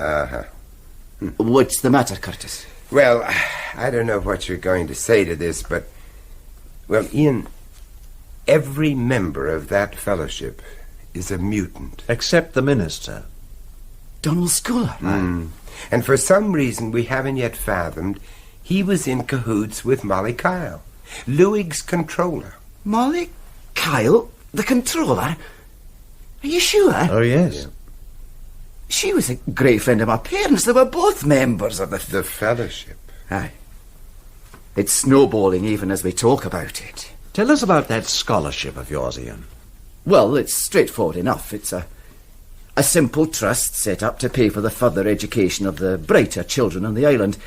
What's the matter, Curtis? Well, I don't know what you're going to say to this, but... Well, Ian, every member of that fellowship is a mutant. Except the minister. Donald Sculler. And for some reason we haven't yet fathomed, he was in cahoots with Molly Kyle, Luig's controller. Molly Kyle? The controller? Are you sure? Oh, yes. Yeah. She was a great friend of my parents. They were both members of the fellowship. Aye. It's snowballing even as we talk about it. Tell us about that scholarship of yours, Ian. Well, it's straightforward enough. It's a simple trust set up to pay for the further education of the brighter children on the island.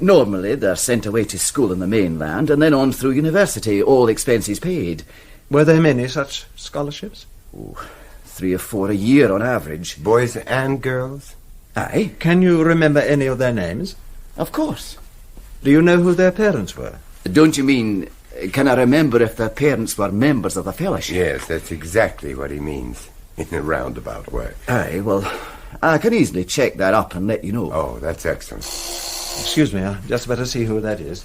Normally, they're sent away to school in the mainland and then on through university, all expenses paid. Were there many such scholarships? 3 or 4 a year on average. Boys and girls? Aye. Can you remember any of their names? Of course. Do you know who their parents were? Don't you mean, can I remember if their parents were members of the fellowship? Yes, that's exactly what he means, in a roundabout way. Aye, well, I can easily check that up and let you know. Oh, that's excellent. Excuse me, I just better see who that is.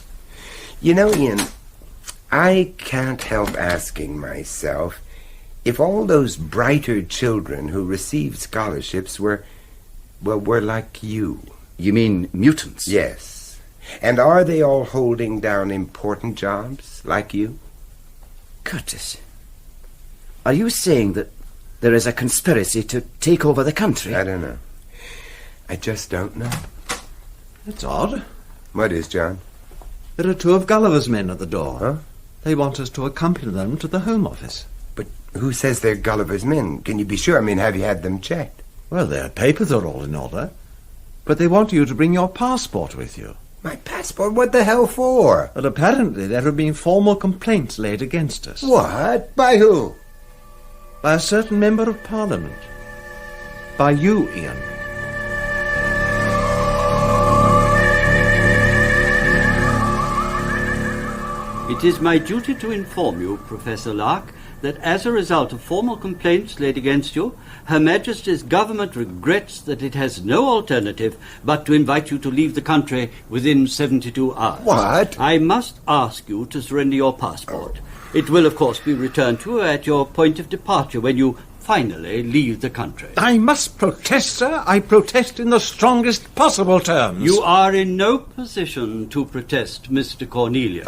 You know, Ian, I can't help asking myself if all those brighter children who received scholarships were like you. You mean mutants? Yes. And are they all holding down important jobs like you? Curtis, are you saying that there is a conspiracy to take over the country? I don't know. I just don't know. That's odd. What is, John? There are 2 of Gulliver's men at the door. Huh? They want us to accompany them to the Home Office. But who says they're Gulliver's men? Can you be sure? I mean, have you had them checked? Well, their papers are all in order. But they want you to bring your passport with you. My passport? What the hell for? But apparently there have been formal complaints laid against us. What? By who? By a certain member of Parliament. By you, Ian. It is my duty to inform you, Professor Lark, that as a result of formal complaints laid against you, Her Majesty's government regrets that it has no alternative but to invite you to leave the country within 72 hours. What? I must ask you to surrender your passport. It will, of course, be returned to you at your point of departure when you finally leave the country. I must protest, sir. I protest in the strongest possible terms. You are in no position to protest, Mr. Cornelius.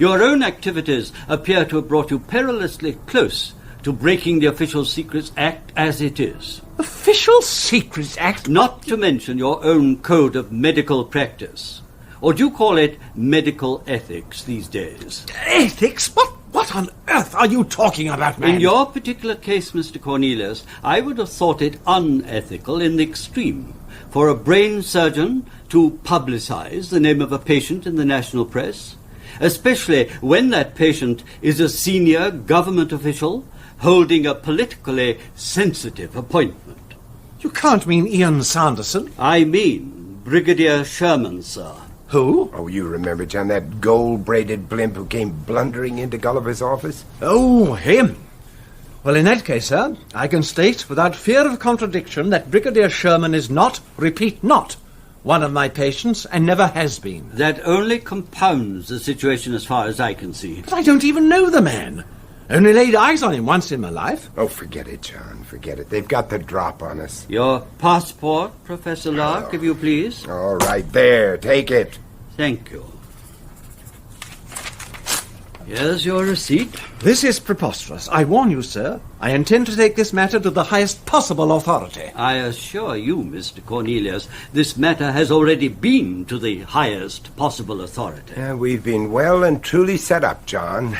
Your own activities appear to have brought you perilously close to breaking the Official Secrets Act as it is. Official Secrets Act? Not to mention your own code of medical practice. Or do you call it medical ethics these days? Ethics? What on earth are you talking about, man? In your particular case, Mr. Cornelius, I would have thought it unethical in the extreme for a brain surgeon to publicize the name of a patient in the national press, especially when that patient is a senior government official holding a politically sensitive appointment. You can't mean Ian Sanderson. I mean Brigadier Sherman, sir. Who? Oh, you remember, John, that gold-braided blimp who came blundering into Gulliver's office? Oh, him. Well, in that case, sir, I can state without fear of contradiction that Brigadier Sherman is not, repeat, not, one of my patients and never has been. That only compounds the situation as far as I can see. But I don't even know the man. Only laid eyes on him once in my life. Oh, forget it, John, forget it. They've got the drop on us. Your passport, Professor Lark, if you please. All right, there, take it. Thank you. Here's your receipt. This is preposterous. I warn you, sir. I intend to take this matter to the highest possible authority. I assure you, Mr. Cornelius, this matter has already been to the highest possible authority. We've been well and truly set up, John.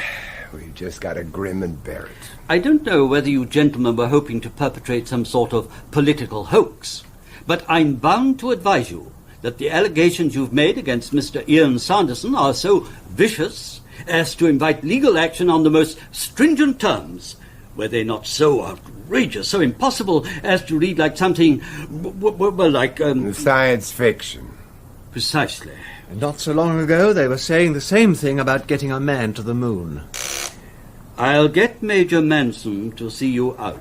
We've just got to grim and bear it. I don't know whether you gentlemen were hoping to perpetrate some sort of political hoax, but I'm bound to advise you that the allegations you've made against Mr. Ian Sanderson are so vicious as to invite legal action on the most stringent terms, were they not so outrageous, so impossible as to read like something, well, like... Science fiction. Precisely. Not so long ago, they were saying the same thing about getting a man to the moon. I'll get Major Manson to see you out.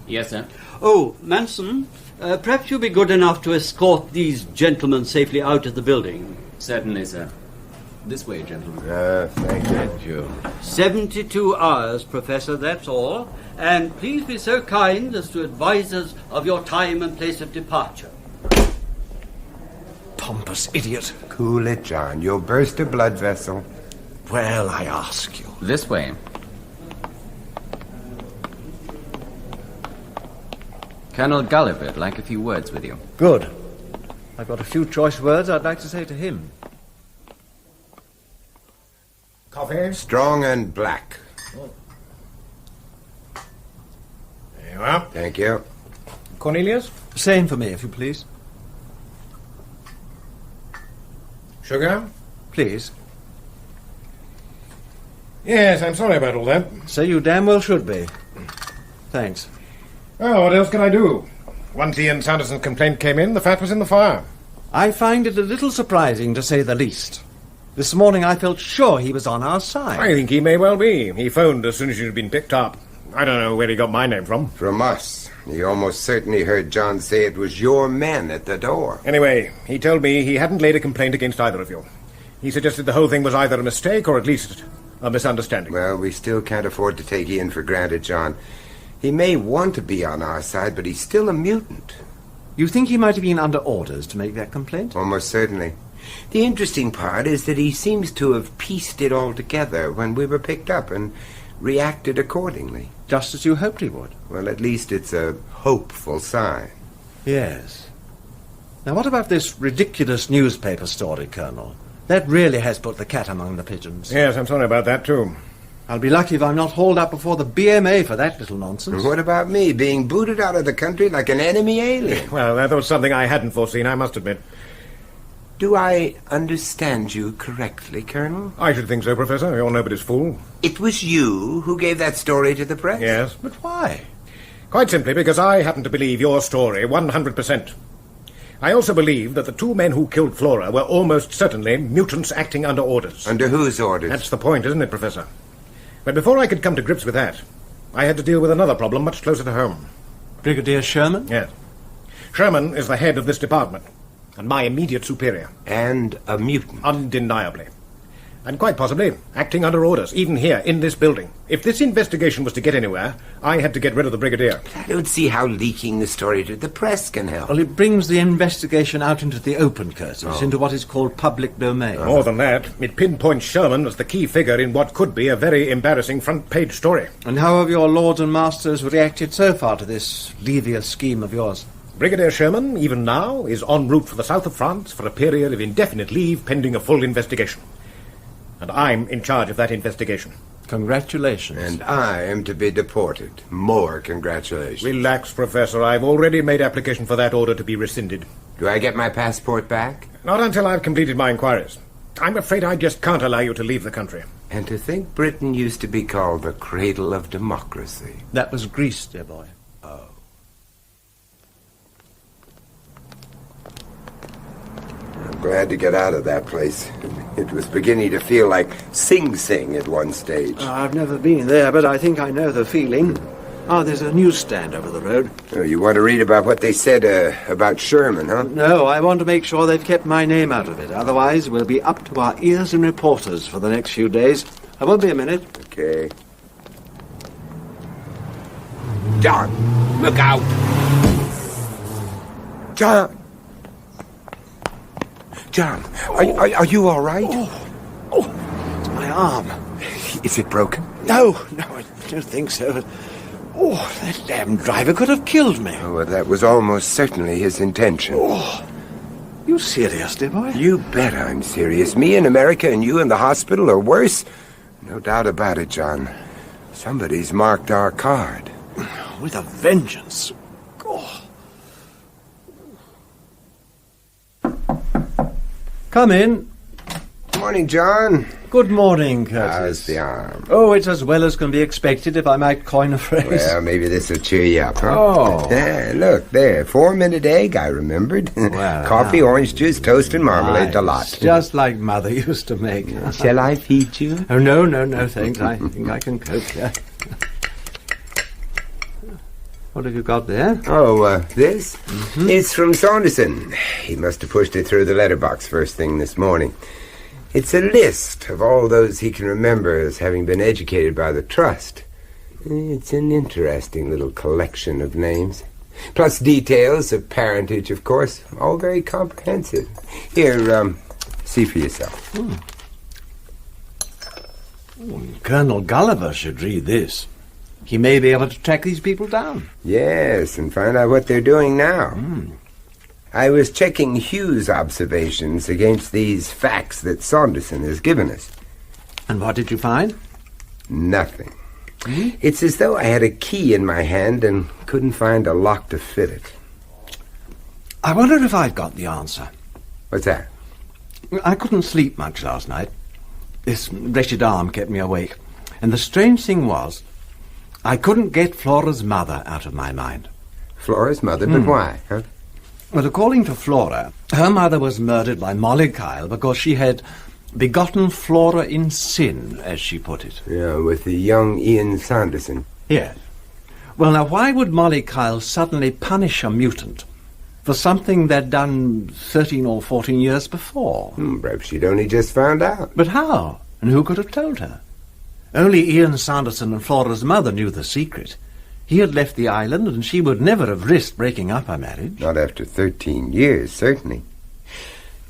Yes, sir. Oh, Manson, perhaps you'll be good enough to escort these gentlemen safely out of the building. Certainly, sir. This way, gentlemen. Thank you. 72 hours, Professor, that's all. And please be so kind as to advise us of your time and place of departure. Pompous idiot. Cool it, John. You'll burst a blood vessel. Well, I ask you. This way. Colonel Gulliver would like a few words with you. Good. I've got a few choice words I'd like to say to him. Coffee? Strong and black. There you are. Thank you. Cornelius? Same for me, if you please. Sugar? Please. Yes, I'm sorry about all that. So you damn well should be. Thanks. Oh, what else can I do? Once Ian Sanderson's complaint came in, the fat was in the fire. I find it a little surprising, to say the least. This morning I felt sure he was on our side. I think he may well be. He phoned as soon as you'd been picked up. I don't know where he got my name from. From us. He almost certainly heard John say it was your men at the door. Anyway, he told me he hadn't laid a complaint against either of you. He suggested the whole thing was either a mistake or at least a misunderstanding. Well, we still can't afford to take Ian for granted, John. He may want to be on our side, but he's still a mutant. You think he might have been under orders to make that complaint? Almost certainly. The interesting part is that he seems to have pieced it all together when we were picked up and reacted accordingly. Just as you hoped he would. Well, at least it's a hopeful sign. Yes. Now, what about this ridiculous newspaper story, Colonel? That really has put the cat among the pigeons. Yes, I'm sorry about that, too. I'll be lucky if I'm not hauled up before the BMA for that little nonsense. And what about me, being booted out of the country like an enemy alien? Well, that was something I hadn't foreseen, I must admit. Do I understand you correctly, Colonel? I should think so, Professor. You're nobody's fool. It was you who gave that story to the press? Yes. But why? Quite simply because I happen to believe your story 100%. I also believe that the two men who killed Flora were almost certainly mutants acting under orders. Under whose orders? That's the point, isn't it, Professor? But before I could come to grips with that, I had to deal with another problem much closer to home. Brigadier Sherman? Yes. Sherman is the head of this department, and my immediate superior. And a mutant? Undeniably. And quite possibly acting under orders, even here, in this building. If this investigation was to get anywhere, I had to get rid of the Brigadier. I don't see how leaking the story to the press can help. Well, it brings the investigation out into the open, Curtis, into what is called public domain. More than that, it pinpoints Sherman as the key figure in what could be a very embarrassing front-page story. And how have your lords and masters reacted so far to this devious scheme of yours? Brigadier Sherman, even now, is en route for the south of France for a period of indefinite leave pending a full investigation. And I'm in charge of that investigation. Congratulations. And I am to be deported. More congratulations. Relax, Professor. I've already made application for that order to be rescinded. Do I get my passport back? Not until I've completed my inquiries. I'm afraid I just can't allow you to leave the country. And to think Britain used to be called the cradle of democracy. That was Greece, dear boy. Oh. I'm glad to get out of that place. It was beginning to feel like Sing Sing at one stage. I've never been there, but I think I know the feeling. Oh, there's a newsstand over the road. Oh, you want to read about what they said about Sherman, huh? No, I want to make sure they've kept my name out of it. Otherwise, we'll be up to our ears in reporters for the next few days. I won't be a minute. Okay. John, look out! John! John, are you all right? Oh, it's my arm. Is it broken? No, I don't think so. Oh, that damn driver could have killed me. Oh, well, that was almost certainly his intention. Oh, you serious, dear boy? You bet I'm serious. Me in America and you in the hospital or worse? No doubt about it, John. Somebody's marked our card. With a vengeance. Oh. Come in. Morning, John. Good morning, Curtis. How's the arm? Oh, it's as well as can be expected, if I might coin a phrase. Well, maybe this'll cheer you up, huh? Oh. Yeah, look, there. 4-minute egg, I remembered. Well, coffee, orange juice, toast, and marmalade, nice. the lot. Just like Mother used to make. Shall I feed you? Oh, no, thanks. I think I can cope, yeah. What have you got there? Oh, this? Mm-hmm. It's from Saunderson. He must have pushed it through the letterbox first thing this morning. It's a list of all those he can remember as having been educated by the Trust. It's an interesting little collection of names. Plus details of parentage, of course. All very comprehensive. Here, see for yourself. Colonel Gulliver should read this. He may be able to track these people down. Yes, and find out what they're doing now. I was checking Hugh's observations against these facts that Saunderson has given us. And what did you find? Nothing. It's as though I had a key in my hand and couldn't find a lock to fit it. I wonder if I've got the answer. What's that? I couldn't sleep much last night. This wretched arm kept me awake. And the strange thing was, I couldn't get Flora's mother out of my mind. Flora's mother? But why, huh? Well, according to Flora, her mother was murdered by Molly Kyle because she had begotten Flora in sin, as she put it. Yeah, with the young Ian Saunderson. Yes. Well, now, why would Molly Kyle suddenly punish a mutant for something they'd done 13 or 14 years before? Perhaps she'd only just found out. But how? And who could have told her? Only Ian Sanderson and Flora's mother knew the secret. He had left the island, and she would never have risked breaking up her marriage. Not after 13 years, certainly.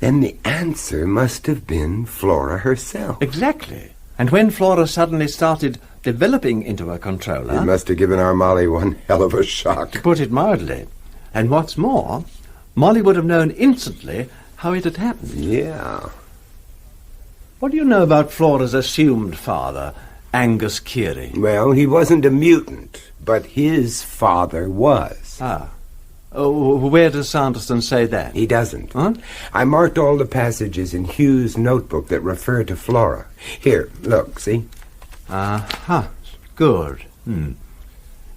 Then the answer must have been Flora herself. Exactly. And when Flora suddenly started developing into a controller... It must have given our Molly one hell of a shock. To put it mildly. And what's more, Molly would have known instantly how it had happened. Yeah. What do you know about Flora's assumed father, Angus Keary? Well, he wasn't a mutant, but his father was. Ah. Oh, where does Sanderson say that? He doesn't. Huh? I marked all the passages in Hugh's notebook that refer to Flora. Here, look, see? Good.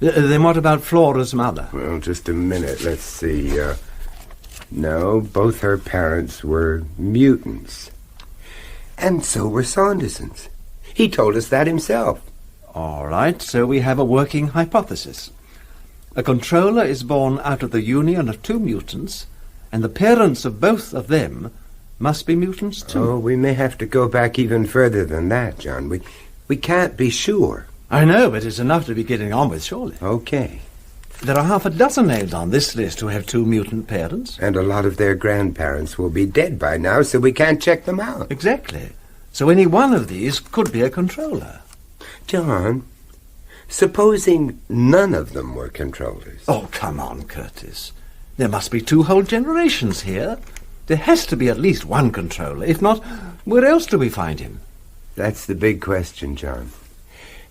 Then what about Flora's mother? Well, just a minute. Let's see. No, both her parents were mutants. And so were Sanderson's. He told us that himself. All right, so we have a working hypothesis. A controller is born out of the union of two mutants, and the parents of both of them must be mutants too. Oh, we may have to go back even further than that, John. We can't be sure. I know, but it's enough to be getting on with, surely. Okay. There are half a dozen names on this list who have two mutant parents. And a lot of their grandparents will be dead by now, so we can't check them out. Exactly. So any one of these could be a controller. John, supposing none of them were controllers. Oh, come on, Curtis. There must be two whole generations here. There has to be at least one controller. If not, where else do we find him? That's the big question, John.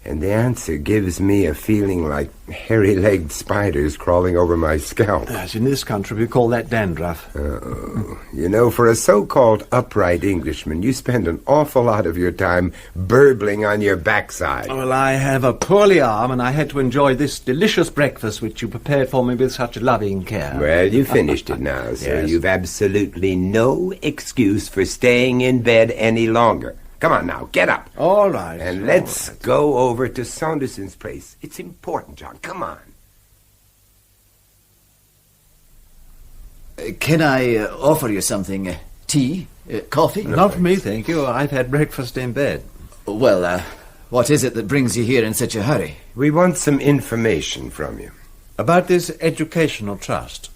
And the answer gives me a feeling like hairy-legged spiders crawling over my scalp. As in this country, we call that dandruff. Uh-oh. You know, for a so-called upright Englishman, you spend an awful lot of your time burbling on your backside. Well, I have a poorly arm, and I had to enjoy this delicious breakfast which you prepared for me with such loving care. Well, you finished it now, so Yes. you've absolutely no excuse for staying in bed any longer. Come on now, get up. All right. And let's go over to Sanderson's place. It's important, John. Come on. Can I offer you something? Tea? Coffee? Not for me, thank you. I've had breakfast in bed. Well, what is it that brings you here in such a hurry? We want some information from you. About this educational trust.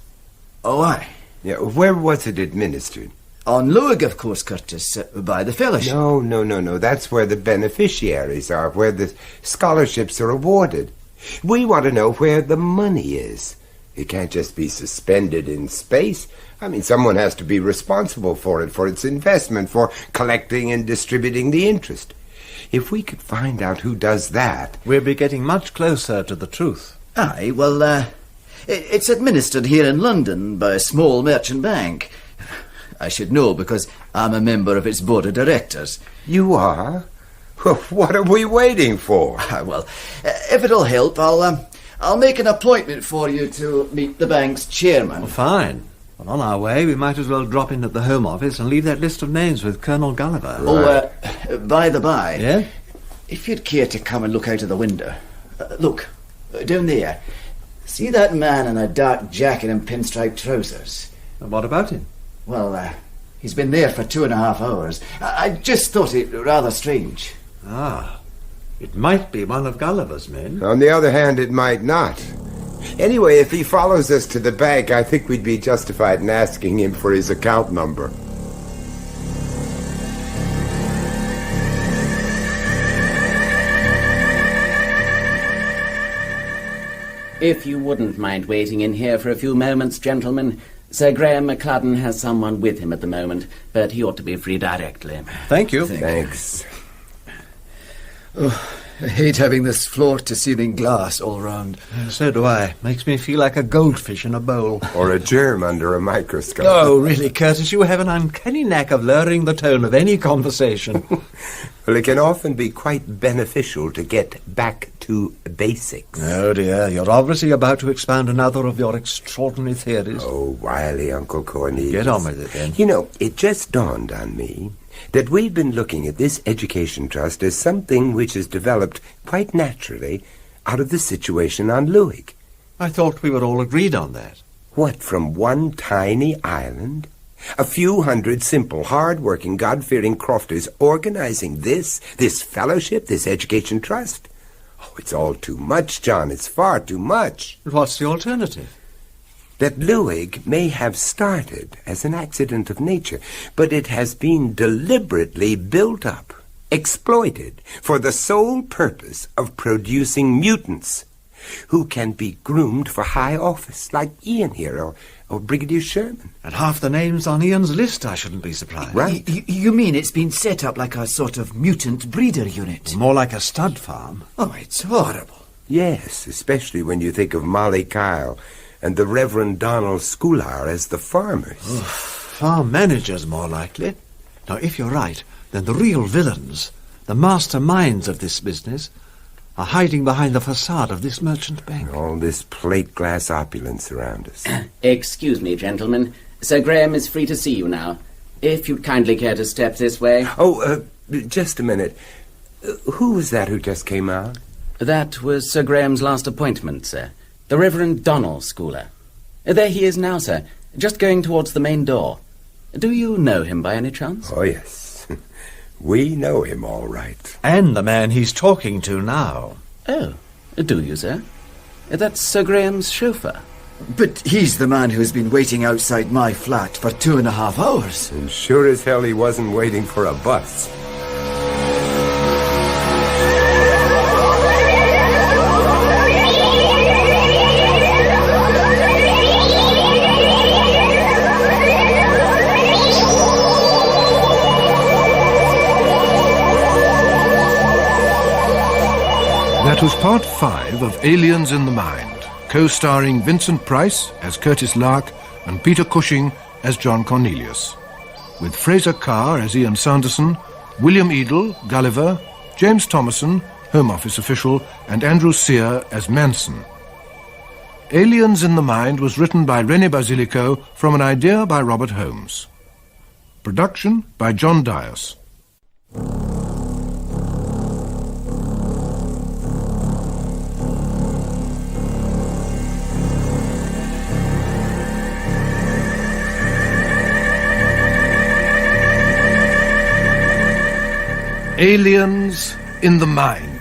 Oh, aye. Yeah, where was it administered? On Luig, of course, Curtis, by the fellowship. No. That's where the beneficiaries are, where the scholarships are awarded. We want to know where the money is. It can't just be suspended in space. I mean, someone has to be responsible for it, for its investment, for collecting and distributing the interest. If we could find out who does that... We'll be getting much closer to the truth. Aye, well, it's administered here in London by a small merchant bank. I should know because I'm a member of its board of directors. You are? What are we waiting for? Well, if it'll help, I'll make an appointment for you to meet the bank's chairman. Well, fine. Well, on our way, we might as well drop in at the Home Office and leave that list of names with Colonel Gulliver. Right. Oh, by the by, Yeah? if you'd care to come and look out of the window. Look, down there. See that man in a dark jacket and pinstripe trousers? And what about him? Well, he's been there for 2.5 hours. I just thought it rather strange. Ah, it might be one of Gulliver's men. On the other hand, it might not. Anyway, if he follows us to the bank, I think we'd be justified in asking him for his account number. If you wouldn't mind waiting in here for a few moments, gentlemen. Sir Graham McCludden has someone with him at the moment, but he ought to be free directly. Thank you. Thanks. Oh, I hate having this floor-to-ceiling glass all round. So do I. Makes me feel like a goldfish in a bowl. Or a germ under a microscope. Oh, really, Curtis, you have an uncanny knack of lowering the tone of any conversation. Well, it can often be quite beneficial to get back to basics. Oh, dear, you're obviously about to expound another of your extraordinary theories. Oh, wily Uncle Cornelius. Get on with it, then. You know, it just dawned on me that we've been looking at this education trust as something which has developed quite naturally out of the situation on Luig. I thought we were all agreed on that. What, from one tiny island? A few hundred simple, hard-working, God-fearing crofters organizing this fellowship, this education trust? Oh, it's all too much, John. It's far too much. What's the alternative? That Luig may have started as an accident of nature, but it has been deliberately built up, exploited, for the sole purpose of producing mutants who can be groomed for high office, like Ian here, or Brigadier Sherman. And half the names on Ian's list, I shouldn't be surprised. Right. You mean it's been set up like a sort of mutant breeder unit? More like a stud farm. Oh, it's horrible. Yes, especially when you think of Molly Kyle and the Reverend Donald Schoolar as the farmers. Farm managers, more likely. Now, if you're right, then the real villains, the masterminds of this business, are hiding behind the facade of this merchant bank. All this plate-glass opulence around us. Excuse me, gentlemen. Sir Graham is free to see you now. If you'd kindly care to step this way. Oh, just a minute. Who was that who just came out? That was Sir Graham's last appointment, sir. The Reverend Donald Schoolar. There he is now, sir, just going towards the main door. Do you know him by any chance? Oh, yes. We know him all right. And the man he's talking to now. Oh, do you, sir? That's Sir Graham's chauffeur. But he's the man who's been waiting outside my flat for 2.5 hours. And sure as hell he wasn't waiting for a bus. That was part 5 of Aliens in the Mind, co-starring Vincent Price as Curtis Lark and Peter Cushing as John Cornelius, with Fraser Carr as Ian Sanderson, William Eadle, Gulliver, James Thomason, Home Office official, and Andrew Sear as Manson. Aliens in the Mind was written by René Basilico from an idea by Robert Holmes. Production by John Dias. Aliens in the Mind.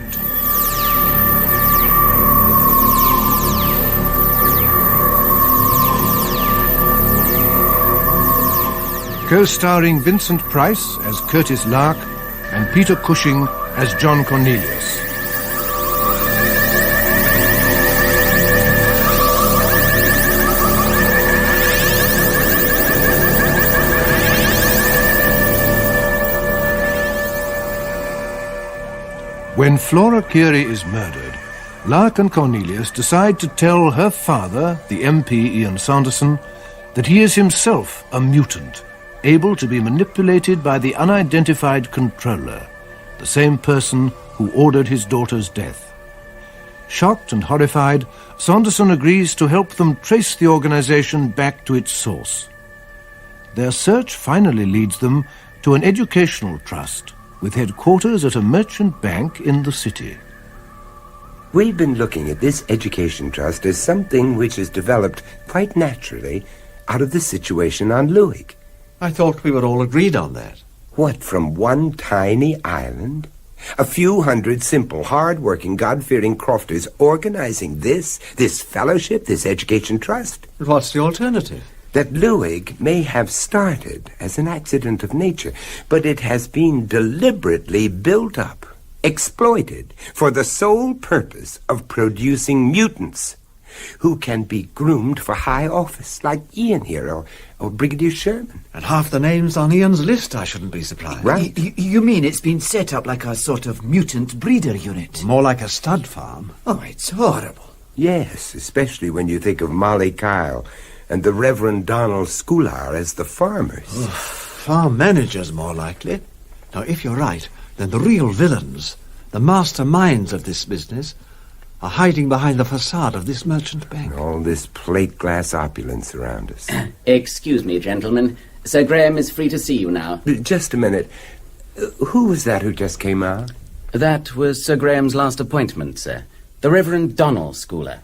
Co-starring Vincent Price as Curtis Lark and Peter Cushing as John Cornelius. When Flora Curie is murdered, Lark and Cornelius decide to tell her father, the MP Ian Sanderson, that he is himself a mutant, able to be manipulated by the unidentified controller, the same person who ordered his daughter's death. Shocked and horrified, Sanderson agrees to help them trace the organization back to its source. Their search finally leads them to an educational trust, with headquarters at a merchant bank in the city. We've been looking at this education trust as something which has developed quite naturally out of the situation on Luig. I thought we were all agreed on that. What, from one tiny island? A few hundred simple, hard-working, God-fearing crofters organizing this fellowship, this education trust? But what's the alternative? That Luig may have started as an accident of nature, but it has been deliberately built up, exploited, for the sole purpose of producing mutants who can be groomed for high office, like Ian here, or Brigadier Sherman. And half the names on Ian's list, I shouldn't be surprised. Right. You mean it's been set up like a sort of mutant breeder unit? More like a stud farm. Oh, it's horrible. Yes, especially when you think of Molly Kyle and the Reverend Donald Schoolar as the farmers. Farm managers, more likely. Now, if you're right, then the real villains, the masterminds of this business, are hiding behind the facade of this merchant bank. All this plate-glass opulence around us. Excuse me, gentlemen. Sir Graham is free to see you now. Just a minute. Who was that who just came out? That was Sir Graham's last appointment, sir. The Reverend Donald Schooler.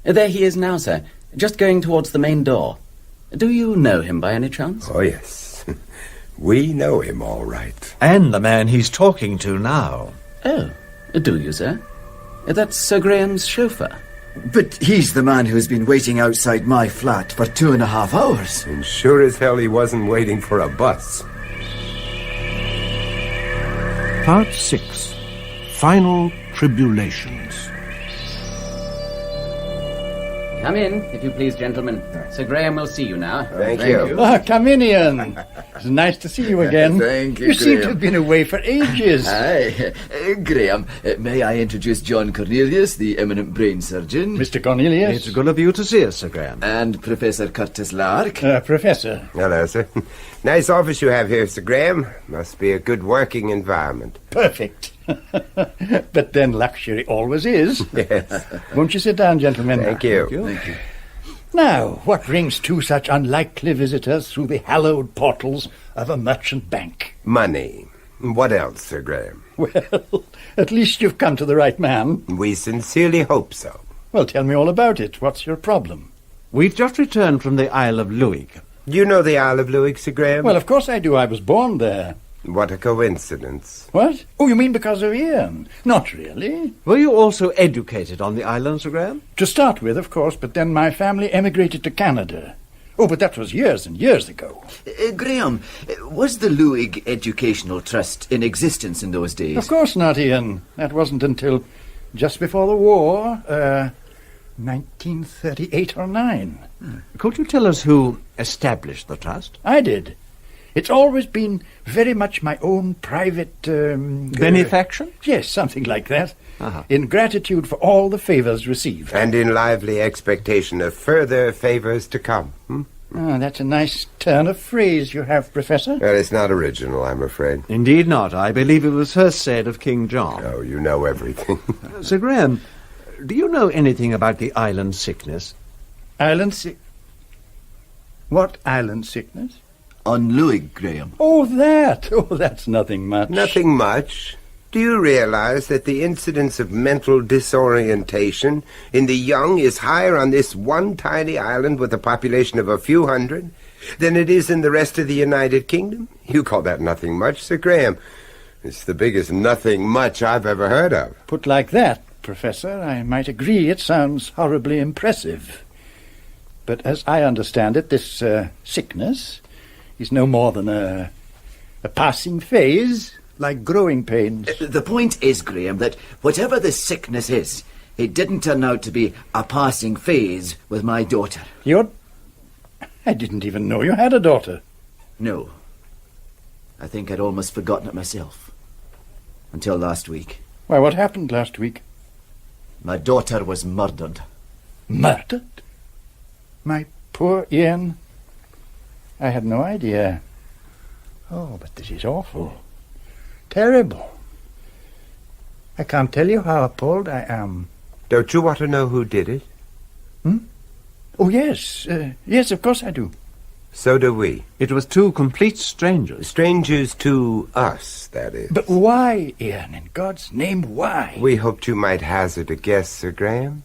There he is now, sir, just going towards the main door. Do you know him by any chance? Oh, yes. We know him all right. And the man he's talking to now. Oh, do you, sir? That's Sir Graham's chauffeur. But he's the man who's been waiting outside my flat for 2.5 hours. And sure as hell he wasn't waiting for a bus. Part 6. Final Tribulations. Come in, if you please, gentlemen. Sir Graham will see you now. Thank you. Ah, come in, Ian. It's nice to see you again. Thank you, You seem to Graham. have been away for ages. Aye. Graham, may I introduce John Cornelius, the eminent brain surgeon? Mr. Cornelius. It's good of you to see us, Sir Graham. And Professor Curtis Lark. Professor. Hello, sir. Nice office you have here, Sir Graham. Must be a good working environment. Perfect. But then luxury always is. Yes. Won't you sit down, gentlemen? Thank you. Thank you. Now, what brings two such unlikely visitors through the hallowed portals of a merchant bank? Money. What else, Sir Graham? Well, at least you've come to the right man. We sincerely hope so. Well, tell me all about it. What's your problem? We've just returned from the Isle of Luig. Do you know the Isle of Luig, Sir Graham? Well, of course I do. I was born there. What a coincidence. What? Oh, you mean because of Ian? Not really. Were you also educated on the island, Sir Graham? To start with, of course, but then my family emigrated to Canada. Oh, but that was years and years ago. Graham, was the Luig Educational Trust in existence in those days? Of course not, Ian. That wasn't until just before the war, 1938 or 9. Could you tell us who established the trust? I did. It's always been very much my own private... benefaction? Yes, something like that. Uh-huh. In gratitude for all the favours received. And in lively expectation of further favours to come. Oh, that's a nice turn of phrase you have, Professor. Well, it's not original, I'm afraid. Indeed not. I believe it was first said of King John. Oh, you know everything. Sir Graham, do you know anything about the island sickness? Island sick... What island sickness? On Luig, Graham. Oh, that! Oh, that's nothing much. Nothing much. Do you realize that the incidence of mental disorientation in the young is higher on this one tiny island with a population of a few hundred than it is in the rest of the United Kingdom? You call that nothing much, Sir Graham. It's the biggest nothing much I've ever heard of. Put like that, Professor, I might agree it sounds horribly impressive. But as I understand it, this sickness is no more than a passing phase, like growing pains. The point is, Graham, that whatever the sickness is, it didn't turn out to be a passing phase with my daughter. I didn't even know you had a daughter. No. I think I'd almost forgotten it myself. Until last week. Why, what happened last week? My daughter was murdered. Murdered? My poor Ian. I had no idea. Oh, but this is awful. Terrible. I can't tell you how appalled I am. Don't you want to know who did it? Oh, yes. Yes, of course I do. So do we. It was two complete strangers. Strangers to us, that is. But why, Ian? In God's name, why? We hoped you might hazard a guess, Sir Graham.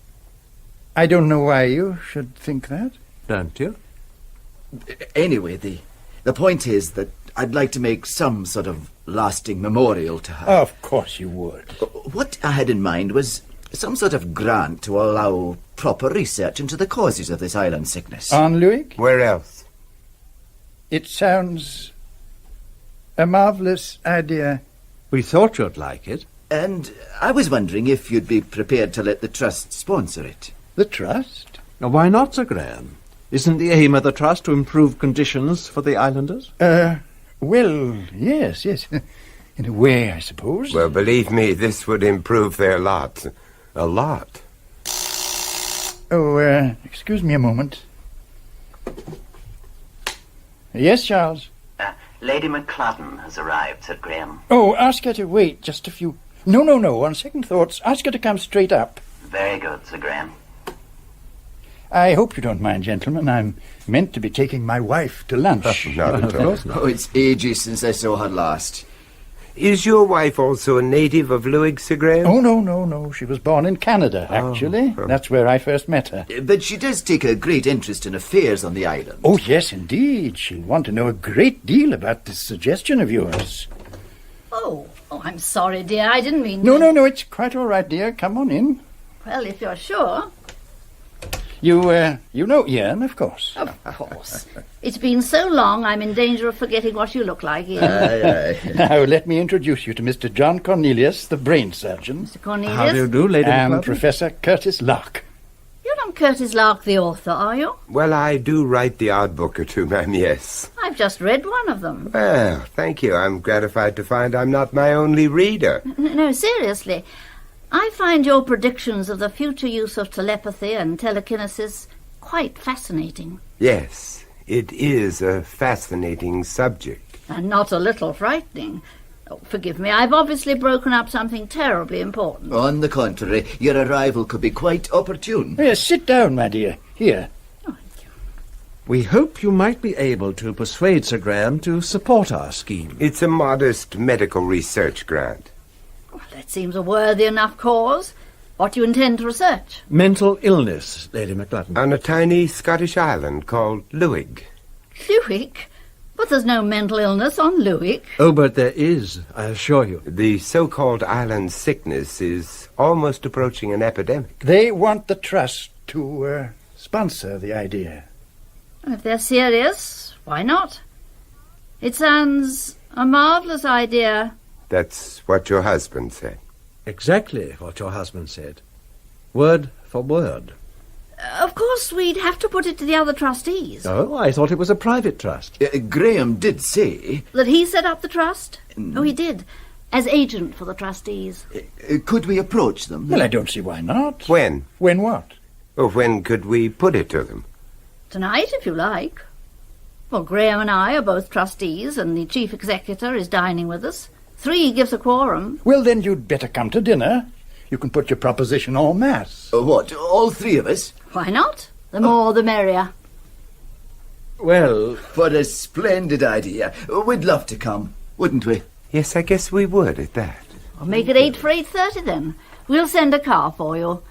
I don't know why you should think that. Don't you? Anyway, the point is that I'd like to make some sort of lasting memorial to her. Of course you would. What I had in mind was some sort of grant to allow proper research into the causes of this island sickness. On Luig? Where else? It sounds a marvellous idea. We thought you'd like it. And I was wondering if you'd be prepared to let the Trust sponsor it. The Trust? Now, why not, Sir Graham? Isn't the aim of the Trust to improve conditions for the islanders? Well, yes. In a way, I suppose. Well, believe me, this would improve their lot. A lot. Oh, excuse me a moment. Yes, Charles? Lady McCladden has arrived, Sir Graham. Oh, ask her to wait just a few... No. On second thoughts, ask her to come straight up. Very good, Sir Graham. I hope you don't mind, gentlemen. I'm meant to be taking my wife to lunch. Not at all. Oh, it's ages since I saw her last. Is your wife also a native of Luig, Sir Graham? Oh, no. She was born in Canada, actually. That's where I first met her. But she does take a great interest in affairs on the island. Oh, yes, indeed. She'll want to know a great deal about this suggestion of yours. Oh, I'm sorry, dear. I didn't mean... No, it's quite all right, dear. Come on in. Well, if you're sure. You know Ian, of course. Of course. It's been so long, I'm in danger of forgetting what you look like, Ian. Now, let me introduce you to Mr. John Cornelius, the brain surgeon. Mr. Cornelius? How do you do, Lady And McClellan? Professor Curtis Lark. You're not Curtis Lark, the author, are you? Well, I do write the odd book or two, ma'am, yes. I've just read one of them. Well, thank you. I'm gratified to find I'm not my only reader. No, seriously. I find your predictions of the future use of telepathy and telekinesis quite fascinating. Yes, it is a fascinating subject. And not a little frightening. Oh, forgive me, I've obviously broken up something terribly important. On the contrary, your arrival could be quite opportune. Yes, sit down, my dear. Here. We hope you might be able to persuade Sir Graham to support our scheme. It's a modest medical research grant. Well, that seems a worthy enough cause. What do you intend to research? Mental illness, Lady McClellan. On a tiny Scottish island called Luig. Luig? But there's no mental illness on Luig. Oh, but there is, I assure you. The so-called island sickness is almost approaching an epidemic. They want the trust to sponsor the idea. If they're serious, why not? It sounds a marvellous idea. That's what your husband said. Exactly what your husband said. Word for word. Of course, we'd have to put it to the other trustees. Oh, I thought it was a private trust. Graham did say... That he set up the trust? Oh, he did. As agent for the trustees. Could we approach them? Well, I don't see why not. When? When what? Or when could we put it to them? Tonight, if you like. Well, Graham and I are both trustees, and the chief executor is dining with us. 3 gives a quorum. Well, then you'd better come to dinner. You can put your proposition en masse. What, all 3 of us? Why not? The more the merrier. Well... What a splendid idea. We'd love to come, wouldn't we? Yes, I guess we would at that. I'll make it 8 for 8:30 then. We'll send a car for you.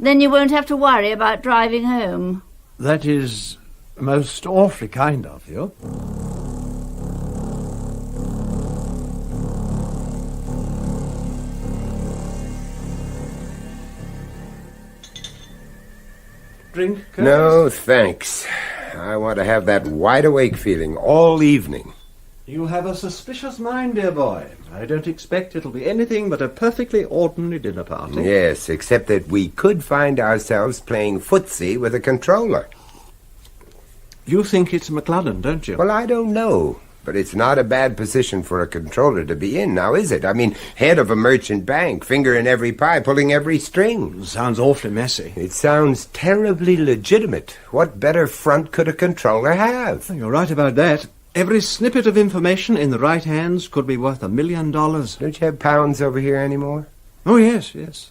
Then you won't have to worry about driving home. That is most awfully kind of you. Drink, Curtis? No, thanks. I want to have that wide-awake feeling all evening. You have a suspicious mind, dear boy. I don't expect it'll be anything but a perfectly ordinary dinner party. Yes, except that we could find ourselves playing footsie with a controller. You think it's McClellan, don't you? Well, I don't know. But it's not a bad position for a controller to be in, now is it? I mean, head of a merchant bank, finger in every pie, pulling every string. Sounds awfully messy. It sounds terribly legitimate. What better front could a controller have? You're right about that. Every snippet of information in the right hands could be worth $1 million. Don't you have pounds over here anymore? Oh, yes.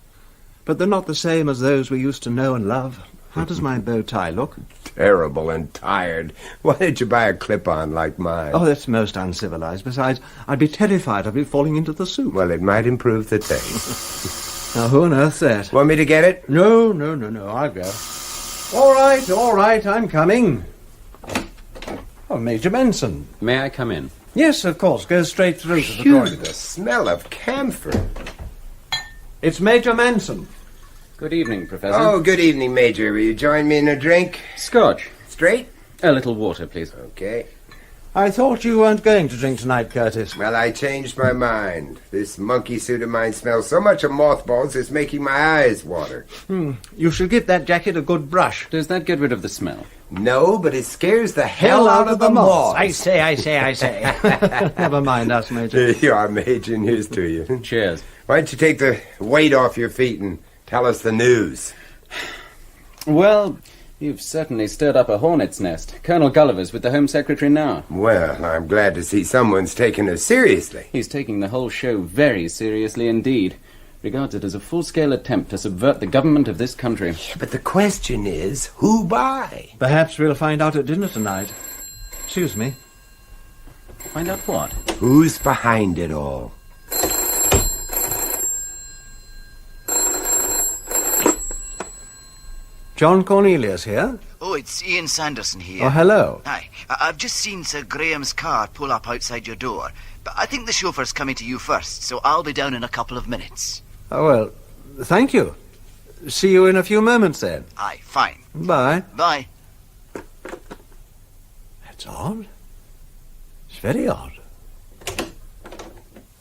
But they're not the same as those we used to know and love. How does my bow tie look? Terrible and tired. Why did you buy a clip-on like mine? Oh, that's most uncivilized. Besides, I'd be terrified of it falling into the soup. Well, it might improve the taste. Now, who on earth's that? Want me to get it? No, I'll go. All right, I'm coming. Oh, Major Manson. May I come in? Yes, of course. Go straight through to the Phew, toilet. the smell of camphor. It's Major Manson. Good evening, Professor. Oh, good evening, Major. Will you join me in a drink? Scotch. Straight? A little water, please. Okay. I thought you weren't going to drink tonight, Curtis. Well, I changed my mind. This monkey suit of mine smells so much of mothballs it's making my eyes water. You should give that jacket a good brush. Does that get rid of the smell? No, but it scares the hell out of the moths. I say. Never mind us, Major. Here you are, Major, and here's to you. Cheers. Why don't you take the weight off your feet and tell us the news? Well, you've certainly stirred up a hornet's nest. Colonel Gulliver's with the Home Secretary now. Well, I'm glad to see someone's taking us seriously. He's taking the whole show very seriously indeed. Regards it as a full-scale attempt to subvert the government of this country. Yeah, but the question is, who by? Perhaps we'll find out at dinner tonight. Excuse me. Find out what? Who's behind it all? John Cornelius here. Oh, it's Ian Sanderson here. Oh, hello. Hi. I've just seen Sir Graham's car pull up outside your door, but I think the chauffeur's coming to you first, so I'll be down in a couple of minutes. Oh, well, thank you. See you in a few moments, then. Aye, fine. Bye. Bye. That's odd. It's very odd.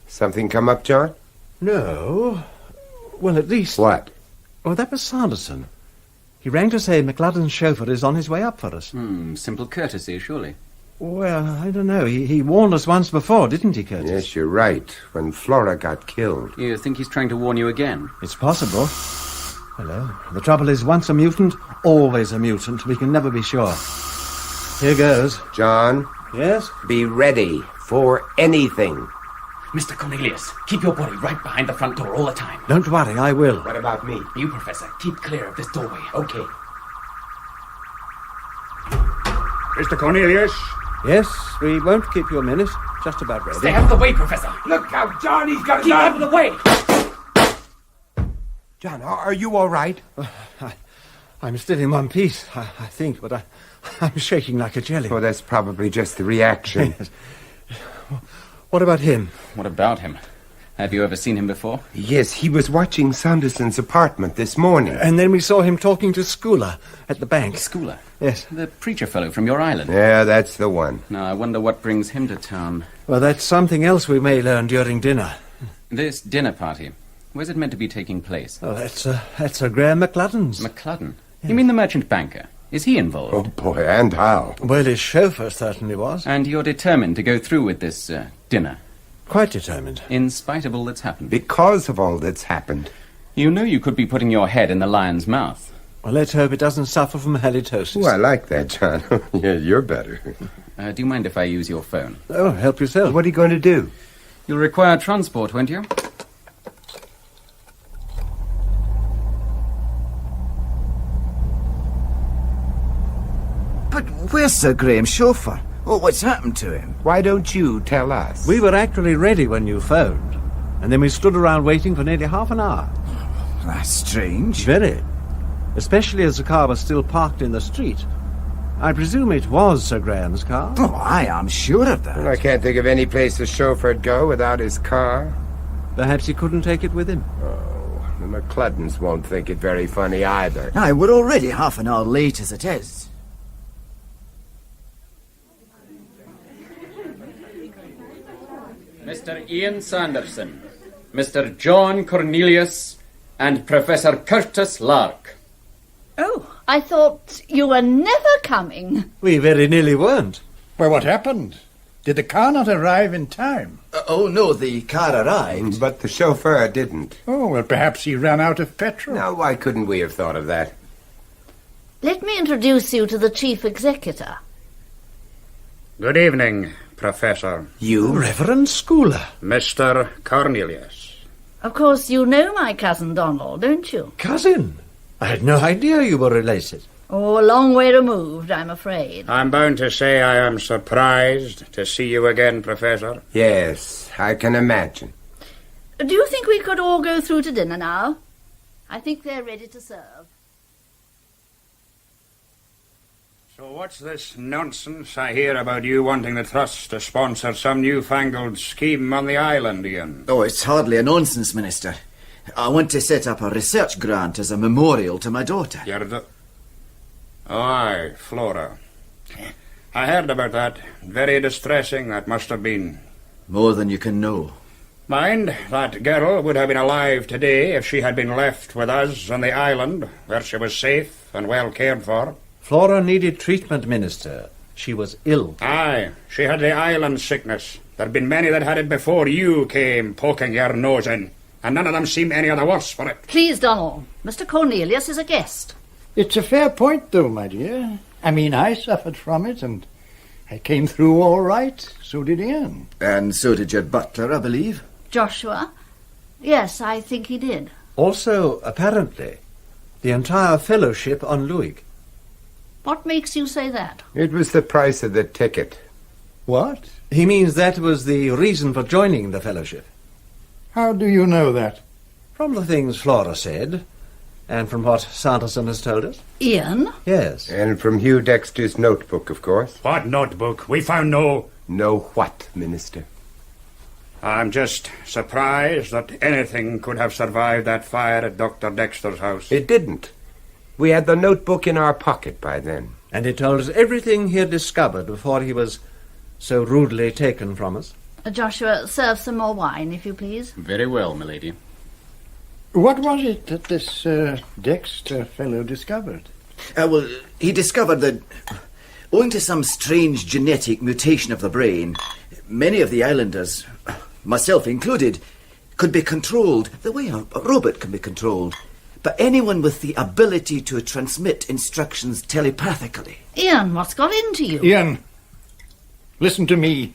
Something come up, John? No. Well, at least... What? Oh, that was Sanderson. He rang to say McLadden's chauffeur is on his way up for us. Simple courtesy, surely. Well, I don't know. He warned us once before, didn't he, Curtis? Yes, you're right. When Flora got killed. You think he's trying to warn you again? It's possible. Hello. The trouble is, once a mutant, always a mutant. We can never be sure. Here goes. John? Yes? Be ready for anything. Mr. Cornelius, keep your body right behind the front door all the time. Don't worry, I will. What about me? You, Professor, keep clear of this doorway. Okay. Mr. Cornelius? Yes, we won't keep you a minute. Just about ready. Stay out of the way, Professor. Look out, John, he's got a Keep gun. out of the way. John, are you all right? I'm still in one piece, I think, but I'm shaking like a jelly. Oh, that's probably just the reaction. What about him? What about him? Have you ever seen him before? Yes, he was watching Sanderson's apartment this morning. And then we saw him talking to Schooler at the bank. Schooler? Yes. The preacher fellow from your island. Yeah, that's the one. Now, I wonder what brings him to town. Well, that's something else we may learn during dinner. This dinner party, where's it meant to be taking place? Oh, that's Sir Graham McLadden's. McLadden? Yes. You mean the merchant banker? Is he involved? Oh, boy, and how? Well, his chauffeur certainly was. And you're determined to go through with this dinner? Quite determined. In spite of all that's happened? Because of all that's happened. You know you could be putting your head in the lion's mouth. Well, let's hope it doesn't suffer from halitosis. Oh, I like that, John. Yeah, you're better. Do you mind if I use your phone? Oh, help yourself. What are you going to do? You'll require transport, won't you? But where's Sir Graham's chauffeur? Oh, what's happened to him? Why don't you tell us? We were actually ready when you phoned, and then we stood around waiting for nearly half an hour. That's strange. Very. Especially as the car was still parked in the street. I presume it was Sir Graham's car. Oh, I'm sure of that. Well, I can't think of any place the chauffeur'd go without his car. Perhaps he couldn't take it with him. Oh, the McLuddens won't think it very funny either. Aye, we're already half an hour late as it is. Mr. Ian Sanderson, Mr. John Cornelius, and Professor Curtis Lark. Oh, I thought you were never coming. We very nearly weren't. Well, what happened? Did the car not arrive in time? Oh, no, the car arrived. But the chauffeur didn't. Oh, well, perhaps he ran out of petrol. Now, why couldn't we have thought of that? Let me introduce you to the chief executor. Good evening, Professor. You? Reverend Schooler. Mr. Cornelius. Of course, you know my cousin Donald, don't you? Cousin? I had no idea you were related. Oh, a long way removed, I'm afraid. I'm bound to say I am surprised to see you again, Professor. Yes, I can imagine. Do you think we could all go through to dinner now? I think they're ready to serve. So what's this nonsense I hear about you wanting the Trust to sponsor some newfangled scheme on the island, Ian? Oh, it's hardly a nonsense, Minister. I want to set up a research grant as a memorial to my daughter. Oh, aye, Flora. I heard about that. Very distressing that must have been. More than you can know. Mind, that girl would have been alive today if she had been left with us on the island, where she was safe and well cared for. Flora needed treatment, Minister. She was ill. Aye, she had the island sickness. There'd been many that had it before you came poking your nose in, and none of them seem any the worse for it. Please, Donald. Mr. Cornelius is a guest. It's a fair point, though, my dear. I mean, I suffered from it, and I came through all right. So did Ian. And so did your butler, I believe. Joshua? Yes, I think he did. Also, apparently, the entire fellowship on Luig. What makes you say that? It was the price of the ticket. What? He means that was the reason for joining the fellowship. How do you know that? From the things Flora said. And from what Sanderson has told us? Ian? Yes. And from Hugh Dexter's notebook, of course. What notebook? We found no... No what, Minister? I'm just surprised that anything could have survived that fire at Dr. Dexter's house. It didn't. We had the notebook in our pocket by then. And it told us everything he had discovered before he was so rudely taken from us. Joshua, serve some more wine, if you please. Very well, milady. What was it that this Dexter fellow discovered? Well, he discovered that, owing to some strange genetic mutation of the brain, many of the islanders, myself included, could be controlled the way a robot can be controlled. But anyone with the ability to transmit instructions telepathically. Ian, what's got into you? Ian, listen to me.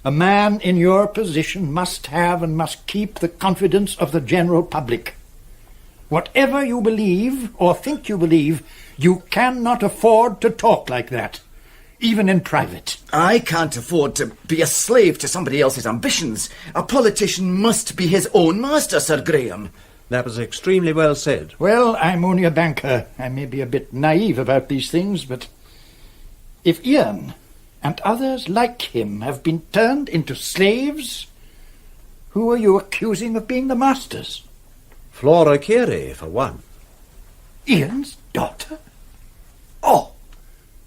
A man in your position must have and must keep the confidence of the general public. Whatever you believe or think you believe, you cannot afford to talk like that, even in private. I can't afford to be a slave to somebody else's ambitions. A politician must be his own master, Sir Graham. That was extremely well said. Well, I'm only a banker. I may be a bit naive about these things, but if Ian and others like him have been turned into slaves, who are you accusing of being the masters? Flora Carey, for one. Ian's daughter? Oh,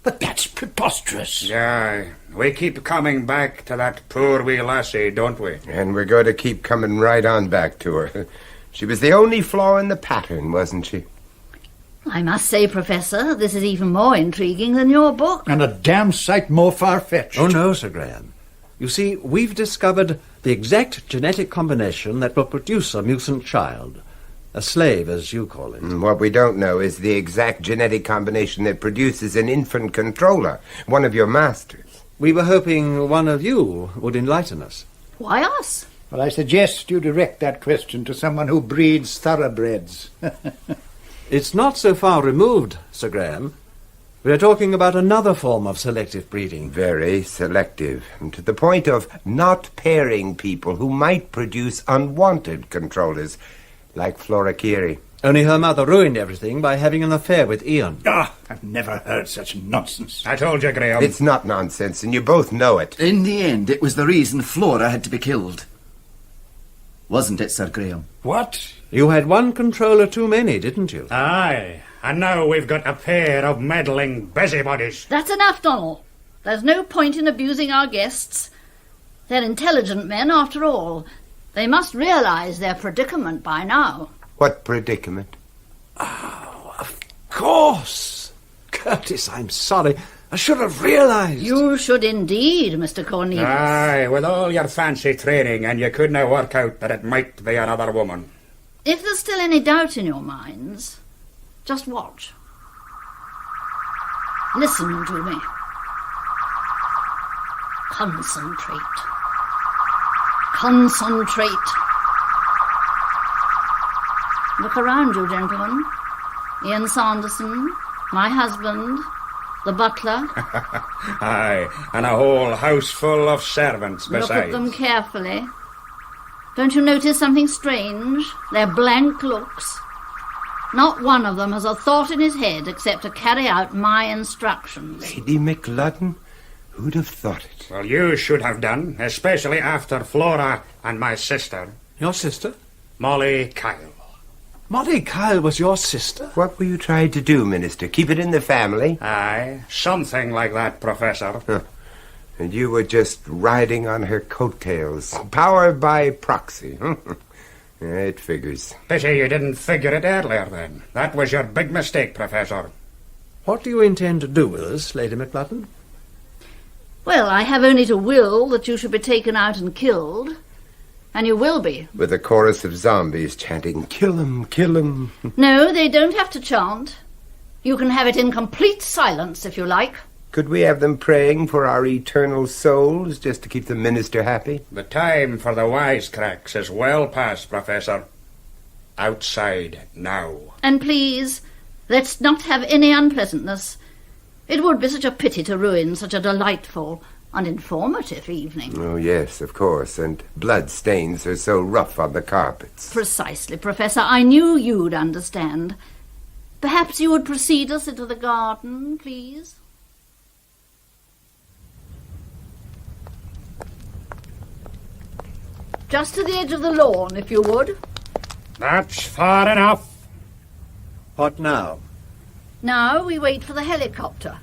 but that's preposterous. Yeah, we keep coming back to that poor wee lassie, don't we? And we're going to keep coming right on back to her. She was the only flaw in the pattern, wasn't she? I must say, Professor, this is even more intriguing than your book. And a damn sight more far-fetched. Oh, no, Sir Graham. You see, we've discovered the exact genetic combination that will produce a mutant child. A slave, as you call it. What we don't know is the exact genetic combination that produces an infant controller, one of your masters. We were hoping one of you would enlighten us. Why us? Well, I suggest you direct that question to someone who breeds thoroughbreds. It's not so far removed, Sir Graham. We're talking about another form of selective breeding. Very selective, and to the point of not pairing people who might produce unwanted controllers, like Flora Carey. Only her mother ruined everything by having an affair with Ian. I've never heard such nonsense. I told you, Graham. It's not nonsense, and you both know it. In the end, it was the reason Flora had to be killed. Wasn't it, Sir Graham? What? You had one controller too many, didn't you? Aye, and now we've got a pair of meddling busybodies. That's enough, Donald. There's no point in abusing our guests. They're intelligent men, after all. They must realize their predicament by now. What predicament? Oh, of course. Curtis, I'm sorry. I should have realized. You should indeed, Mr. Cornelius. Aye, with all your fancy training, and you couldn't work out that it might be another woman. If there's still any doubt in your minds, just watch. Listen to me. Concentrate. Concentrate. Look around you, gentlemen. Ian Sanderson, my husband, the butler. Aye, and a whole house full of servants besides. Look at them carefully. Don't you notice something strange? Their blank looks. Not one of them has a thought in his head except to carry out my instructions. Lady McLudden? Who'd have thought it? Well, you should have done, especially after Flora and my sister. Your sister? Molly Kyle. Molly Kyle was your sister? What were you trying to do, Minister? Keep it in the family? Aye, something like that, Professor. Huh. And you were just riding on her coattails. Power by proxy. It figures. Pity you didn't figure it earlier, then. That was your big mistake, Professor. What do you intend to do with us, Lady McLudden? Well, I have only to will that you should be taken out and killed. And you will be. With a chorus of zombies chanting, "Kill him, kill him." No, they don't have to chant. You can have it in complete silence, if you like. Could we have them praying for our eternal souls, just to keep the minister happy? The time for the wisecracks is well past, Professor. Outside now. And please, let's not have any unpleasantness. It would be such a pity to ruin such a delightful, An informative evening. Oh, yes, of course, and blood stains are so rough on the carpets. Precisely, Professor. I knew you'd understand. Perhaps you would precede us into the garden, please? Just to the edge of the lawn, if you would. That's far enough. What now? Now we wait for the helicopter.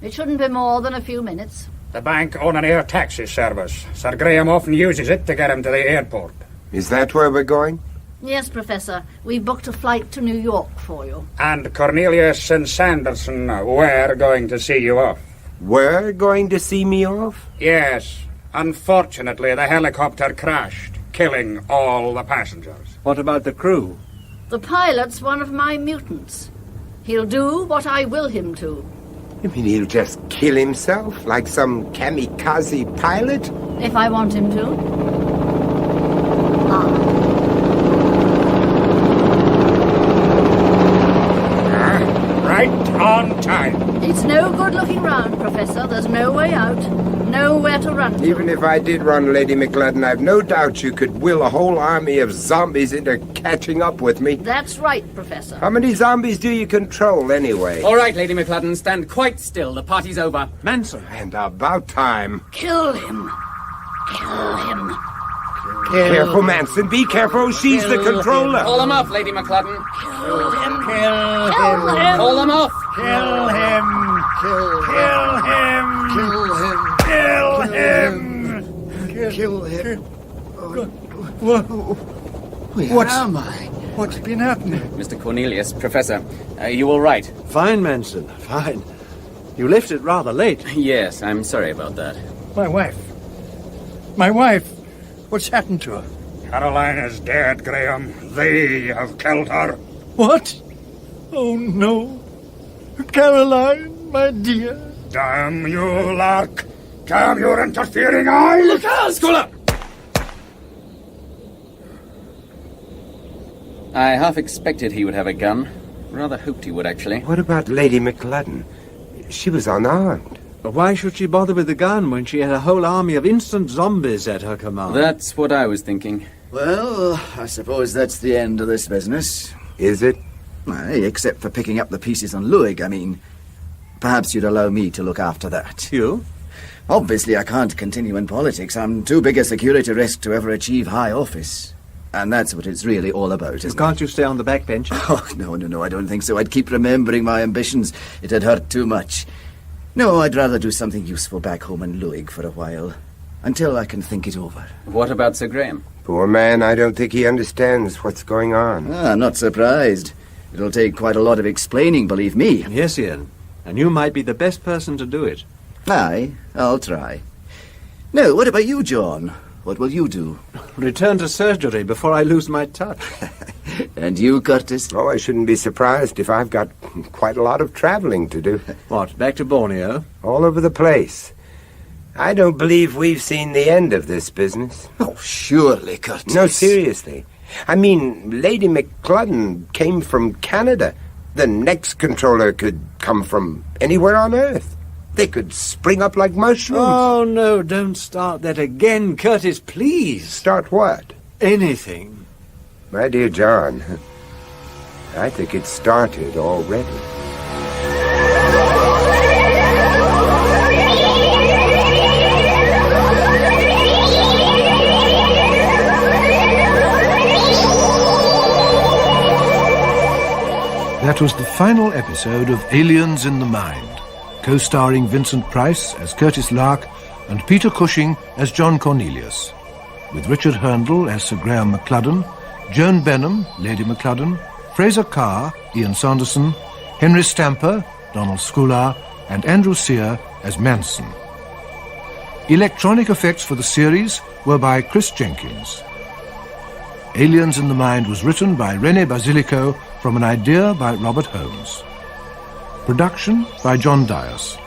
It shouldn't be more than a few minutes. The bank own an air taxi service. Sir Graham often uses it to get him to the airport. Is that where we're going? Yes, Professor. We booked a flight to New York for you. And Cornelius and Sanderson were going to see you off. Were going to see me off? Yes. Unfortunately, the helicopter crashed, killing all the passengers. What about the crew? The pilot's one of my mutants. He'll do what I will him to. You mean he'll just kill himself, like some kamikaze pilot? If I want him to. Right on time. It's no good looking round, Professor. There's no way out. Nowhere to run to. Even if I did run, Lady McLadden, I've no doubt you could will a whole army of zombies into catching up with me. That's right, Professor. How many zombies do you control, anyway? All right, Lady McLadden, stand quite still. The party's over. Manson. And about time. Kill him. Kill him. Careful, Manson. Be careful. She's the controller. Call them off, Lady McLadden. Kill him. Kill him. Call them off. Kill him. Kill him. Kill him. Kill him. Where am I? What's been happening? Mr. Cornelius, Professor, you all right? Fine, Manson, fine. You left it rather late. Yes, I'm sorry about that. My wife. My wife. What's happened to her? Caroline is dead, Graham. They have killed her. What? Oh, no. Caroline, my dear. Damn you, Lark. Damn your interfering eyes. Look out! Scholar! I half expected he would have a gun. Rather hoped he would, actually. What about Lady McLadden? She was unarmed. But why should she bother with the gun when she had a whole army of instant zombies at her command? That's what I was thinking. Well, I suppose that's the end of this business. Is it? Aye, except for picking up the pieces on Luig, I mean. Perhaps you'd allow me to look after that. You? Obviously, I can't continue in politics. I'm too big a security risk to ever achieve high office. And that's what it's really all about, isn't it? Can't you stay on the backbench? Oh, no, I don't think so. I'd keep remembering my ambitions. It'd hurt too much. No, I'd rather do something useful back home in Luig for a while, until I can think it over. What about Sir Graham? Poor man, I don't think he understands what's going on. I'm not surprised. It'll take quite a lot of explaining, believe me. Yes, Ian. And you might be the best person to do it. Aye, I'll try. Now, what about you, John? What will you do? Return to surgery before I lose my touch. And you, Curtis? Oh, I shouldn't be surprised if I've got quite a lot of traveling to do. What, back to Borneo? All over the place. I don't believe we've seen the end of this business. Oh, surely, Curtis. No, seriously. I mean, Lady McLadden came from Canada. The next controller could come from anywhere on Earth. They could spring up like mushrooms. Oh, no, don't start that again, Curtis, please. Start what? Anything. My dear John, I think it started already. That was the final episode of Aliens in the Mind, co-starring Vincent Price as Curtis Lark and Peter Cushing as John Cornelius, with Richard Hurndall as Sir Graham McLadden, Joan Benham, Lady McLadden, Fraser Carr, Ian Sanderson, Henry Stamper, Donald Scular, and Andrew Sear as Manson. Electronic effects for the series were by Chris Jenkins. Aliens in the Mind was written by René Basilico from an idea by Robert Holmes. Production by John Dias.